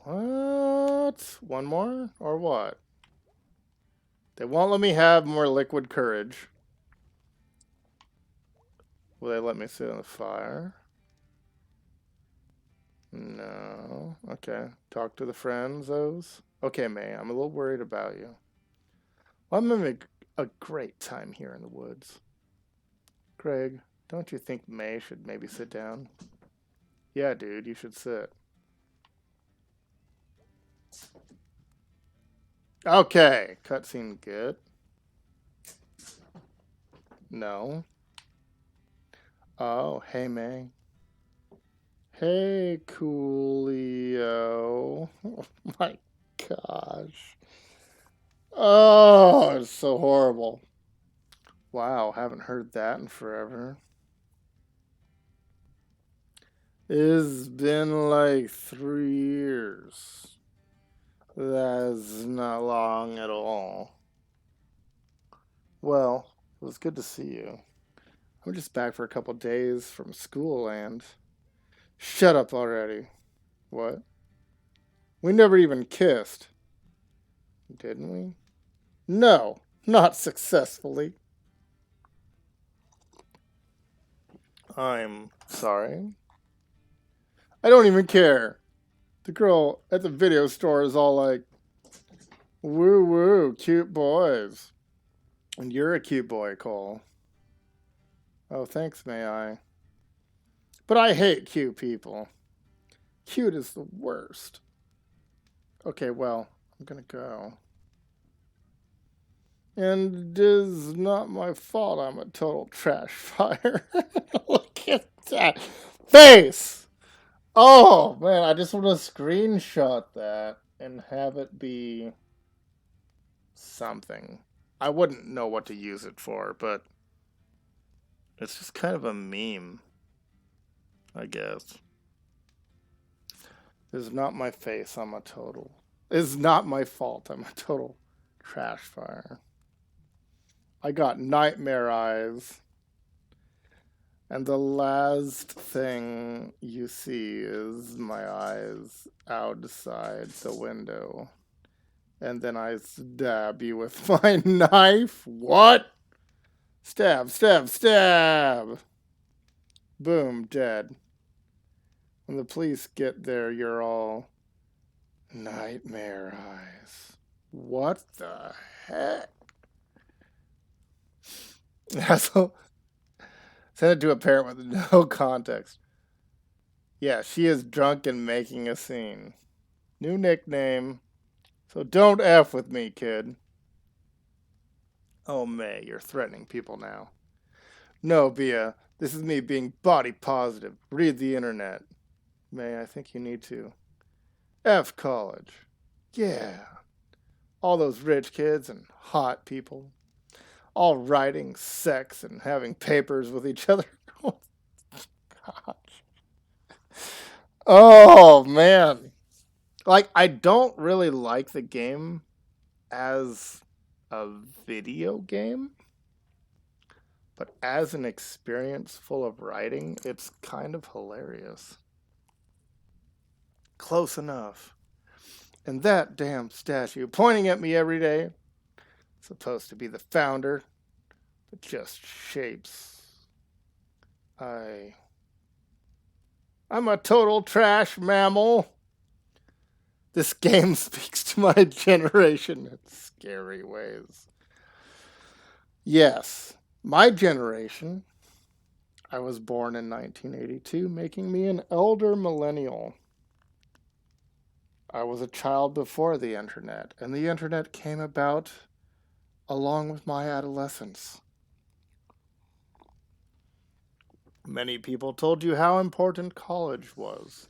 What? One more? Or what? They won't let me have more liquid courage. Will they let me sit on the fire? No. Okay. Talk to the friends, those. Okay, May, I'm a little worried about you. Well, I'm having a great time here in the woods. Greg, don't you think May should maybe sit down? Yeah, dude, you should sit. Okay. Cutscene good. No. Oh, hey, May. Hey, Coolio. Oh my gosh. Oh, it's so horrible. Wow, haven't heard that in forever. It's been like 3 years. That's not long at all. Well, it was good to see you. I'm just back for a couple days from school and. Shut up already. What? We never even kissed. Didn't we? No, not successfully. I'm sorry. I don't even care. The girl at the video store is all like, woo woo, cute boys. And you're a cute boy, Cole. Oh, thanks, may I? But I hate cute people. Cute is the worst. Okay, well, I'm gonna go. And it is not my fault I'm a total trash fire. Look at that face! Oh, man, I just want to screenshot that and have it be something. I wouldn't know what to use it for, but it's just kind of a meme, I guess. It's not my face, I'm a total. It's not my fault, I'm a total trash fire. I got nightmare eyes. And the last thing you see is my eyes outside the window. And then I stab you with my knife. What? Stab, stab, stab. Boom, dead. When the police get there, you're all nightmare eyes. What the heck? So, send it to a parent with no context. Yeah, she is drunk and making a scene. New nickname. So don't F with me, kid. Oh, May, you're threatening people now. No, Bia, this is me being body positive. Read the internet. May, I think you need to. F college. Yeah. All those rich kids and hot people. All writing sex and having papers with each other. Oh, gosh. Oh, man. Like, I don't really like the game as a video game. But as an experience full of writing, it's kind of hilarious. Close enough. And that damn statue pointing at me every day, supposed to be the founder, but just shapes. I'm a total trash mammal. This game speaks to my generation in scary ways. Yes, my generation. I was born in 1982, making me an elder millennial. I was a child before the internet, and the internet came about along with my adolescence. Many people told you how important college was.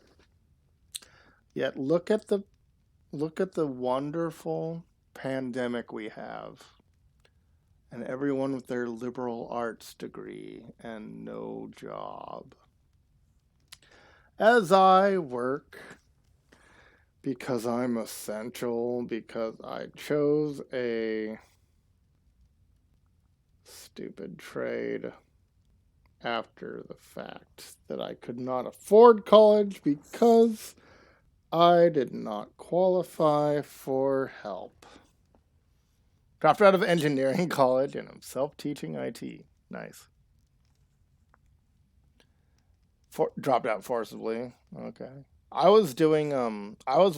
Yet look at the wonderful pandemic we have, and everyone with their liberal arts degree and no job. As I work because I'm essential, because I chose a stupid trade after the fact that I could not afford college because I did not qualify for help. Dropped out of engineering college and I'm self-teaching IT. Nice. Dropped out forcibly. Okay. I was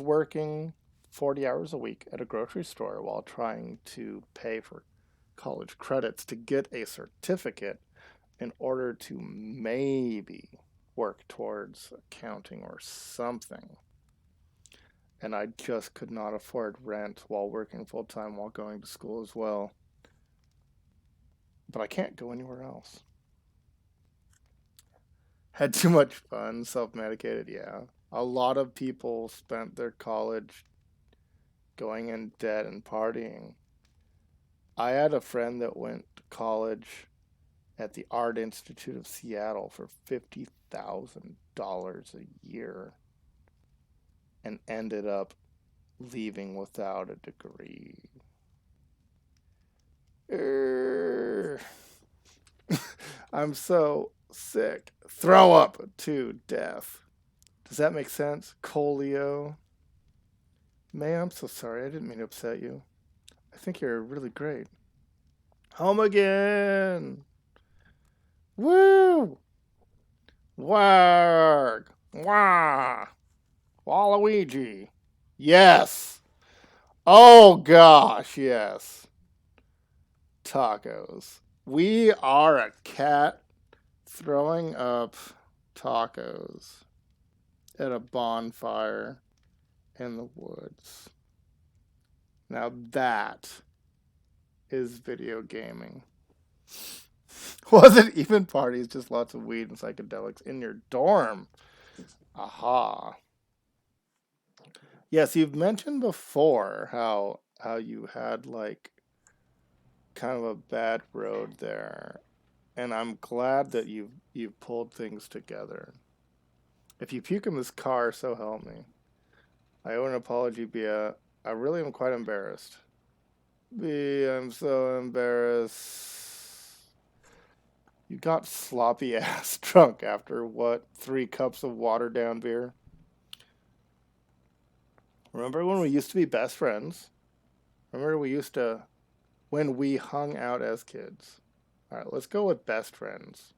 working 40 hours a week at a grocery store while trying to pay for college credits to get a certificate in order to maybe work towards accounting or something. And I just could not afford rent while working full time while going to school as well. But I can't go anywhere else. Had too much fun, self medicated, yeah. A lot of people spent their college going in debt and partying. I had a friend that went to college at the Art Institute of Seattle for $50,000 a year and ended up leaving without a degree. I'm so sick. Throw up to death. Does that make sense? Colio. May, I'm so sorry. I didn't mean to upset you. I think you're really great. Home again. Woo! Warg! Wah! Waluigi. Yes! Oh gosh, yes. Tacos. We are a cat throwing up tacos at a bonfire in the woods. Now that is video gaming. Wasn't even parties, just lots of weed and psychedelics in your dorm. Aha. Yes, you've mentioned before how you had like kind of a bad road there. And I'm glad that you've pulled things together. If you puke in this car, so help me. I owe an apology, Bia. I really am quite embarrassed. Bia, I'm so embarrassed. You got sloppy ass drunk after what? 3 cups of watered down beer? Remember when we used to be best friends? Remember when we hung out as kids? Alright, let's go with best friends.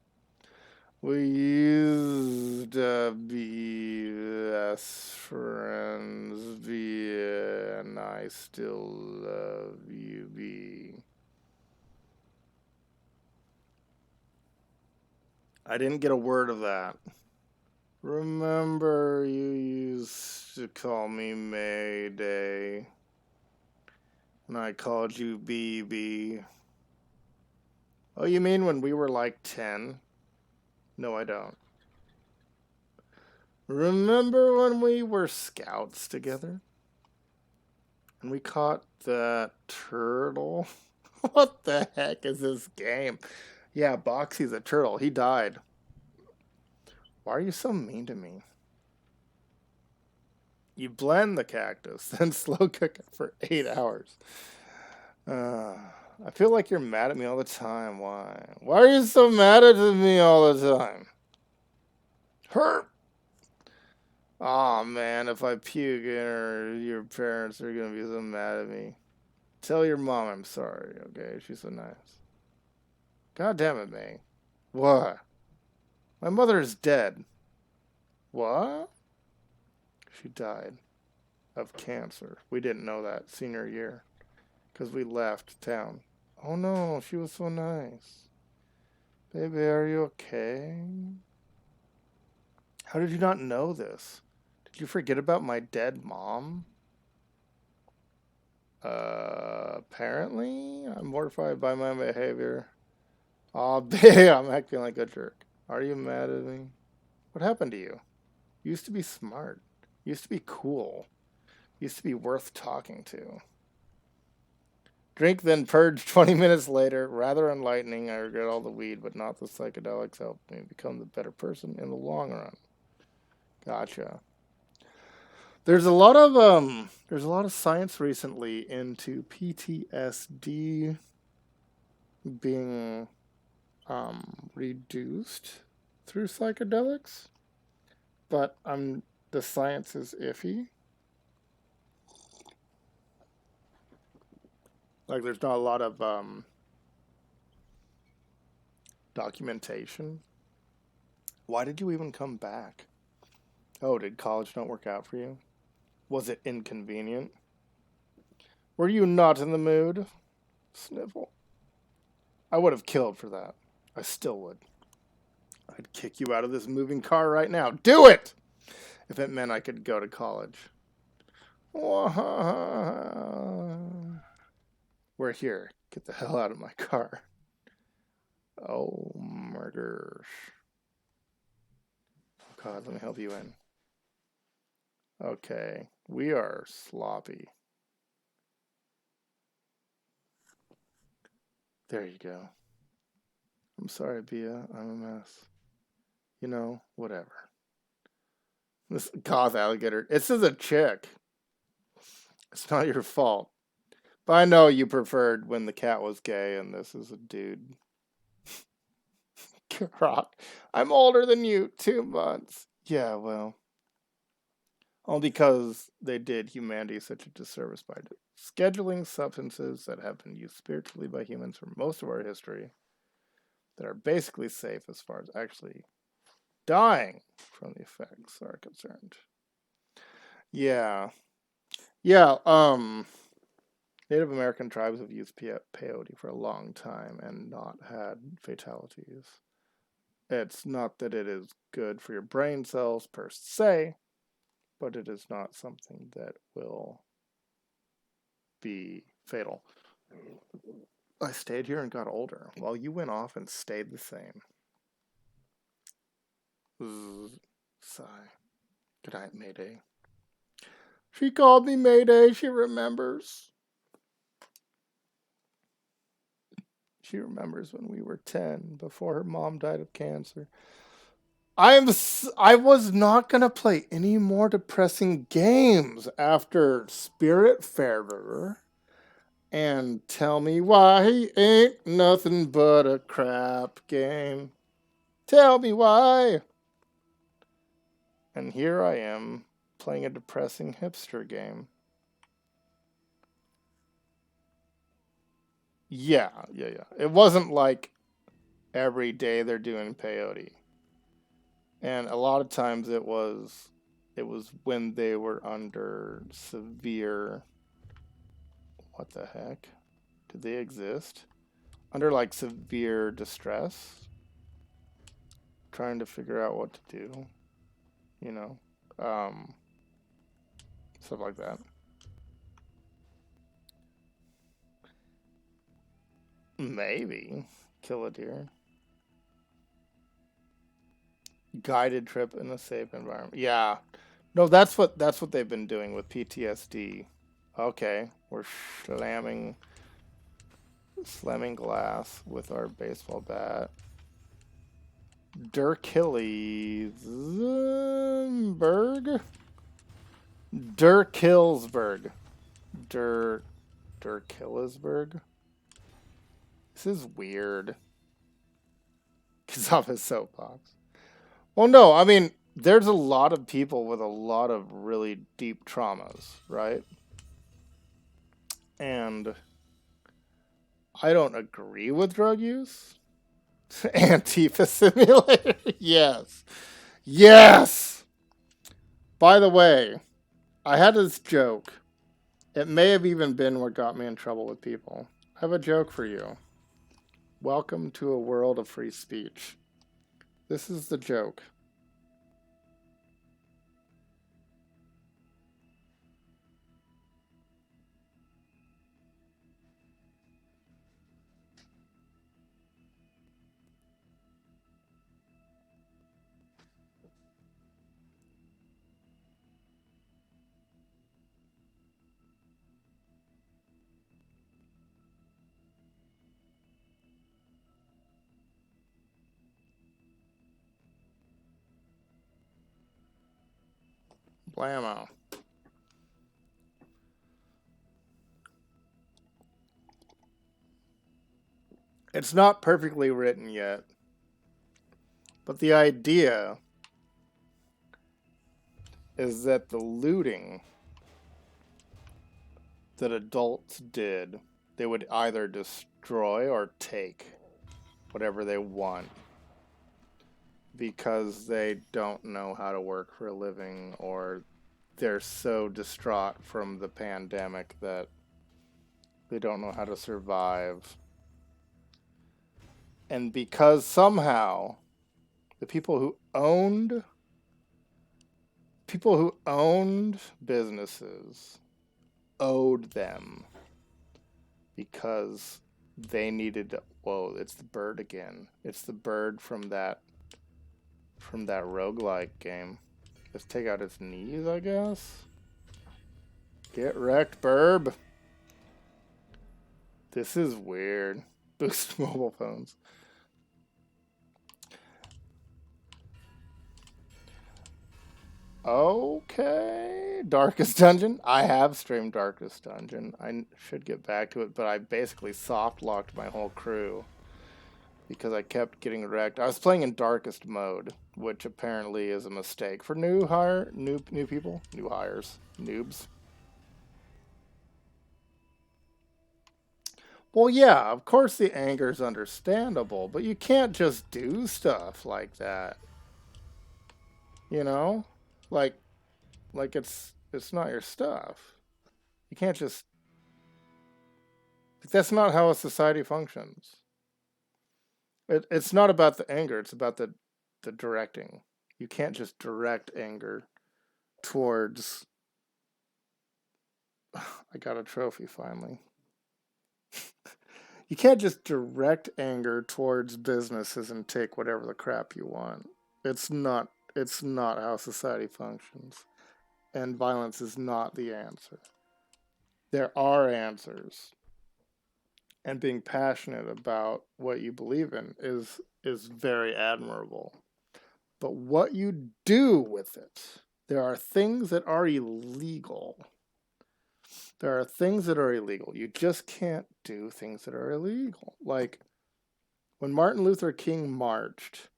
We used to be best friends, B, and I still love you, B. I didn't get a word of that. Remember you used to call me Mayday, and I called you BB. Oh, you mean when we were like 10? No, I don't. Remember when we were scouts together? And we caught that turtle? What the heck is this game? Yeah, Boxy's a turtle. He died. Why are you so mean to me? You blend the cactus, then slow cook it for 8 hours. I feel like you're mad at me all the time. Why? Why are you so mad at me all the time? Hurt! Aw, oh, man, if I puke your parents are gonna be so mad at me. Tell your mom I'm sorry, okay? She's so nice. God damn it, May. What? My mother is dead. What? She died of cancer. We didn't know that senior year because we left town. Oh no, she was so nice. Baby, are you okay? How did you not know this? Did you forget about my dead mom? Apparently, I'm mortified by my behavior. Aw, babe, I'm acting like a jerk. Are you mad at me? What happened to you? You used to be smart. You used to be cool. You used to be worth talking to. Drink, then purge 20 minutes later. Rather enlightening. I regret all the weed, but not the psychedelics helped me become the better person in the long run. Gotcha. There's a lot of science recently into PTSD being reduced through psychedelics, but the science is iffy. Like there's not a lot of documentation. Why did you even come back? Oh, did college not work out for you? Was it inconvenient? Were you not in the mood? Sniffle. I would have killed for that. I still would. I'd kick you out of this moving car right now. Do it! If it meant I could go to college. We're here. Get the hell out of my car. Oh, murders. Oh, God, let me help you in. Okay, we are sloppy. There you go. I'm sorry, Bia. I'm a mess. You know, whatever. This goth alligator. This is a chick. It's not your fault. But I know you preferred when the cat was gay and this is a dude. Rock. I'm older than you, 2 months. Yeah, well. All because they did humanity such a disservice by scheduling substances that have been used spiritually by humans for most of our history that are basically safe as far as actually dying from the effects are concerned. Yeah. Yeah, Native American tribes have used peyote for a long time and not had fatalities. It's not that it is good for your brain cells per se, but it is not something that will be fatal. I stayed here and got older, while you went off and stayed the same. Zzz, sigh. Good night, Mayday. She called me Mayday, she remembers. She remembers when we were 10, before her mom died of cancer. I was not gonna play any more depressing games after Spiritfarer and Tell Me Why He Ain't Nothing But a Crap Game. Tell me why. And here I am playing a depressing hipster game. Yeah. It wasn't like every day they're doing peyote. And a lot of times it was when they were under severe, what the heck? Did they exist? Under like severe distress, trying to figure out what to do, you know. Um Stuff like that. Maybe kill a deer. Guided trip in a safe environment. Yeah. No, that's what they've been doing with PTSD. Okay, we're slamming glass with our baseball bat. Dirkillisberg? Dirkilsberg. Dir Dirkillisberg? This is weird. Gets off his soapbox. Well, no, I mean, there's a lot of people with a lot of really deep traumas, right? And I don't agree with drug use. Antifa simulator? Yes. Yes! By the way, I had this joke. It may have even been what got me in trouble with people. I have a joke for you. Welcome to a world of free speech. This is the joke. Blammo. It's not perfectly written yet, but the idea is that the looting that adults did, they would either destroy or take whatever they want because they don't know how to work for a living, or they're so distraught from the pandemic that they don't know how to survive. And because somehow the people who owned businesses owed them because they needed to, whoa, it's the bird again. It's the bird from that roguelike game. Let's take out its knees, I guess. Get wrecked, burb. This is weird. Boost mobile phones. Okay, Darkest Dungeon. I have streamed Darkest Dungeon. I should get back to it, but I basically soft locked my whole crew because I kept getting wrecked. I was playing in Darkest mode, which apparently is a mistake for new people, new hires, noobs. Well, yeah, of course the anger's understandable, but you can't just do stuff like that. You know? Like it's not your stuff. You can't just, that's not how a society functions. It's not about the anger, it's about the directing. You can't just direct anger towards I got a trophy finally. You can't just direct anger towards businesses and take whatever the crap you want. It's not how society functions. And violence is not the answer. There are answers. And being passionate about what you believe in is very admirable. But what you do with it, there are things that are illegal. There are things that are illegal. You just can't do things that are illegal. Like when Martin Luther King marched,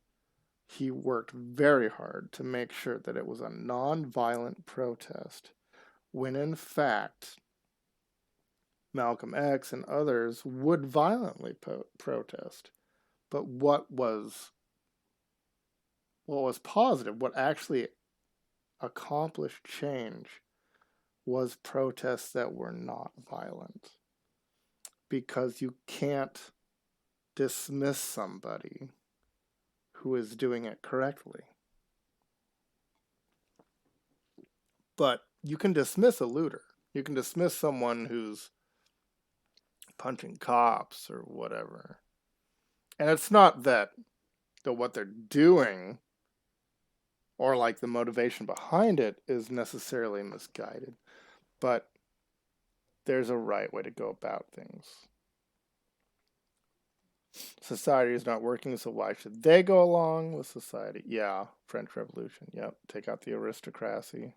he worked very hard to make sure that it was a non-violent protest, when in fact Malcolm X and others would violently protest. But what was positive, what actually accomplished change, was protests that were not violent. Because you can't dismiss somebody who is doing it correctly. But you can dismiss a looter. You can dismiss someone who's punching cops or whatever. And it's not that what they're doing or like the motivation behind it is necessarily misguided. But there's a right way to go about things. Society is not working, so why should they go along with society? Yeah, French Revolution. Yep, take out the aristocracy.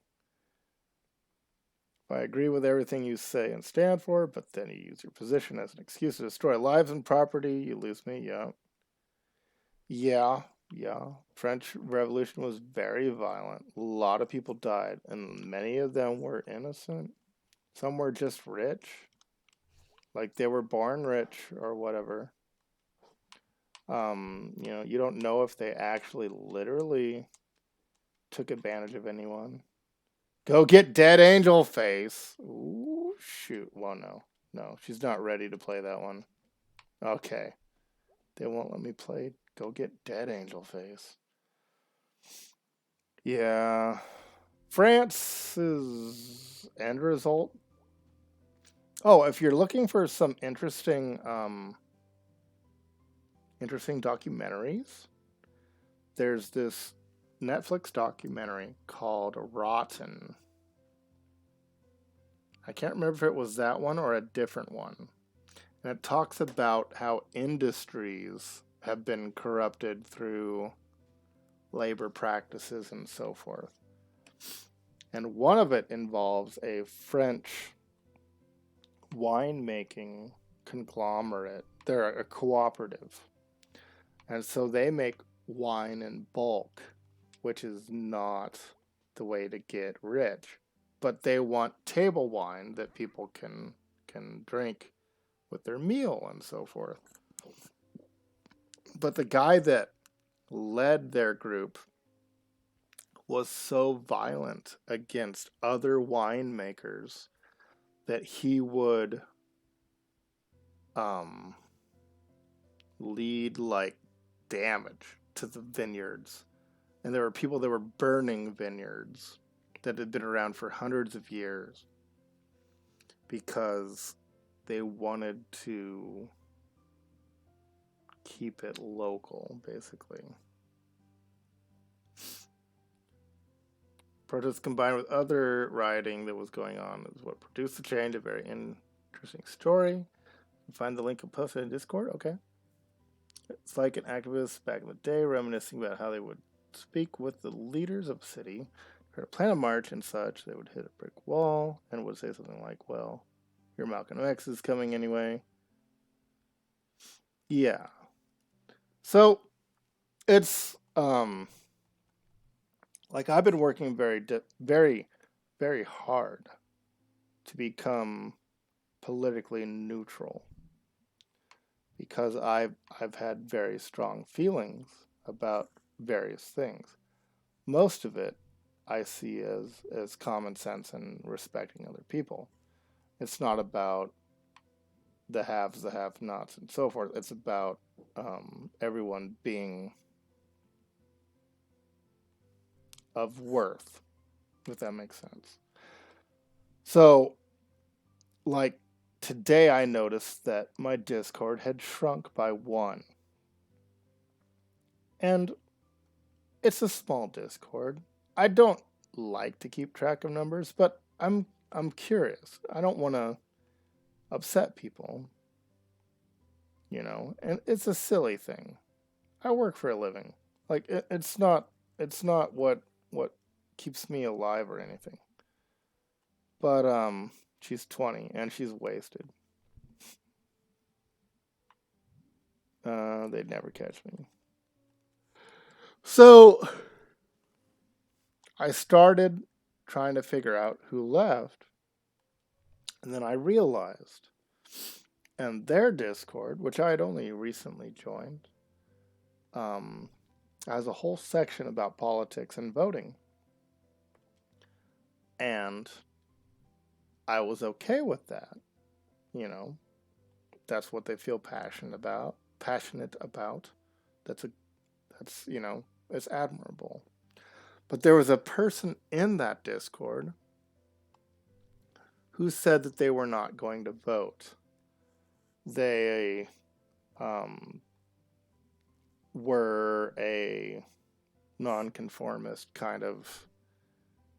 If I agree with everything you say and stand for, but then you use your position as an excuse to destroy lives and property, you lose me. Yeah. French Revolution was very violent. A lot of people died, and many of them were innocent. Some were just rich. Like they were born rich or whatever. You don't know if they actually literally took advantage of anyone. Go get Dead Angel Face. Ooh, shoot. Well, no, she's not ready to play that one. Okay. They won't let me play. Go get Dead Angel Face. Yeah. France's end result. Oh, if you're looking for some interesting documentaries, there's this Netflix documentary called Rotten. I can't remember if it was that one or a different one. And it talks about how industries have been corrupted through labor practices and so forth. And one of it involves a French winemaking conglomerate. They're a cooperative. And so they make wine in bulk, which is not the way to get rich. But they want table wine that people can drink with their meal and so forth. But the guy that led their group was so violent against other winemakers that he would lead like damage to the vineyards. And there were people that were burning vineyards that had been around for hundreds of years because they wanted to keep it local, basically. Protests combined with other rioting that was going on is what produced the change. A very interesting story. You find the link posted in Discord. Okay. It's like an activist back in the day reminiscing about how they would speak with the leaders of the city, try to plan a march and such. They would hit a brick wall and would say something like, well, your Malcolm X is coming anyway. Yeah. So it's like I've been working very, very hard to become politically neutral because I've had very strong feelings about various things. Most of it I see as common sense and respecting other people. It's not about the haves, the have-nots, and so forth. It's about everyone being of worth, if that makes sense. So, like, today I noticed that my Discord had shrunk by 1. And it's a small Discord. I don't like to keep track of numbers, but I'm curious. I don't want to upset people, and it's a silly thing. I work for a living. Like it's not what keeps me alive or anything. But she's 20 and she's wasted. They'd never catch me. So I started trying to figure out who left, and then I realized, and their Discord, which I had only recently joined, has a whole section about politics and voting. And I was okay with that. That's what they feel passionate about. That's it's admirable. But there was a person in that Discord who said that they were not going to vote. They were a nonconformist kind of,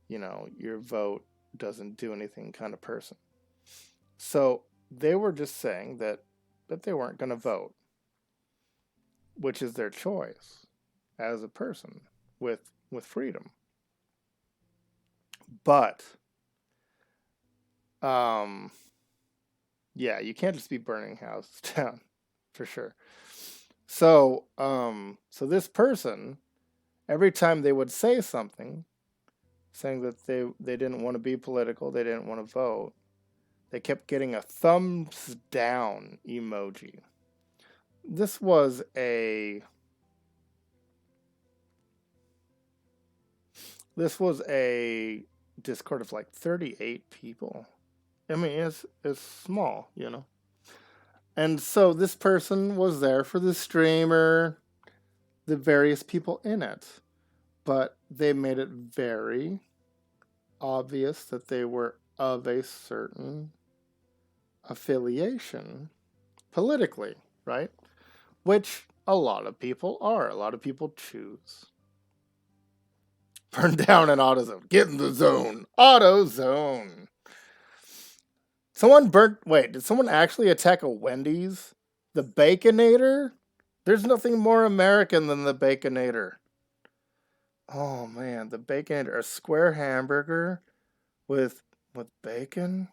your vote doesn't do anything kind of person. So they were just saying that they weren't going to vote, which is their choice as a person with freedom. But yeah, you can't just be burning houses down, for sure. So this person, every time they would say something, saying that they didn't want to be political, they didn't want to vote, they kept getting a thumbs down emoji. This was a Discord of like 38 people. I mean, it's small, And so this person was there for the streamer, the various people in it. But they made it very obvious that they were of a certain affiliation politically, right? Which a lot of people are. A lot of people choose. Burn down an AutoZone. Get in the zone. AutoZone. Did someone actually attack a Wendy's? The Baconator? There's nothing more American than the Baconator. Oh man, the Baconator, a square hamburger with bacon.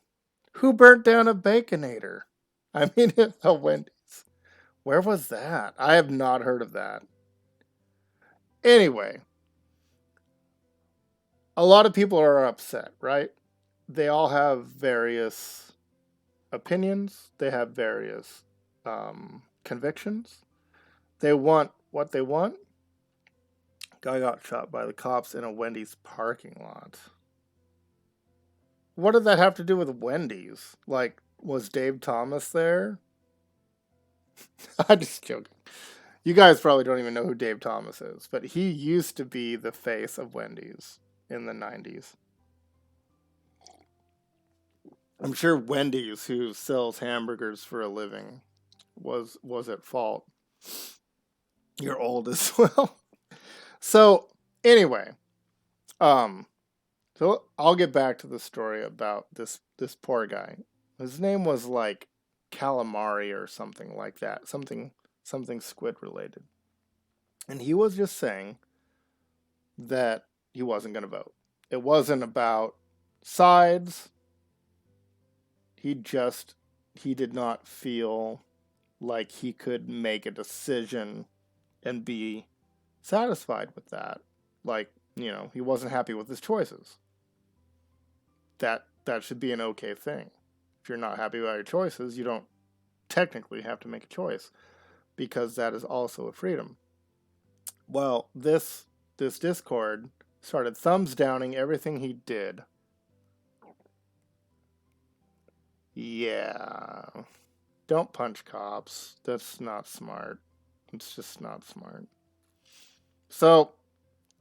Who burnt down a Baconator? I mean, a Wendy's. Where was that? I have not heard of that. Anyway, a lot of people are upset, right? They all have various opinions. They have various convictions. They want what they want. Guy got shot by the cops in a Wendy's parking lot. What did that have to do with Wendy's? Like, was Dave Thomas there? I'm just joking. You guys probably don't even know who Dave Thomas is, but he used to be the face of Wendy's in the 90s. I'm sure Wendy's, who sells hamburgers for a living, was at fault. You're old as well. So anyway, um, so I'll get back to the story about this poor guy. His name was like Calamari or something like that, something squid related, and he was just saying that he wasn't going to vote. It wasn't about sides. He did not feel like he could make a decision and be satisfied with that. Like, he wasn't happy with his choices. That should be an okay thing. If you're not happy about your choices, you don't technically have to make a choice because that is also a freedom. Well, this Discord started thumbs downing everything he did. Yeah. Don't punch cops. That's not smart. It's just not smart. So,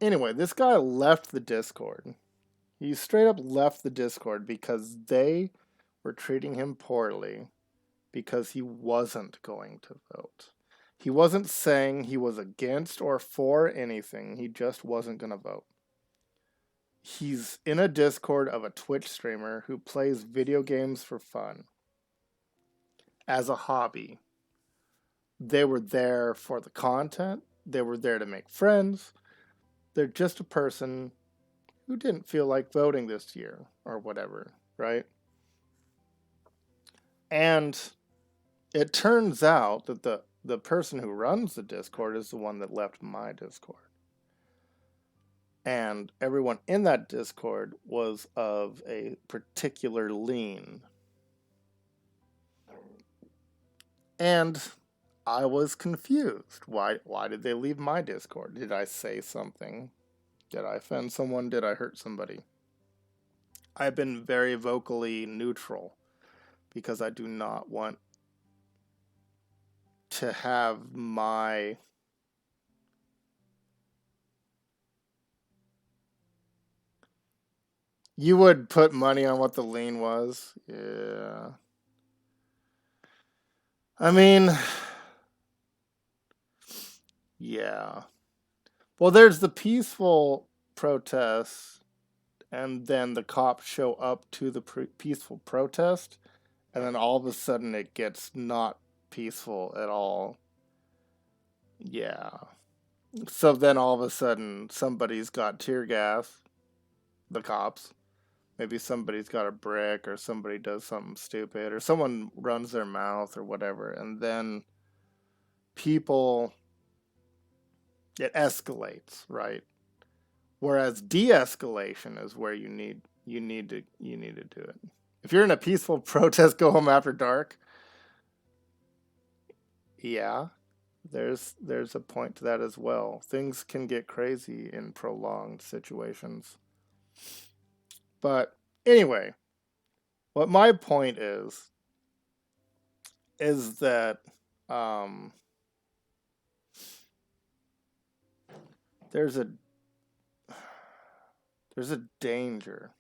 anyway, this guy left the Discord. He straight up left the Discord because they were treating him poorly because he wasn't going to vote. He wasn't saying he was against or for anything. He just wasn't going to vote. He's in a Discord of a Twitch streamer who plays video games for fun as a hobby. They were there for the content. They were there to make friends. They're just a person who didn't feel like voting this year or whatever, right? And it turns out that the person who runs the Discord is the one that left my Discord. And everyone in that Discord was of a particular lean. And I was confused. Why did they leave my Discord? Did I say something? Did I offend someone? Did I hurt somebody? I've been very vocally neutral because I do not want to have my You would put money on what the lean was? Yeah. I mean, yeah. Well, there's the peaceful protests, and then the cops show up to the peaceful protest, and then all of a sudden it gets not peaceful at all. Yeah. So then all of a sudden somebody's got tear gas, the cops. Maybe somebody's got a brick or somebody does something stupid or someone runs their mouth or whatever, and then people, it escalates, right? Whereas de-escalation is where you need to do it. If you're in a peaceful protest, go home after dark. Yeah, there's a point to that as well. Things can get crazy in prolonged situations. But anyway, what my point is that um, there's a there's a danger.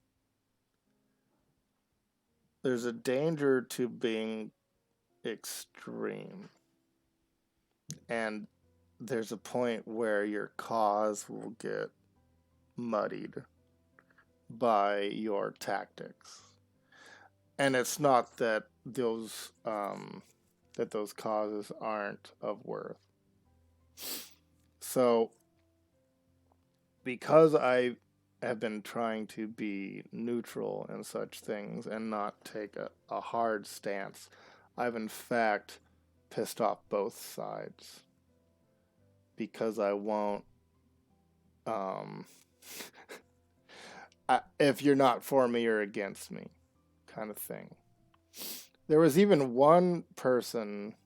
There's a danger to being extreme. And there's a point where your cause will get muddied by your tactics. And it's not that those causes aren't of worth. So because I have been trying to be neutral in such things and not take a hard stance, I've in fact pissed off both sides because I won't, um, if you're not for me, you're against me, kind of thing. There was even one person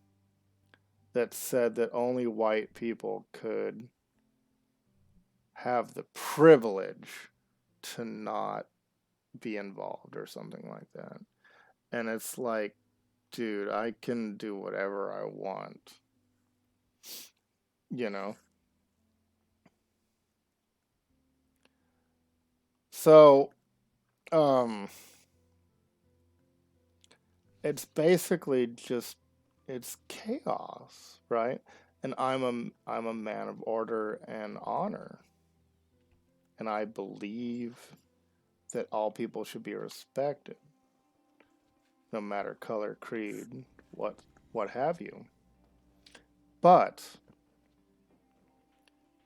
that said that only white people could have the privilege to not be involved or something like that. And it's like, dude, I can do whatever I want, you know? So, um, it's basically just, it's chaos, right? And I'm a man of order and honor. And I believe that all people should be respected, no matter color, creed, what have you. But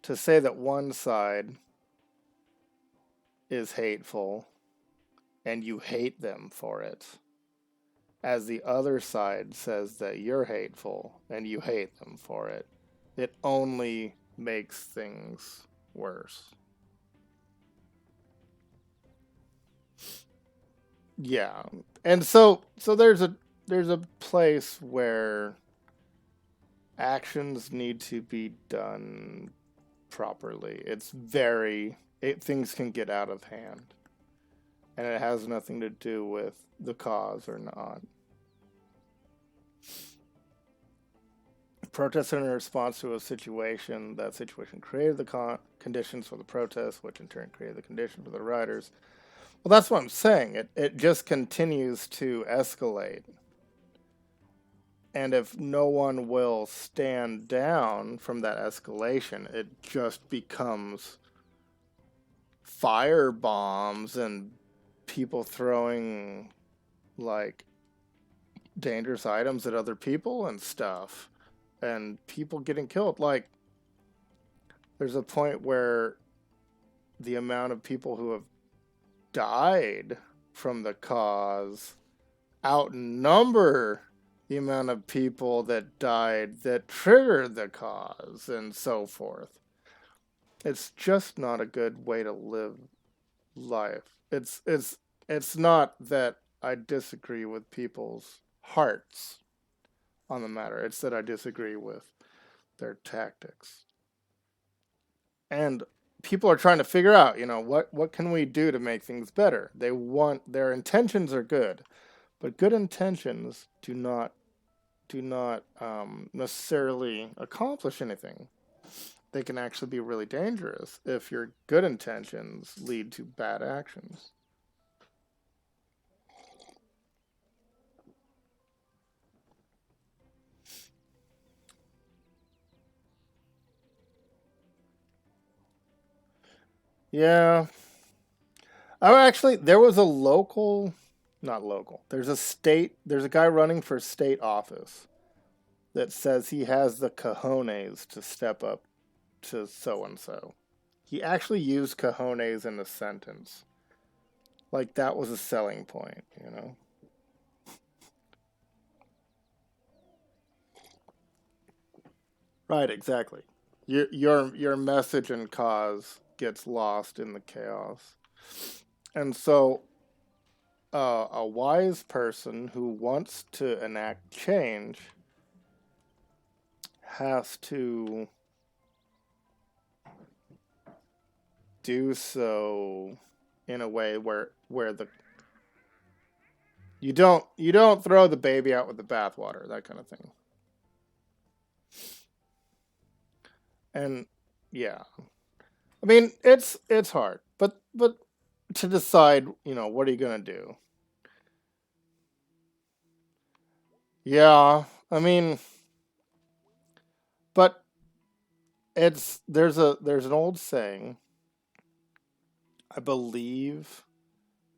to say that one side is hateful and you hate them for it, as the other side says that you're hateful and you hate them for it, it only makes things worse. Yeah. And so there's a place where actions need to be done properly. Things can get out of hand, and it has nothing to do with the cause or not. Protests are in response to a situation. That situation created the conditions for the protests, which in turn created the conditions for the rioters. Well, that's what I'm saying. It just continues to escalate. And if no one will stand down from that escalation, it just becomes fire bombs and people throwing like dangerous items at other people and stuff, and people getting killed. Like, there's a point where the amount of people who have died from the cause outnumber the amount of people that died that triggered the cause and so forth. It's just not a good way to live life. It's not that I disagree with people's hearts on the matter. It's that I disagree with their tactics. And people are trying to figure out, what can we do to make things better? Their intentions are good, but good intentions do not necessarily accomplish anything. They can actually be really dangerous if your good intentions lead to bad actions. Yeah. Oh, actually, there was a not local. There's a guy running for state office that says he has the cojones to step up to so and so. He actually used cojones in the sentence. Like that was a selling point. Right, exactly. Your message and cause gets lost in the chaos. And so a wise person who wants to enact change has to do so in a way where the you don't throw the baby out with the bathwater, that kind of thing. And yeah, I mean it's hard, but to decide, what are you gonna do? Yeah, I mean, but there's an old saying. I believe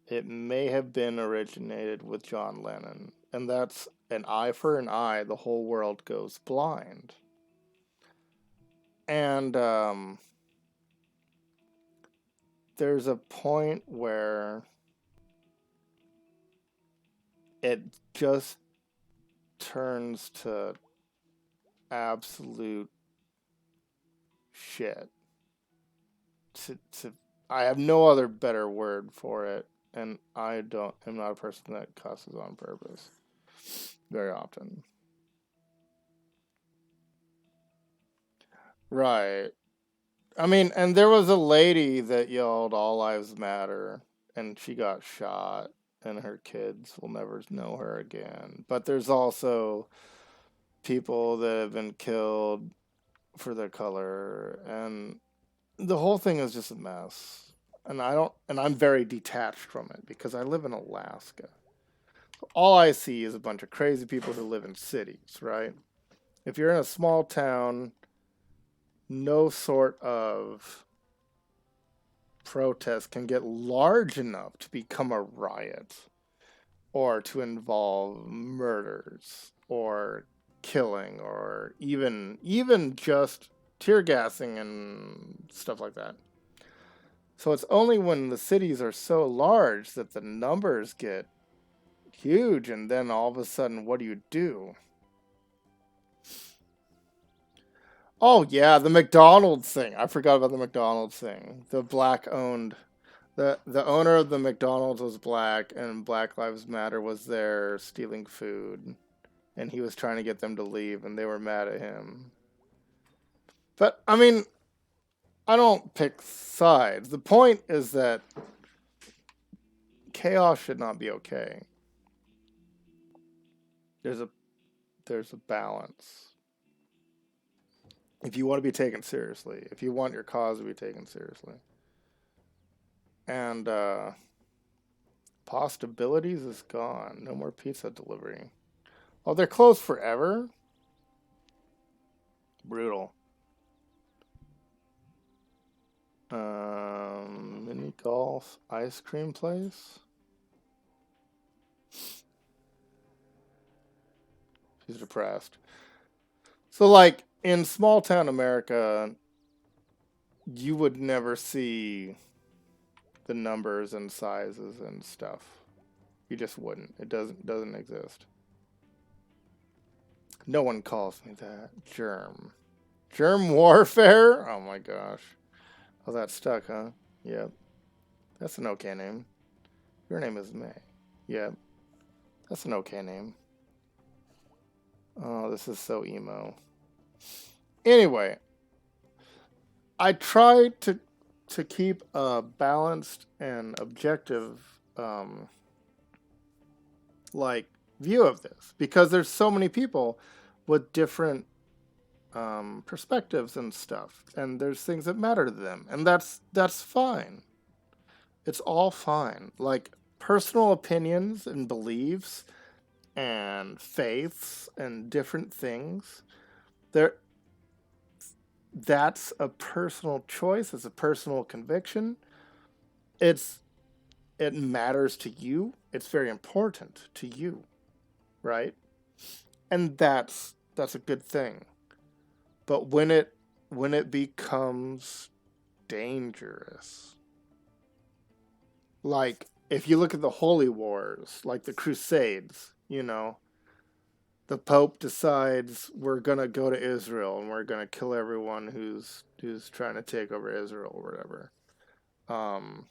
it may have been originated with John Lennon, and that's an eye for an eye, the whole world goes blind. And there's a point where it just turns to absolute shit. To I have no other better word for it, and I'm not a person that cusses on purpose very often. Right. I mean, and there was a lady that yelled "All Lives Matter," and she got shot, and her kids will never know her again. But there's also people that have been killed for their color, and the whole thing is just a mess. And I'm very detached from it because I live in Alaska. All I see is a bunch of crazy people who live in cities, right? If you're in a small town, no sort of protest can get large enough to become a riot or to involve murders or killing or even just tear gassing and stuff like that. So it's only when the cities are so large that the numbers get huge, and then all of a sudden, what do? Oh yeah, the McDonald's thing. I forgot about the McDonald's thing. The black owned the owner of the McDonald's was black, and Black Lives Matter was there stealing food, and he was trying to get them to leave, and they were mad at him. But I mean, I don't pick sides. The point is that chaos should not be okay. There's a there's a balance. If you want to be taken seriously, if you want your cause to be taken seriously. And Possibilities is gone. No more pizza delivery. Oh, they're closed forever? Brutal. Mini golf ice cream place? She's depressed. So, like, in small town America, you would never see the numbers and sizes and stuff. You just wouldn't. It doesn't exist. No one calls me that. Germ. Germ warfare? Oh my gosh. Oh, that's stuck, huh? Yep. That's an okay name. Your name is May. Yep. That's an okay name. Oh, this is so emo. Anyway, I try to keep a balanced and objective like view of this because there's so many people with different perspectives and stuff, and there's things that matter to them, and that's fine. It's all fine. Like personal opinions and beliefs and faiths and different things. There, that's a personal choice. It's a personal conviction. It's it matters to you. It's very important to you, right? And that's a good thing. But when it becomes dangerous, like if you look at the holy wars, like the Crusades, the Pope decides we're gonna go to Israel and we're gonna kill everyone who's trying to take over Israel or whatever. Um,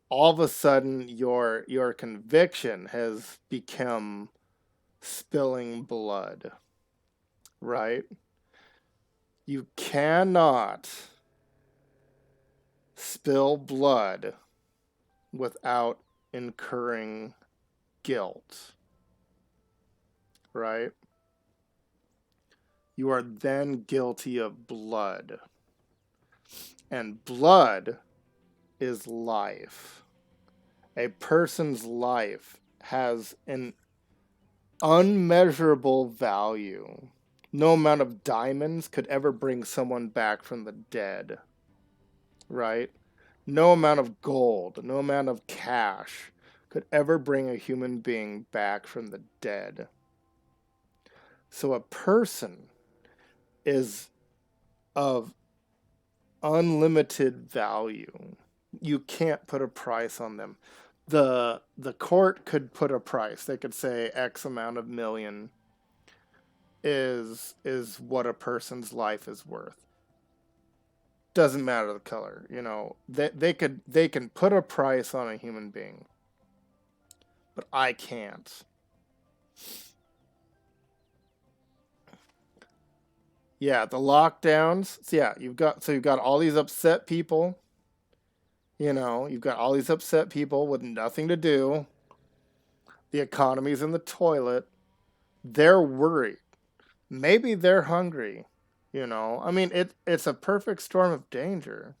all of a sudden, your conviction has become spilling blood, right? You cannot spill blood without incurring guilt, right? You are then guilty of blood. And blood is life. A person's life has an unmeasurable value. No amount of diamonds could ever bring someone back from the dead, right? No amount of gold, no amount of cash could ever bring a human being back from the dead. So a person is of unlimited value. You can't put a price on them. The court could put a price. They could say X amount of million is what a person's life is worth. Doesn't matter the color, you know. They can put a price on a human being, but I can't. Yeah, the lockdowns. So yeah, you've got all these upset people, you know, you've got all these upset people with nothing to do. The economy's in the toilet. They're worried. Maybe they're hungry, you know. I mean, it's a perfect storm of danger.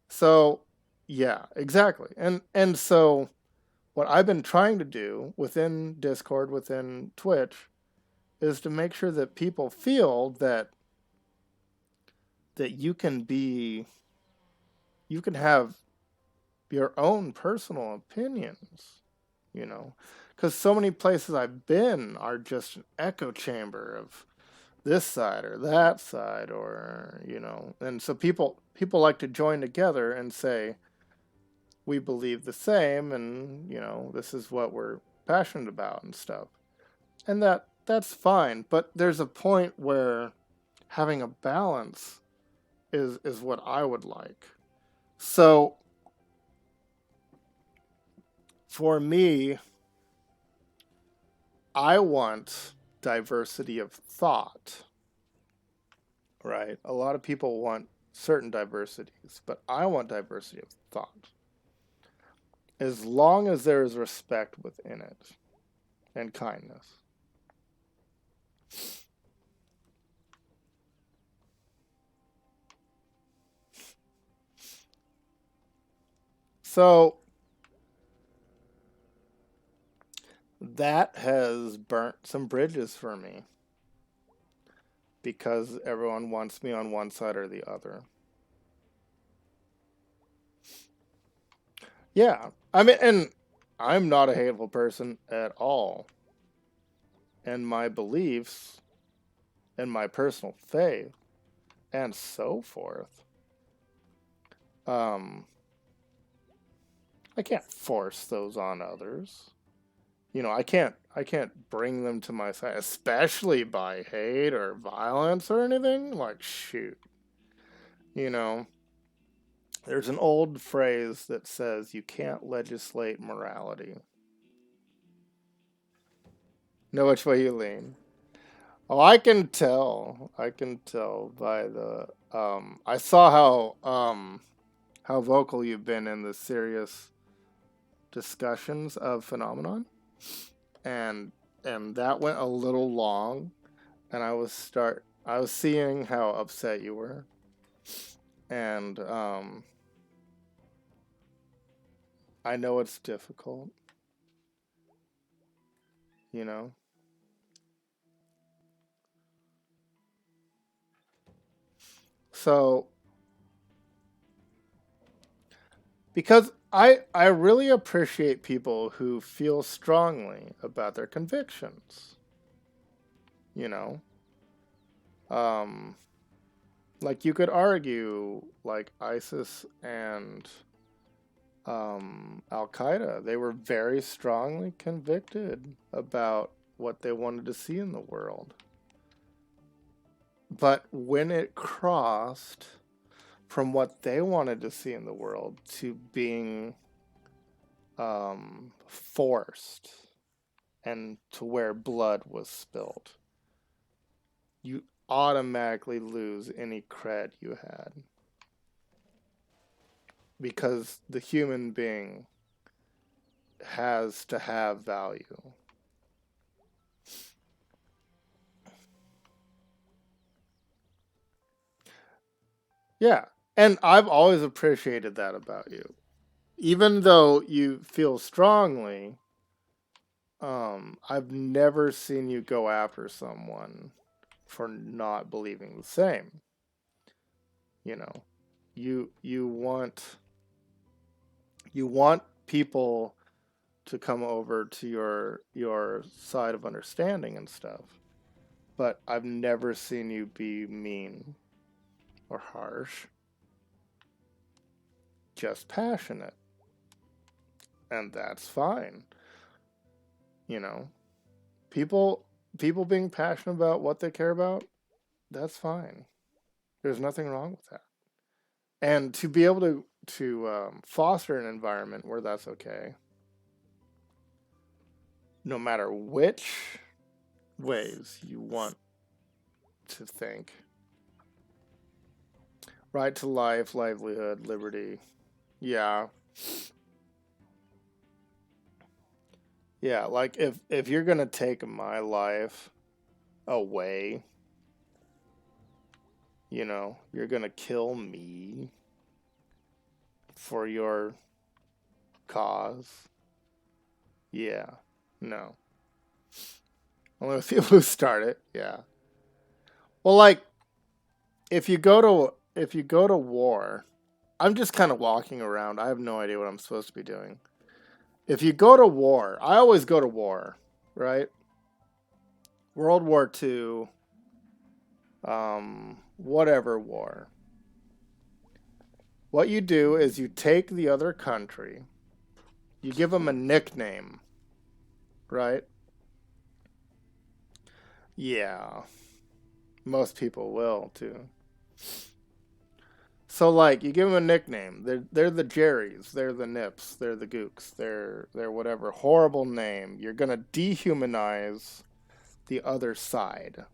So, yeah, exactly. And so what I've been trying to do within Discord, within Twitch, is to make sure that people feel that you can have your own personal opinions, you know, because so many places I've been are just an echo chamber of this side or that side, or you know, and so people like to join together and say we believe the same, and you know, this is what we're passionate about and stuff, and that's fine, but there's a point where having a balance is what I would like. So for me, I want diversity of thought, right? A lot of people want certain diversities, but I want diversity of thought. As long as there is respect within it and kindness. So that has burnt some bridges for me because everyone wants me on one side or the other. Yeah. I mean, and I'm not a hateful person at all. And my beliefs and my personal faith and so forth. Um, I can't force those on others. You know, I can't bring them to my side, especially by hate or violence or anything. Like shoot. You know, there's an old phrase that says you can't legislate morality. Know which way you lean. Oh, I can tell. I can tell by the I saw how vocal you've been in the serious discussions of phenomenon, and that went a little long, and I was seeing how upset you were, and I know it's difficult, you know. So because I really appreciate people who feel strongly about their convictions, you know. Um, like you could argue like ISIS and Al Qaeda, they were very strongly convicted about what they wanted to see in the world. But when it crossed from what they wanted to see in the world to being forced and to where blood was spilled, you automatically lose any cred you had because the human being has to have value. Yeah. And I've always appreciated that about you. Even though you feel strongly, I've never seen you go after someone for not believing the same. You know, you want people to come over to your side of understanding and stuff. But I've never seen you be mean or harsh, just passionate. And that's fine. You know, people people being passionate about what they care about, that's fine. There's nothing wrong with that. And to be able to foster an environment where that's okay, no matter which ways you want to think. Right to life, livelihood, liberty. Yeah. Yeah, like if you're going to take my life away, you're going to kill me for your cause. Yeah. No. Only the people who start it. Yeah. Well, like if you go to war, I'm just kind of walking around. I have no idea what I'm supposed to be doing. If you go to war, I always go to war, right? World War II, whatever war. What you do is you take the other country, you give them a nickname, right? Yeah, most people will too. So like you give them a nickname. They're the Jerrys, they're the Nips, they're the Gooks, they're whatever horrible name. You're gonna dehumanize the other side.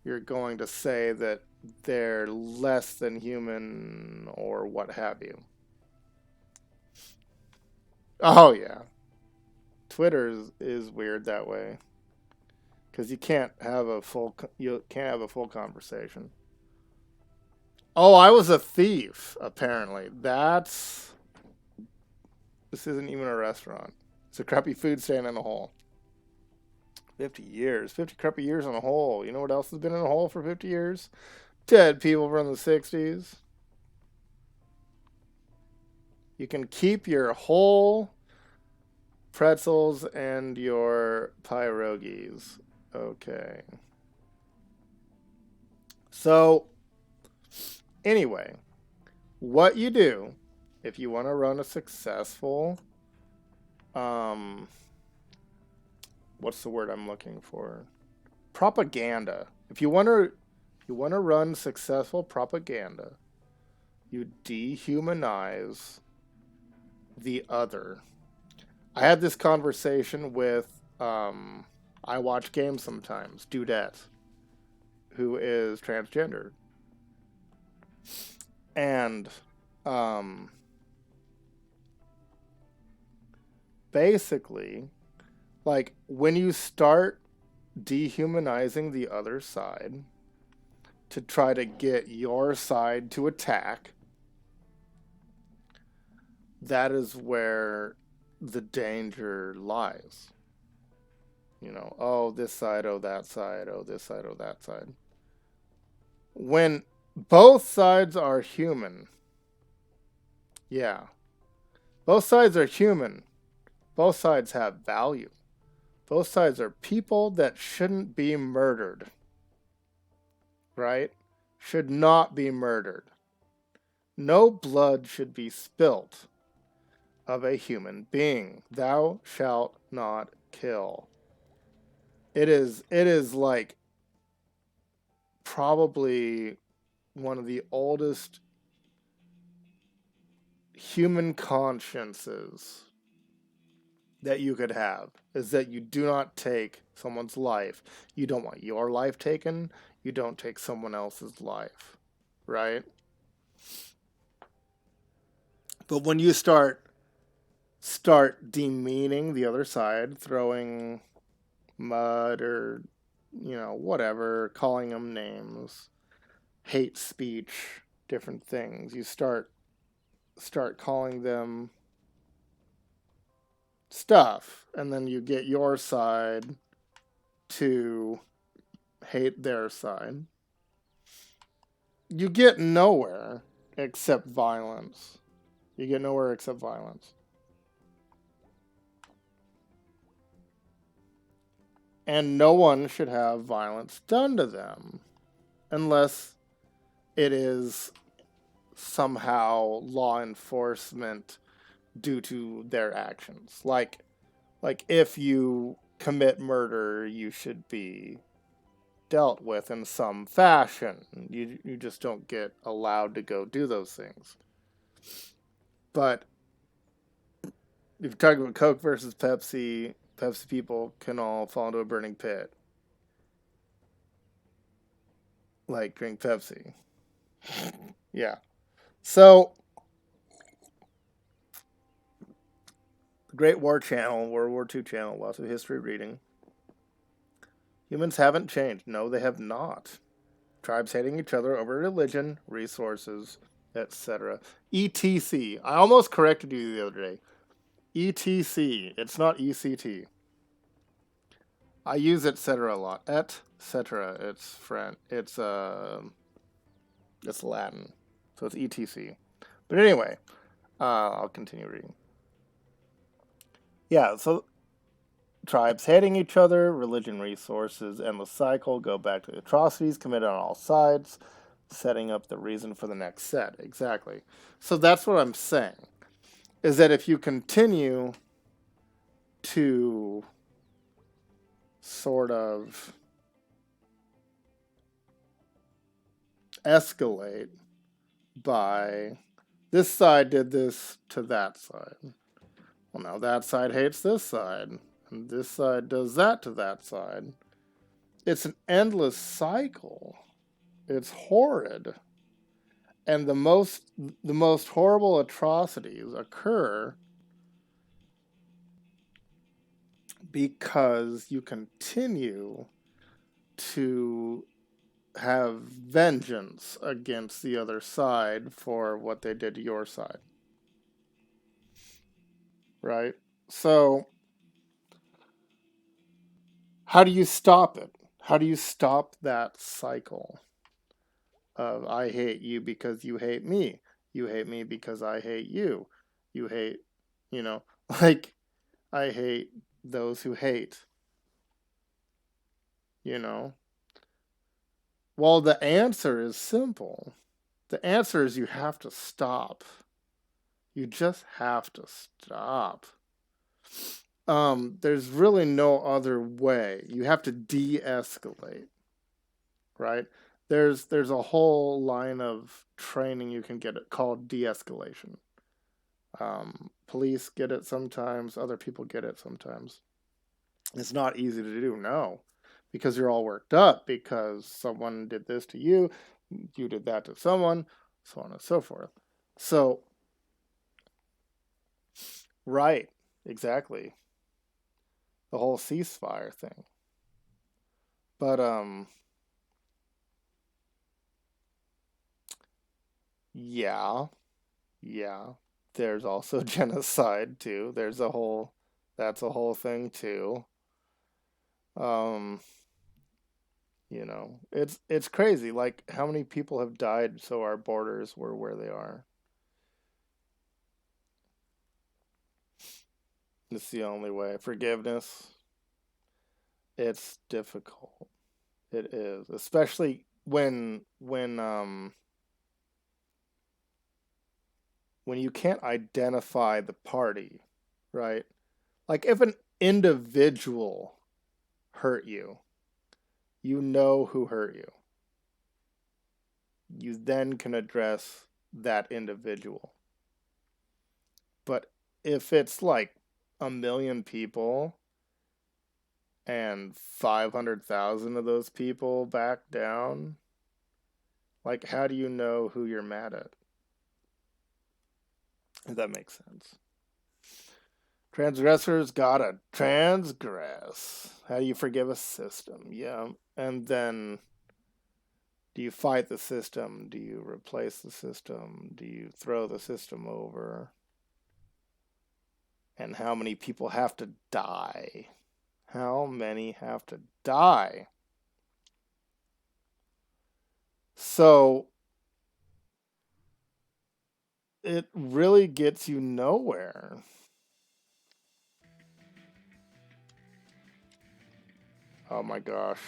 You're going to say that they're less than human or what have you. Oh yeah, Twitter is weird that way because you can't have a full conversation. Oh, I was a thief. Apparently, this isn't even a restaurant. It's a crappy food stand in a hole. 50 years, 50 crappy years in a hole. You know what else has been in a hole for 50 years? Dead people from the '60s. You can keep your whole pretzels and your pierogies. Okay. So, anyway, what you do if you want to run a successful, um, what's the word I'm looking for? Propaganda. If you want to run successful propaganda, you dehumanize the other. I had this conversation with I watch games sometimes, Dudette, who is transgender. And um, basically, like when you start dehumanizing the other side to try to get your side to attack, that is where the danger lies. Oh, this side, oh, that side, oh, this side, oh, that side. When both sides are human, yeah, both sides are human, both sides have value. Both sides are people that shouldn't be murdered, right? Should not be murdered. No blood should be spilt of a human being. Thou shalt not kill. It is like probably one of the oldest human consciences that you could have is that you do not take someone's life. You don't want your life taken. You don't take someone else's life, right? But when you start demeaning the other side, throwing mud or whatever, calling them names, hate speech, different things, you start calling them stuff, and then you get your side to hate their side. You get nowhere except violence. You get nowhere except violence. And no one should have violence done to them unless it is somehow law enforcement due to their actions. Like if you commit murder, you should be dealt with in some fashion. You just don't get allowed to go do those things. But if you're talking about Coke versus Pepsi, Pepsi people can all fall into a burning pit. Like drink Pepsi. Yeah. So the Great War Channel, World War II channel, lots of history reading. Humans haven't changed. No, they have not. Tribes hating each other over religion, resources, etc. ETC. I almost corrected you the other day. ETC. It's not ECT. I use etc. a lot. Etc. It's French. It's Latin, so it's ETC. But anyway, I'll continue reading. Yeah. So tribes hating each other, religion, resources, endless cycle. Go back to the atrocities committed on all sides, setting up the reason for the next set. Exactly. So that's what I'm saying. Is that if you continue to sort of escalate by this side did this to that side. Well, now that side hates this side, and this side does that to that side. It's an endless cycle. It's horrid. And the most horrible atrocities occur because you continue to have vengeance against the other side for what they did to your side. Right? So, how do you stop it? How do you stop that cycle of I hate you because you hate me? You hate me because I hate you. You hate, you know, like I hate those who hate, you know? Well, the answer is simple. The answer is you have to stop. You just have to stop. There's really no other way. You have to de-escalate, right? There's a whole line of training you can get it called de-escalation. Police get it sometimes. Other people get it sometimes. It's not easy to do, no, because you're all worked up because someone did this to you, you did that to someone, so on and so forth. So, right, exactly. The whole ceasefire thing. But yeah, yeah. There's also genocide too. That's a whole thing too. Um, it's crazy like how many people have died so our borders were where they are. It's the only way. Forgiveness, it's difficult. It is, especially when you can't identify the party, right? Like if an individual hurt you, you know who hurt you. You then can address that individual. But if it's like a million people and 500,000 of those people back down, like how do you know who you're mad at? If that makes sense. Transgressors gotta transgress. How do you forgive a system? Yeah. And then do you fight the system? Do you replace the system? Do you throw the system over? And how many people have to die? How many have to die? So it really gets you nowhere. Oh my gosh.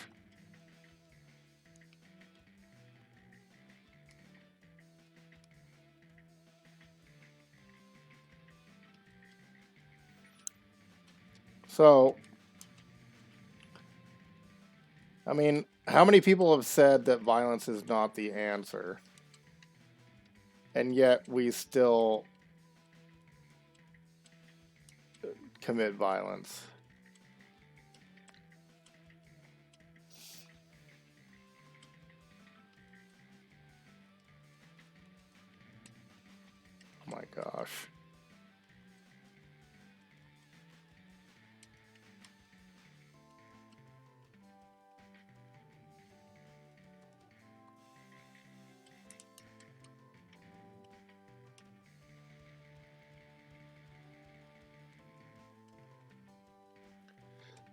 So, I mean, how many people have said that violence is not the answer? And yet we still commit violence. Oh my gosh.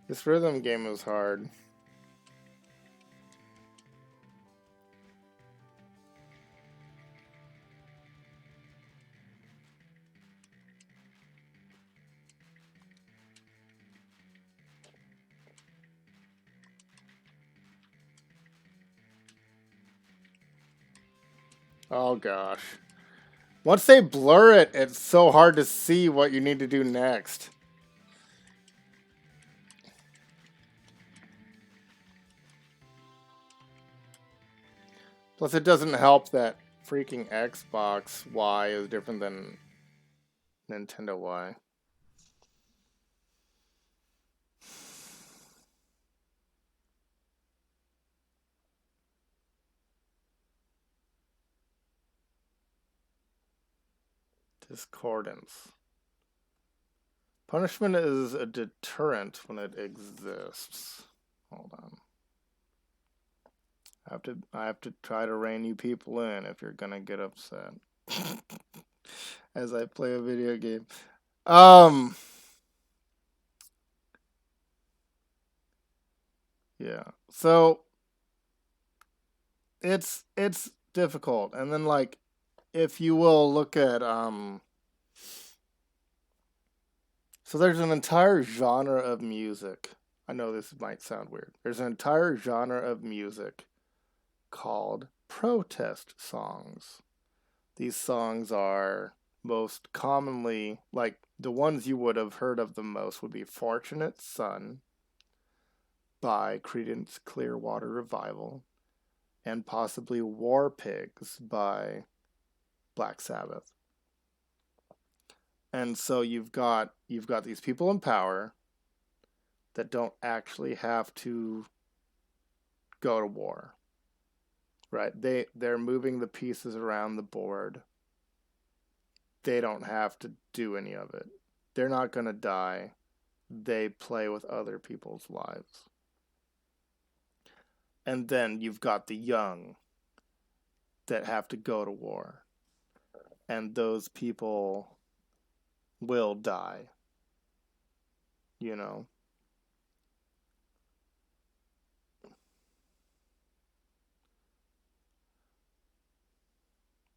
This rhythm game is hard. Oh gosh. Once they blur it, it's so hard to see what you need to do next. Plus, it doesn't help that freaking Xbox Y is different than Nintendo Y. Discordance. Punishment is a deterrent when it exists. Hold on. I have to try to rein you people in if you're gonna get upset. As I play a video game. Yeah. So it's difficult. And then like if you will look at so there's an entire genre of music. I know this might sound weird. There's an entire genre of music called protest songs. These songs are most commonly, like the ones you would have heard of the most would be Fortunate Son by Creedence Clearwater Revival and possibly War Pigs by Black Sabbath. And so you've got these people in power that don't actually have to go to war. Right? They're moving the pieces around the board. They don't have to do any of it. They're not going to die. They play with other people's lives. And then you've got the young that have to go to war. And those people will die. You know?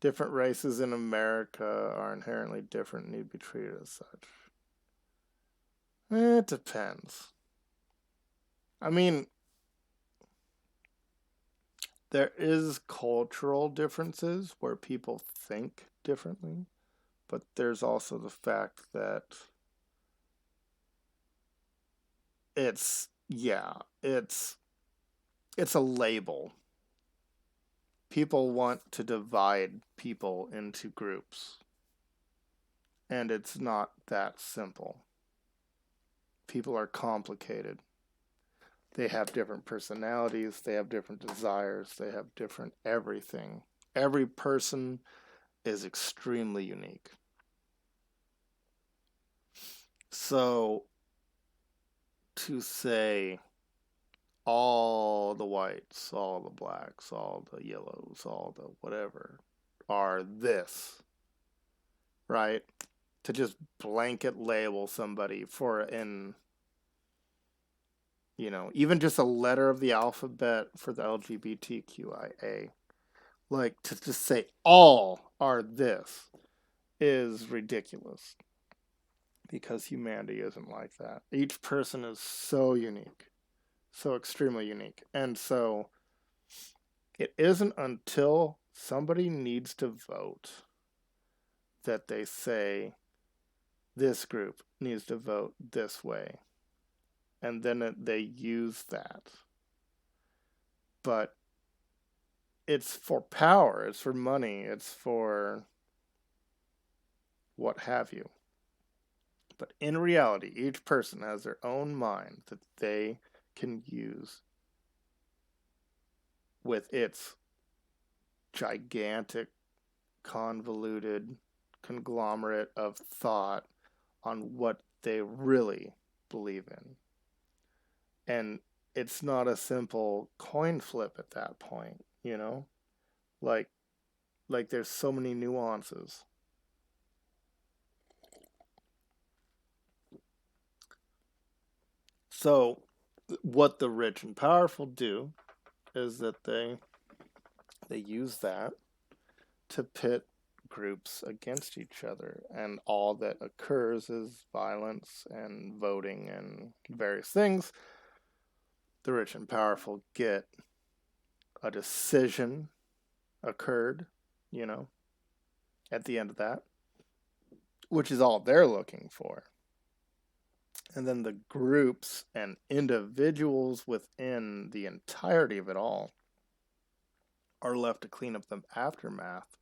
Different races in America are inherently different and need to be treated as such. It depends. I mean, there is cultural differences where people think differently, but there's also the fact that it's yeah, it's a label. People want to divide people into groups, and it's not that simple. People are complicated. They have different personalities, they have different desires, they have different everything. Every person is extremely unique. So to say all the whites, all the blacks, all the yellows, all the whatever are this, right? To just blanket label somebody for an, even just a letter of the alphabet for the LGBTQIA, like to just say all are this is ridiculous because humanity isn't like that. Each person is so unique, so extremely unique. And so it isn't until somebody needs to vote that they say this group needs to vote this way. and then they use that. But it's for power, it's for money, it's for what have you. But in reality, each person has their own mind that they can use with its gigantic, convoluted conglomerate of thought on what they really believe in. And it's not a simple coin flip at that point, you know? Like there's so many nuances. So what the rich and powerful do is that they use that to pit groups against each other, and all that occurs is violence and voting and various things. The rich and powerful get a decision occurred, you know, at the end of that, which is all they're looking for. And then the groups and individuals within the entirety of it all are left to clean up the aftermath,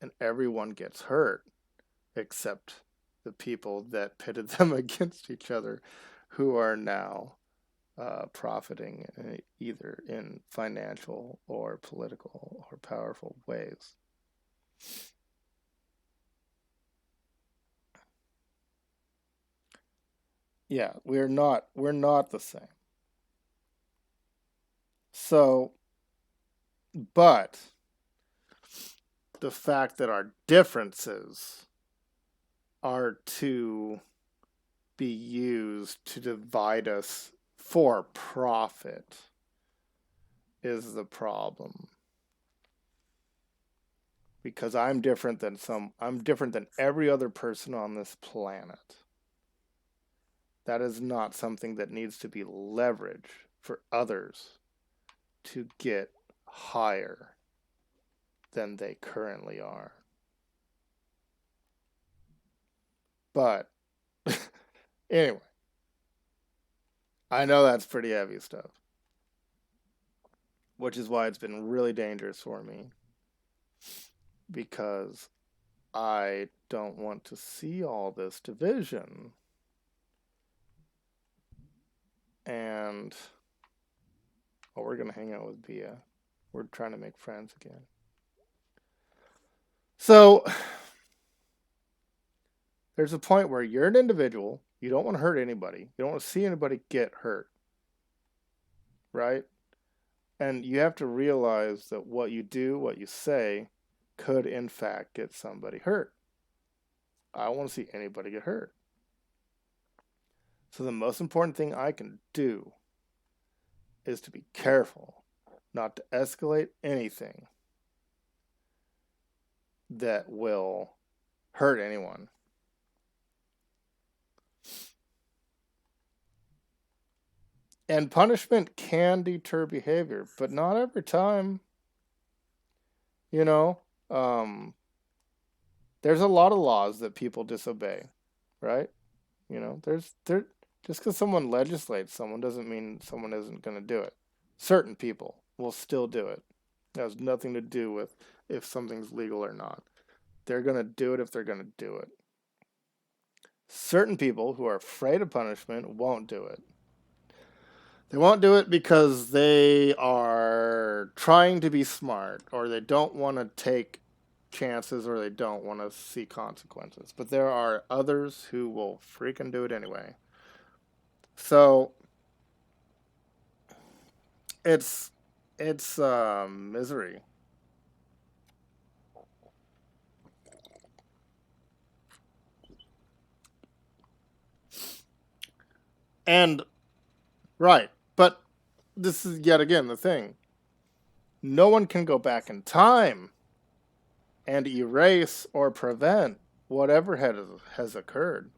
and everyone gets hurt except the people that pitted them against each other, who are now profiting either in financial or political or powerful ways. Yeah, we're not the same. So, but the fact that our differences are to be used to divide us for profit is the problem. Because I'm different than every other person on this planet. That is not something that needs to be leveraged for others to get higher than they currently are. But anyway, I know that's pretty heavy stuff, which is why it's been really dangerous for me, because I don't want to see all this division. And we're going to hang out with Bia. We're trying to make friends again. So there's a point where you're an individual. You don't want to hurt anybody. You don't want to see anybody get hurt. Right? And you have to realize that what you do, what you say, could in fact get somebody hurt. I don't want to see anybody get hurt. So the most important thing I can do is to be careful not to escalate anything that will hurt anyone. And punishment can deter behavior, but not every time. You know, there's a lot of laws that people disobey, right? You know, just because someone legislates someone doesn't mean someone isn't going to do it. Certain people will still do it. It has nothing to do with if something's legal or not. They're going to do it if they're going to do it. Certain people who are afraid of punishment won't do it. They won't do it because they are trying to be smart, or they don't want to take chances, or they don't want to see consequences. But there are others who will freaking do it anyway. So it's misery. And right, but this is yet again the thing. No one can go back in time and erase or prevent whatever has occurred.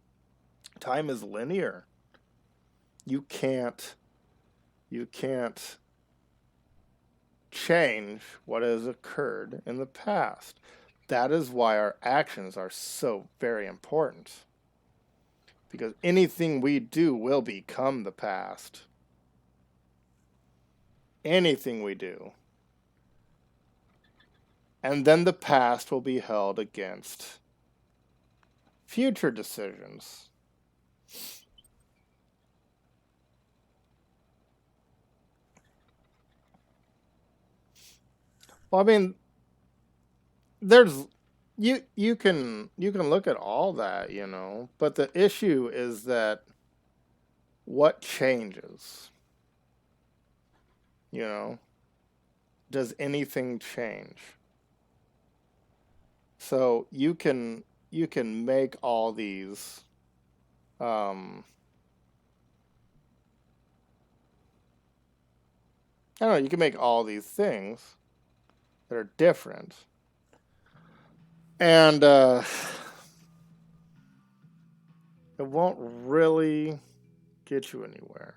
Time is linear. You can't change what has occurred in the past. That is why our actions are so very important. Because anything we do will become the past. Anything we do. And then the past will be held against future decisions. Well, I mean, there's you can look at all that, but the issue is that what changes? You know, does anything change? So you can make all these I don't know, you can make all these things that are different. And it won't really get you anywhere.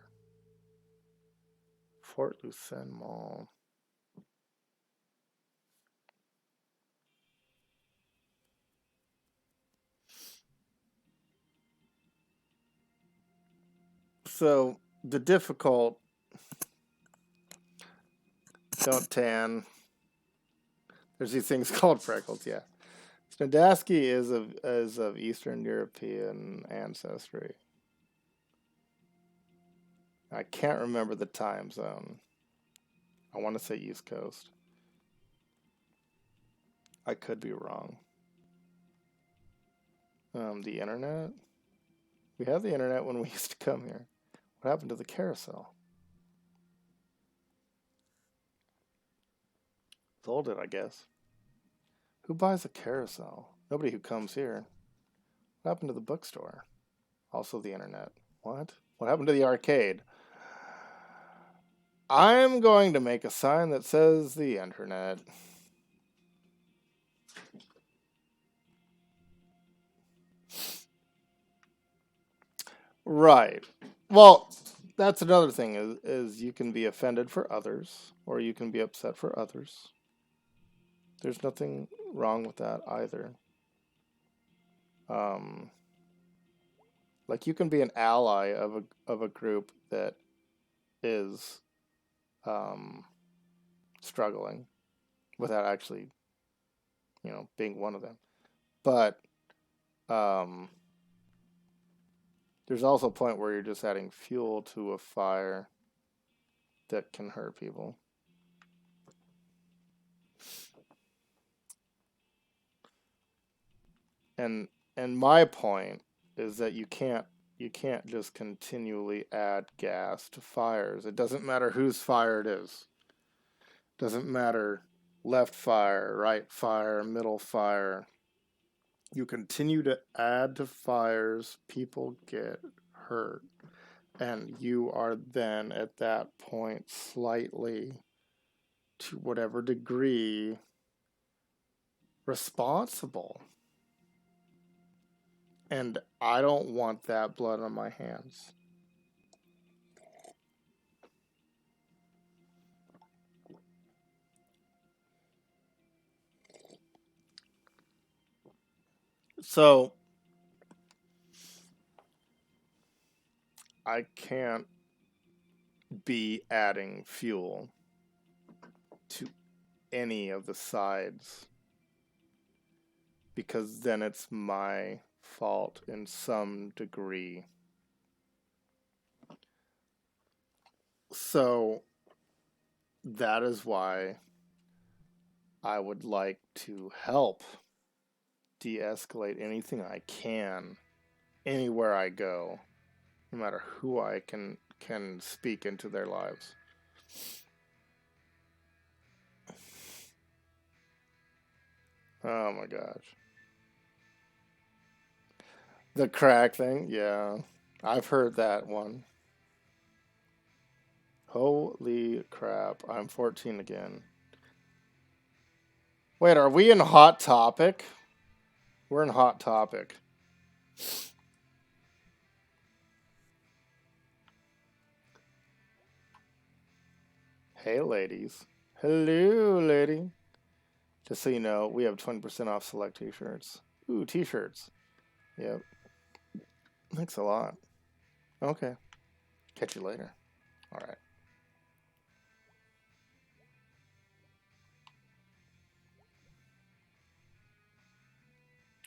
Fort Lucerne Mall. So the difficult don't tan. There's these things called freckles, yeah. Snodowski is of Eastern European ancestry. I can't remember the time zone. I want to say East Coast. I could be wrong. The internet? We had the internet when we used to come here. What happened to the carousel? Sold it, I guess. Who buys a carousel? Nobody who comes here. What happened to the bookstore? Also the internet. What? What happened to the arcade? I'm going to make a sign that says the internet. Right. Well, that's another thing is you can be offended for others or you can be upset for others. There's nothing wrong with that either. Um, like you can be an ally of a group that is struggling without actually, being one of them. But um, there's also a point where you're just adding fuel to a fire that can hurt people. And my point is that you can't just continually add gas to fires. It doesn't matter whose fire it is. It doesn't matter left fire, right fire, middle fire. You continue to add to fires, people get hurt. And you are then at that point slightly, to whatever degree, responsible. And I don't want that blood on my hands. So I can't be adding fuel to any of the sides because then it's my fault in some degree. So that is why I would like to help de-escalate anything I can anywhere I go, no matter who I can speak into their lives. Oh my gosh. The crack thing, yeah. I've heard that one. Holy crap, I'm 14 again. Wait, are we in Hot Topic? We're in Hot Topic. Hey, ladies. Hello, lady. Just so you know, we have 20% off select t-shirts. Ooh, t-shirts. Yep. Thanks a lot. Okay. Catch you later. All right.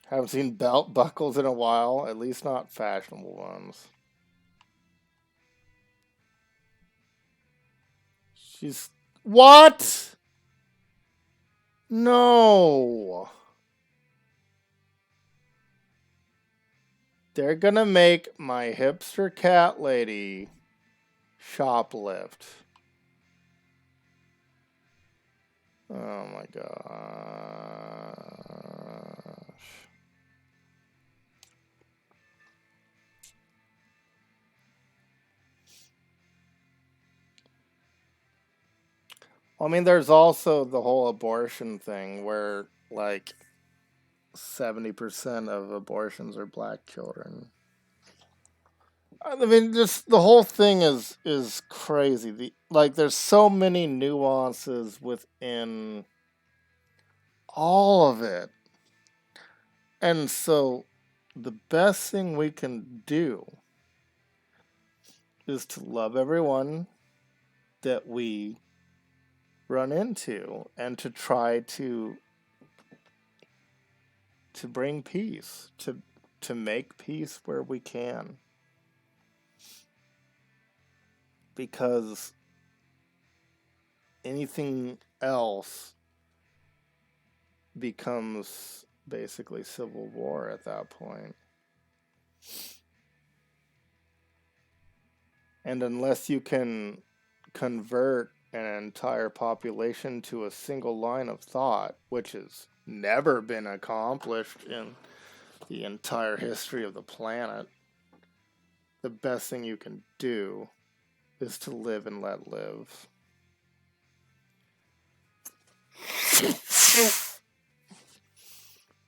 Haven't seen belt buckles in a while, at least not fashionable ones. She's. What? No. They're gonna make my hipster cat lady shoplift. Oh my gosh. I mean, there's also the whole abortion thing where, like, 70% of abortions are black children. I mean, just the whole thing is crazy. There's so many nuances within all of it. And so the best thing we can do is to love everyone that we run into and to try to bring peace, to make peace where we can. Because anything else becomes basically civil war at that point. And unless you can convert an entire population to a single line of thought, which has never been accomplished in the entire history of the planet, the best thing you can do is to live and let live.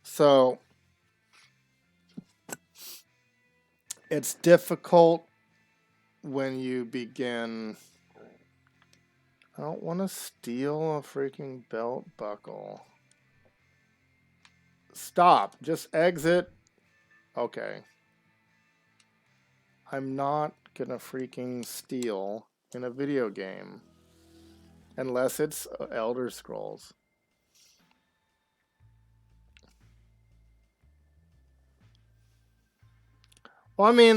So it's difficult when you begin. I don't want to steal a freaking belt buckle. Stop. Just exit. Okay. I'm not gonna freaking steal in a video game. Unless it's Elder Scrolls. Well, I mean,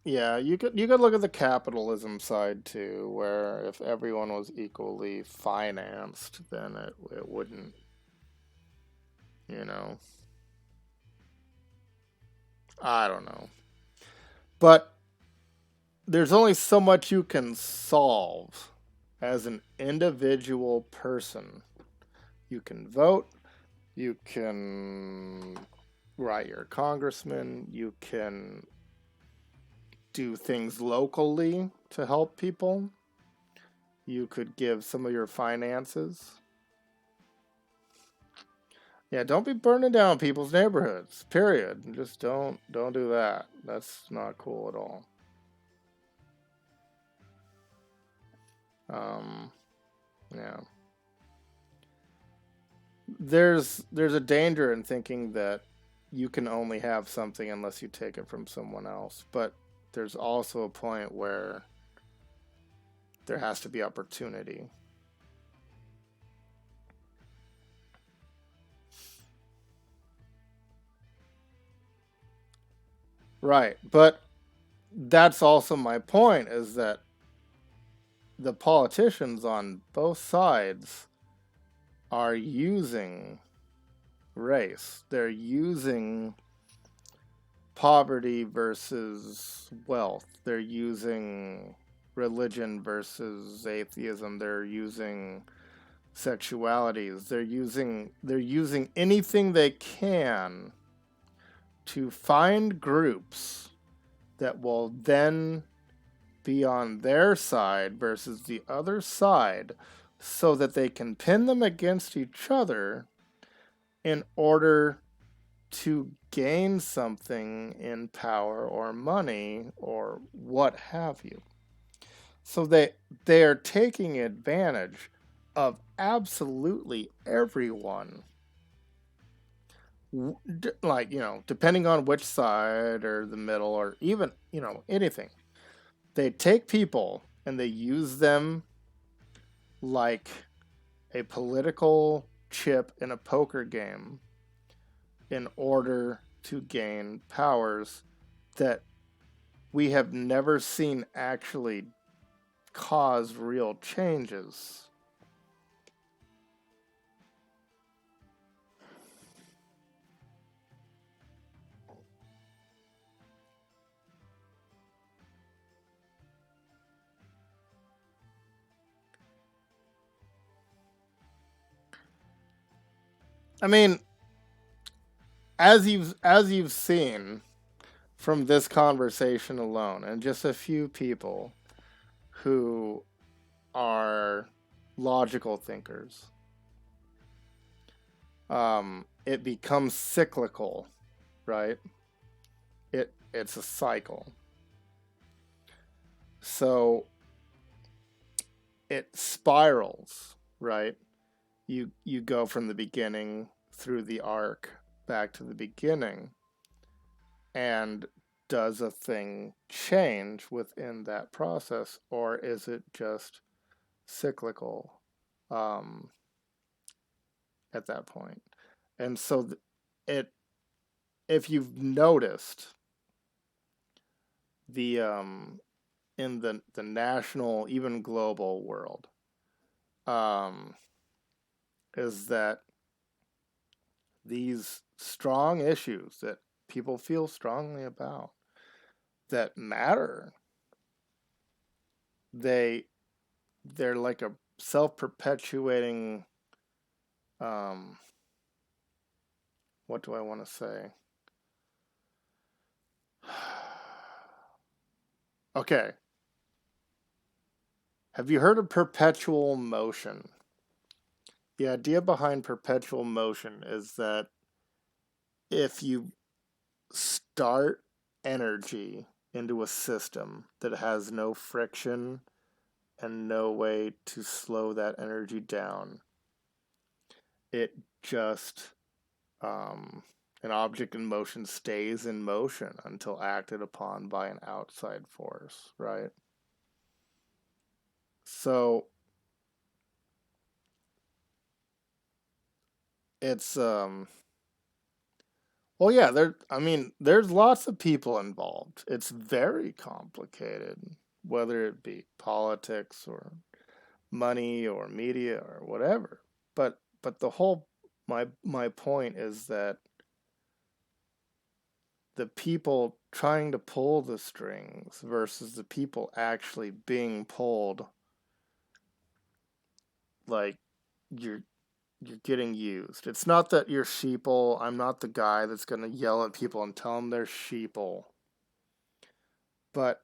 you could look at the capitalism side too, where if everyone was equally financed, then it wouldn't, you know. I don't know. But there's only so much you can solve as an individual person. You can vote, you can write your congressman, you can do things locally to help people. You could give some of your finances. Yeah, don't be burning down people's neighborhoods. Period. Just don't do that. That's not cool at all. Um, yeah. There's a danger in thinking that you can only have something unless you take it from someone else. But there's also a point where there has to be opportunity. Right. But that's also my point is that the politicians on both sides are using race. They're using poverty versus wealth. They're using religion versus atheism. They're using sexualities. They're using anything they can to find groups that will then be on their side versus the other side so that they can pin them against each other in order to gain something in power or money or what have you. So they are taking advantage of absolutely everyone like, depending on which side or the middle or even, anything, they take people and they use them like a political chip in a poker game in order to gain powers that we have never seen actually cause real changes. I mean, as you've seen from this conversation alone, and just a few people who are logical thinkers, it becomes cyclical, right? It's a cycle. So it spirals, right? You go from the beginning through the arc back to the beginning, and does a thing change within that process, or is it just cyclical um, at that point? And so it, if you've noticed the in the national, even global world, um, is that these strong issues that people feel strongly about that matter, they they're like a self-perpetuating, um what do I want to say? Okay, have you heard of perpetual motion? The idea behind perpetual motion is that if you start energy into a system that has no friction and no way to slow that energy down, it just, um, an object in motion stays in motion until acted upon by an outside force, right? So it's, well, yeah, I mean, there's lots of people involved. It's very complicated, whether it be politics or money or media or whatever. But the whole, my point is that the people trying to pull the strings versus the people actually being pulled, like, you're you're getting used. It's not that you're sheeple. I'm not the guy that's going to yell at people and tell them they're sheeple. But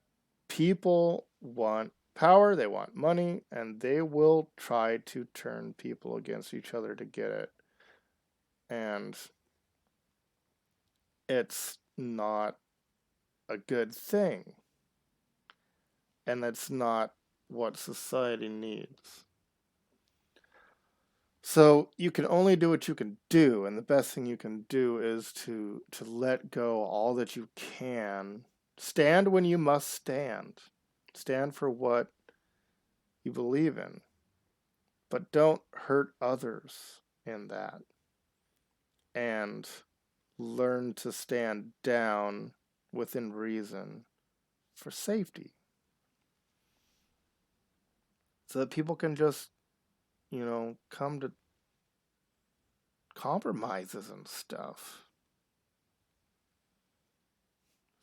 people want power, they want money, and they will try to turn people against each other to get it. And it's not a good thing. And that's not what society needs. So you can only do what you can do, and the best thing you can do is to let go all that you can. Stand when you must stand. Stand for what you believe in, but don't hurt others in that. And learn to stand down within reason for safety, so that people can just, come to compromises and stuff.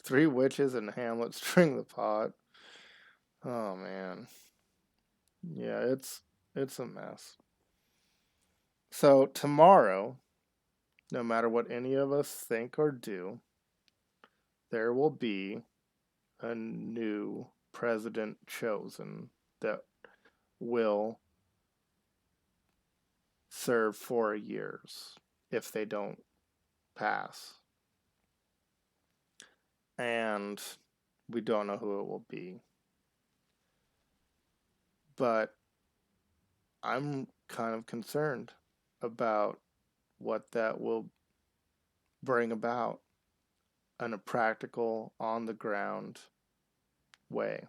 Three witches and Hamlet string the pot. Oh man. Yeah, it's a mess. So tomorrow, no matter what any of us think or do, there will be a new president chosen that will serve 4 years if they don't pass. And we don't know who it will be. But I'm kind of concerned about what that will bring about in a practical, on the ground way?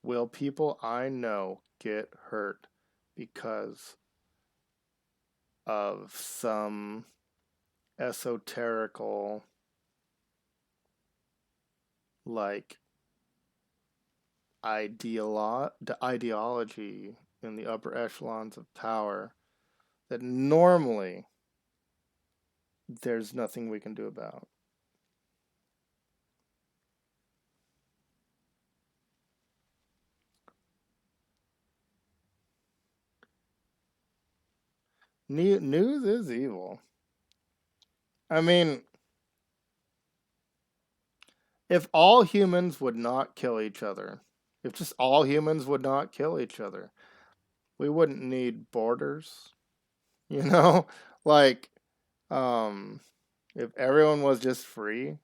Will people I know get hurt because of some esoterical, like, ideology in the upper echelons of power that normally there's nothing we can do about? News is evil. I mean, if all humans would not kill each other, if just all humans would not kill each other, we wouldn't need borders, you know? Like, um, if everyone was just free,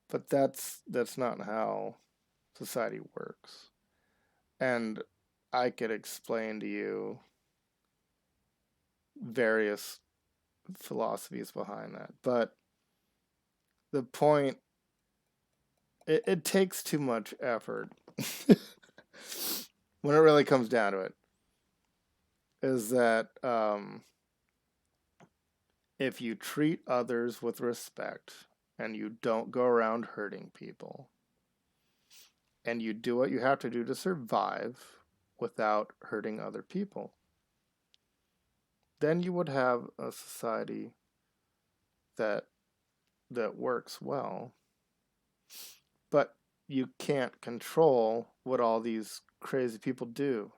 but that's not how society works. And I could explain to you various philosophies behind that, but the point, it takes too much effort when it really comes down to it, is that if you treat others with respect and you don't go around hurting people and you do what you have to do to survive without hurting other people, then you would have a society that works well. But you can't control what all these crazy people do.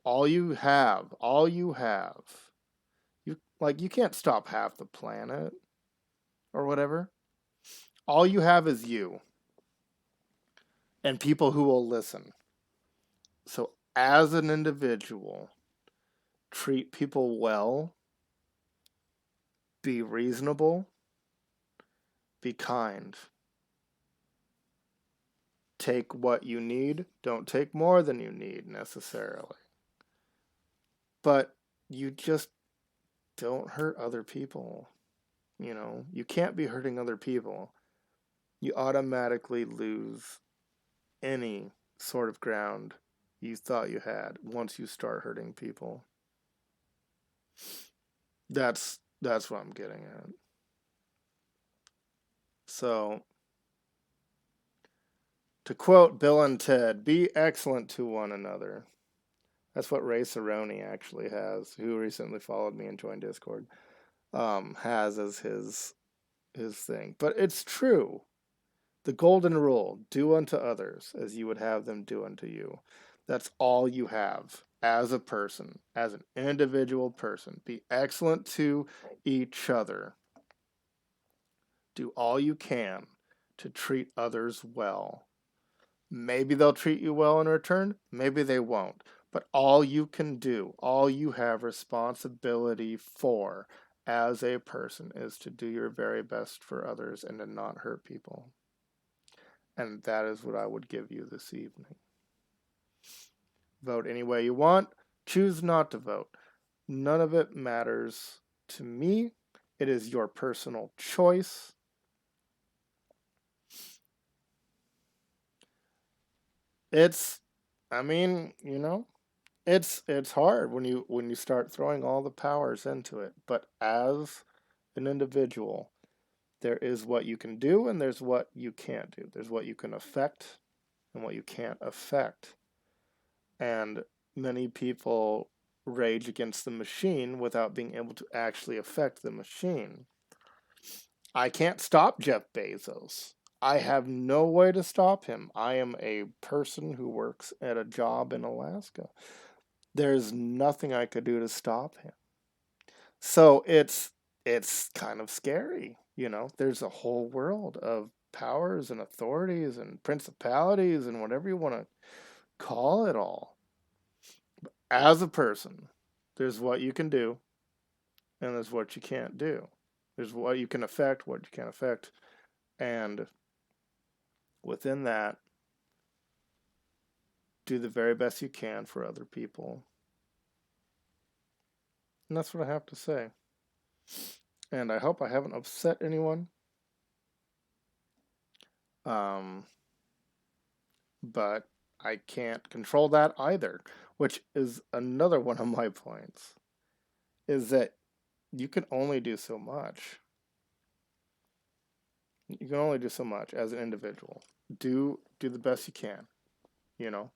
All you have, you can't stop half the planet or whatever. All you have is you and people who will listen. So as an individual, treat people well, be reasonable, be kind. Take what you need, don't take more than you need necessarily. But you just don't hurt other people. You can't be hurting other people. You automatically lose any sort of ground you thought you had once you start hurting people. That's what I'm getting at. So, to quote Bill and Ted, be excellent to one another. That's what Ray Cerrone actually has, who recently followed me and joined Discord, has as his thing. But it's true. The golden rule, do unto others as you would have them do unto you. That's all you have as a person, as an individual person. Be excellent to each other. Do all you can to treat others well. Maybe they'll treat you well in return, maybe they won't. But all you can do, all you have responsibility for as a person is to do your very best for others and to not hurt people. And that is what I would give you this evening. Vote any way you want. Choose not to vote. None of it matters to me. It is your personal choice. It's, I mean, it's hard when you start throwing all the powers into it. But as an individual, there is what you can do and there's what you can't do. There's what you can affect and what you can't affect. And many people rage against the machine without being able to actually affect the machine. I can't stop Jeff Bezos. I have no way to stop him. I am a person who works at a job in Alaska. There's nothing I could do to stop him. So it's kind of scary, There's a whole world of powers and authorities and principalities and whatever you want to call it all. As a person, there's what you can do and there's what you can't do. There's what you can affect, what you can't affect. And within that, do the very best you can for other people. And that's what I have to say. And I hope I haven't upset anyone. But I can't control that either, which is another one of my points, is that you can only do so much. You can only do so much as an individual. Do the best you can, you know?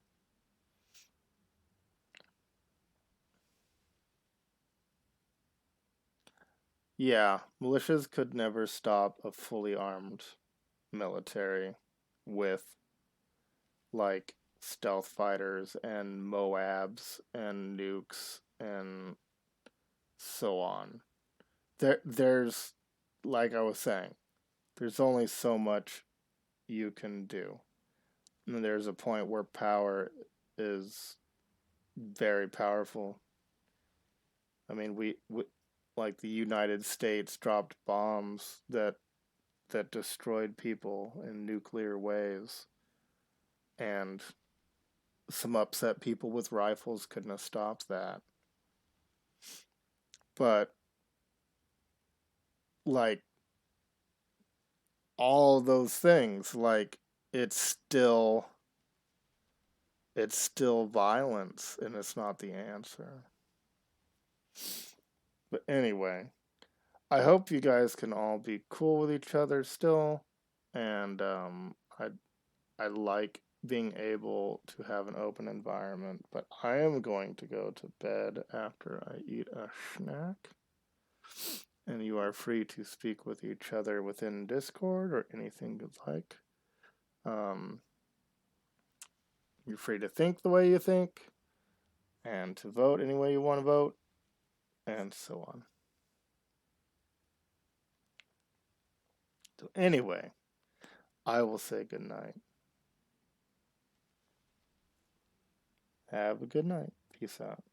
Yeah, militias could never stop a fully armed military with like stealth fighters and Moabs and nukes and so on. There's like I was saying, there's only so much you can do. And there's a point where power is very powerful. I mean, we like the United States dropped bombs that destroyed people in nuclear ways, and some upset people with rifles couldn't have stopped that. But like all those things, like it's still it's still violence, and it's not the answer. But anyway, I hope you guys can all be cool with each other still, and I like being able to have an open environment. But I am going to go to bed after I eat a snack, and you are free to speak with each other within Discord or anything you'd like. Um, you're free to think the way you think, and to vote any way you want to vote, and so on. So anyway, I will say goodnight. Have a good night. Peace out.